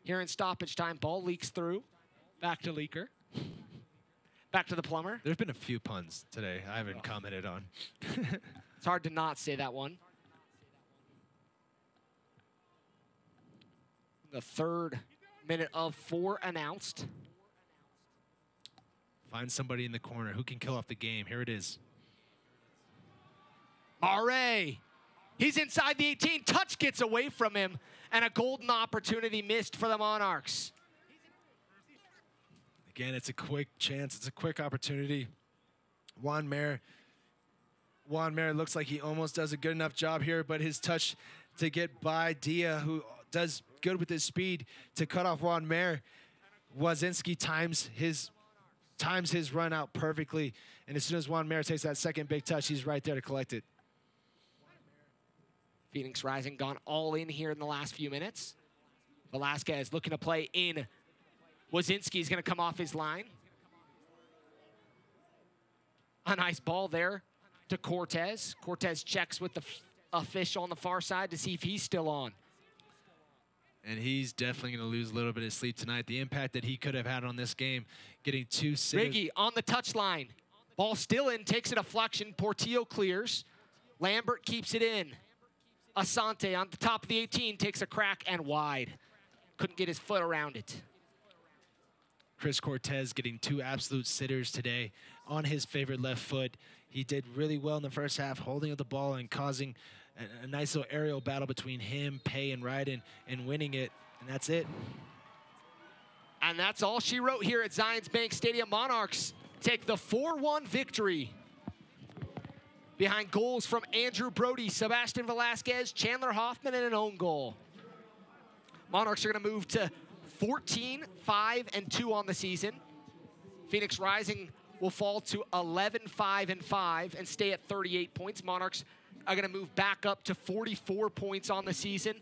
Here in stoppage time, ball leaks through. Back to Leaker. Back to the plumber. There's been a few puns today I haven't commented on. It's hard to not say that one. The 3rd minute of 4 announced. Find somebody in the corner who can kill off the game. Here it is. Mare. He's inside the 18. Touch gets away from him, and a golden opportunity missed for the Monarchs. Again, it's a quick chance. It's a quick opportunity. Juan Mayer looks like he almost does a good enough job here, but his touch to get by Dia, who does good with his speed to cut off Juan Mayer. Wazinski times his run out perfectly, and as soon as Juan Mayer takes that second big touch, he's right there to collect it. Phoenix Rising gone all in here in the last few minutes. Velasquez looking to play in. Wazinski's going to come off his line. A nice ball there to Cortez. Cortez checks with the official on the far side to see if he's still on. And he's definitely going to lose a little bit of sleep tonight. The impact that he could have had on this game, getting 2 sitters. Riggy on the touchline. Ball still in, takes a deflection. Portillo clears. Lambert keeps it in. Asante on the top of the 18 takes a crack and wide. Couldn't get his foot around it. Chris Cortez getting 2 absolute sitters today on his favorite left foot. He did really well in the first half, holding up the ball and causing a nice little aerial battle between him, Pay, and Ryden, and winning it, and that's it. And that's all she wrote here at Zions Bank Stadium. Monarchs take the 4-1 victory. Behind goals from Andrew Brody, Sebastian Velasquez, Chandler Hoffman, and an own goal. Monarchs are going to move to 14-5-2 on the season. Phoenix Rising will fall to 11-5-5 and stay at 38 points. Monarchs are going to move back up to 44 points on the season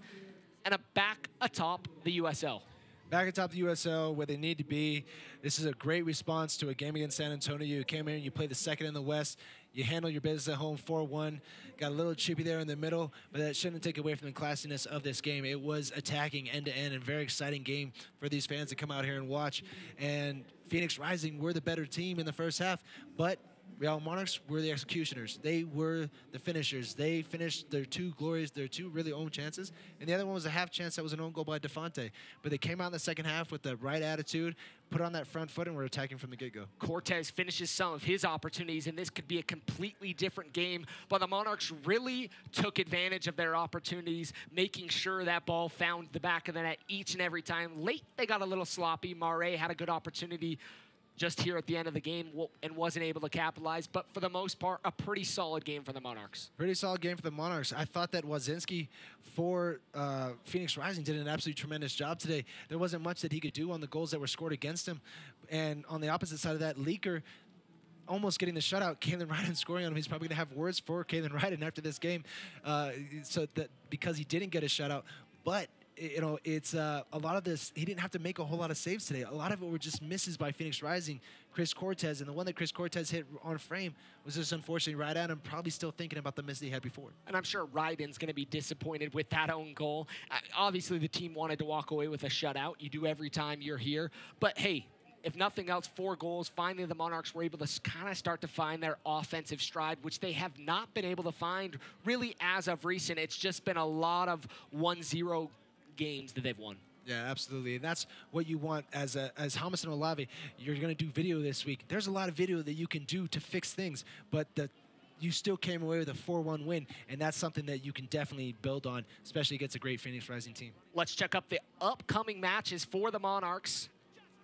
and back atop the USL. Back atop the USL where they need to be. This is a great response to a game against San Antonio. You came in, you played the second in the West. You handled your business at home 4-1. Got a little chippy there in the middle, but that shouldn't take away from the classiness of this game. It was attacking end-to-end and very exciting game for these fans to come out here and watch. And Phoenix Rising were the better team in the first half, but Real Monarchs were the executioners. They were the finishers. They finished their 2 glories, their 2 really own chances, and the other one was a half chance that was an own goal by Defonte. But they came out in the second half with the right attitude, put on that front foot, and were attacking from the get-go. Cortez finishes some of his opportunities, and this could be a completely different game, but the Monarchs really took advantage of their opportunities, making sure that ball found the back of the net each and every time. Late, they got a little sloppy. Mare had a good opportunity just here at the end of the game and wasn't able to capitalize. But for the most part, a pretty solid game for the Monarchs. Pretty solid game for the Monarchs. I thought that Wazinski for Phoenix Rising did an absolutely tremendous job today. There wasn't much that he could do on the goals that were scored against him. And on the opposite side of that, Leaker almost getting the shutout. Kalen Ryden scoring on him. He's probably going to have words for Kalen Ryden after this game, so that because he didn't get a shutout. But you know, it's a lot of this. He didn't have to make a whole lot of saves today. A lot of it were just misses by Phoenix Rising, Chris Cortez, and the one that Chris Cortez hit on frame was just unfortunately right at him. Probably still thinking about the miss that he had before. And I'm sure Ryden's going to be disappointed with that own goal. Obviously, the team wanted to walk away with a shutout. You do every time you're here. But hey, if nothing else, 4 goals. Finally, the Monarchs were able to kind of start to find their offensive stride, which they have not been able to find really as of recent. It's just been a lot of 1-0 games that they've won. Yeah, absolutely. And that's what you want as Hamas and Olave. You're going to do video this week. There's a lot of video that you can do to fix things, but you still came away with a 4-1 win, and that's something that you can definitely build on, especially against a great Phoenix Rising team. Let's check up the upcoming matches for the Monarchs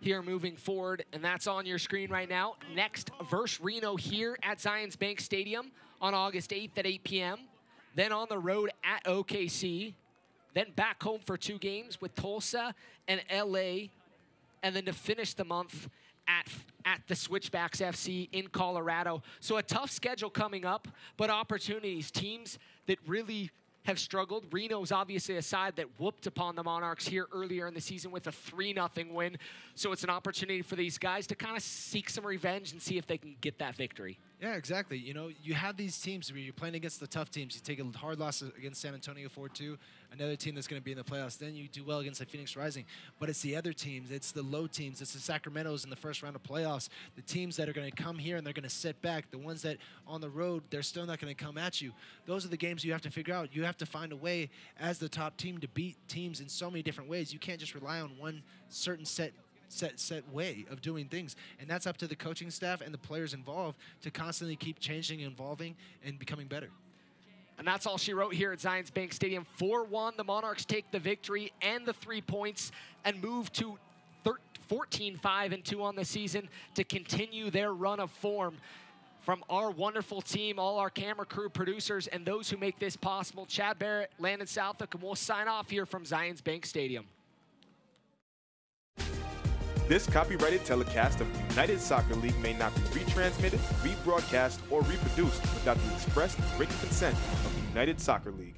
here moving forward, and that's on your screen right now. Next, versus Reno here at Zions Bank Stadium on August 8th at 8 p.m. Then on the road at OKC. Then back home for 2 games with Tulsa and LA. And then to finish the month at the Switchbacks FC in Colorado. So a tough schedule coming up, but opportunities. Teams that really have struggled. Reno's obviously a side that whooped upon the Monarchs here earlier in the season with a 3-0 win. So it's an opportunity for these guys to kind of seek some revenge and see if they can get that victory. Yeah, exactly. You know, you have these teams where you're playing against the tough teams. You take a hard loss against San Antonio 4-2, another team that's going to be in the playoffs. Then you do well against the Phoenix Rising. But it's the other teams. It's the low teams. It's the Sacramentos in the first round of playoffs. The teams that are going to come here and they're going to sit back. The ones that on the road, they're still not going to come at you. Those are the games you have to figure out. You have to find a way as the top team to beat teams in so many different ways. You can't just rely on one certain set way of doing things, and that's up to the coaching staff and the players involved to constantly keep changing, evolving, and becoming better. And that's all she wrote here at Zions Bank Stadium. 4-1, the Monarchs take the victory and the 3 points and move to 14-5-2 on the season to continue their run of form. From our wonderful team, all our camera crew, producers, and those who make this possible, Chad Barrett, Landon Southwick, and we'll sign off here from Zions Bank Stadium. This copyrighted telecast of the United Soccer League may not be retransmitted, rebroadcast, or reproduced without the express written consent of the United Soccer League.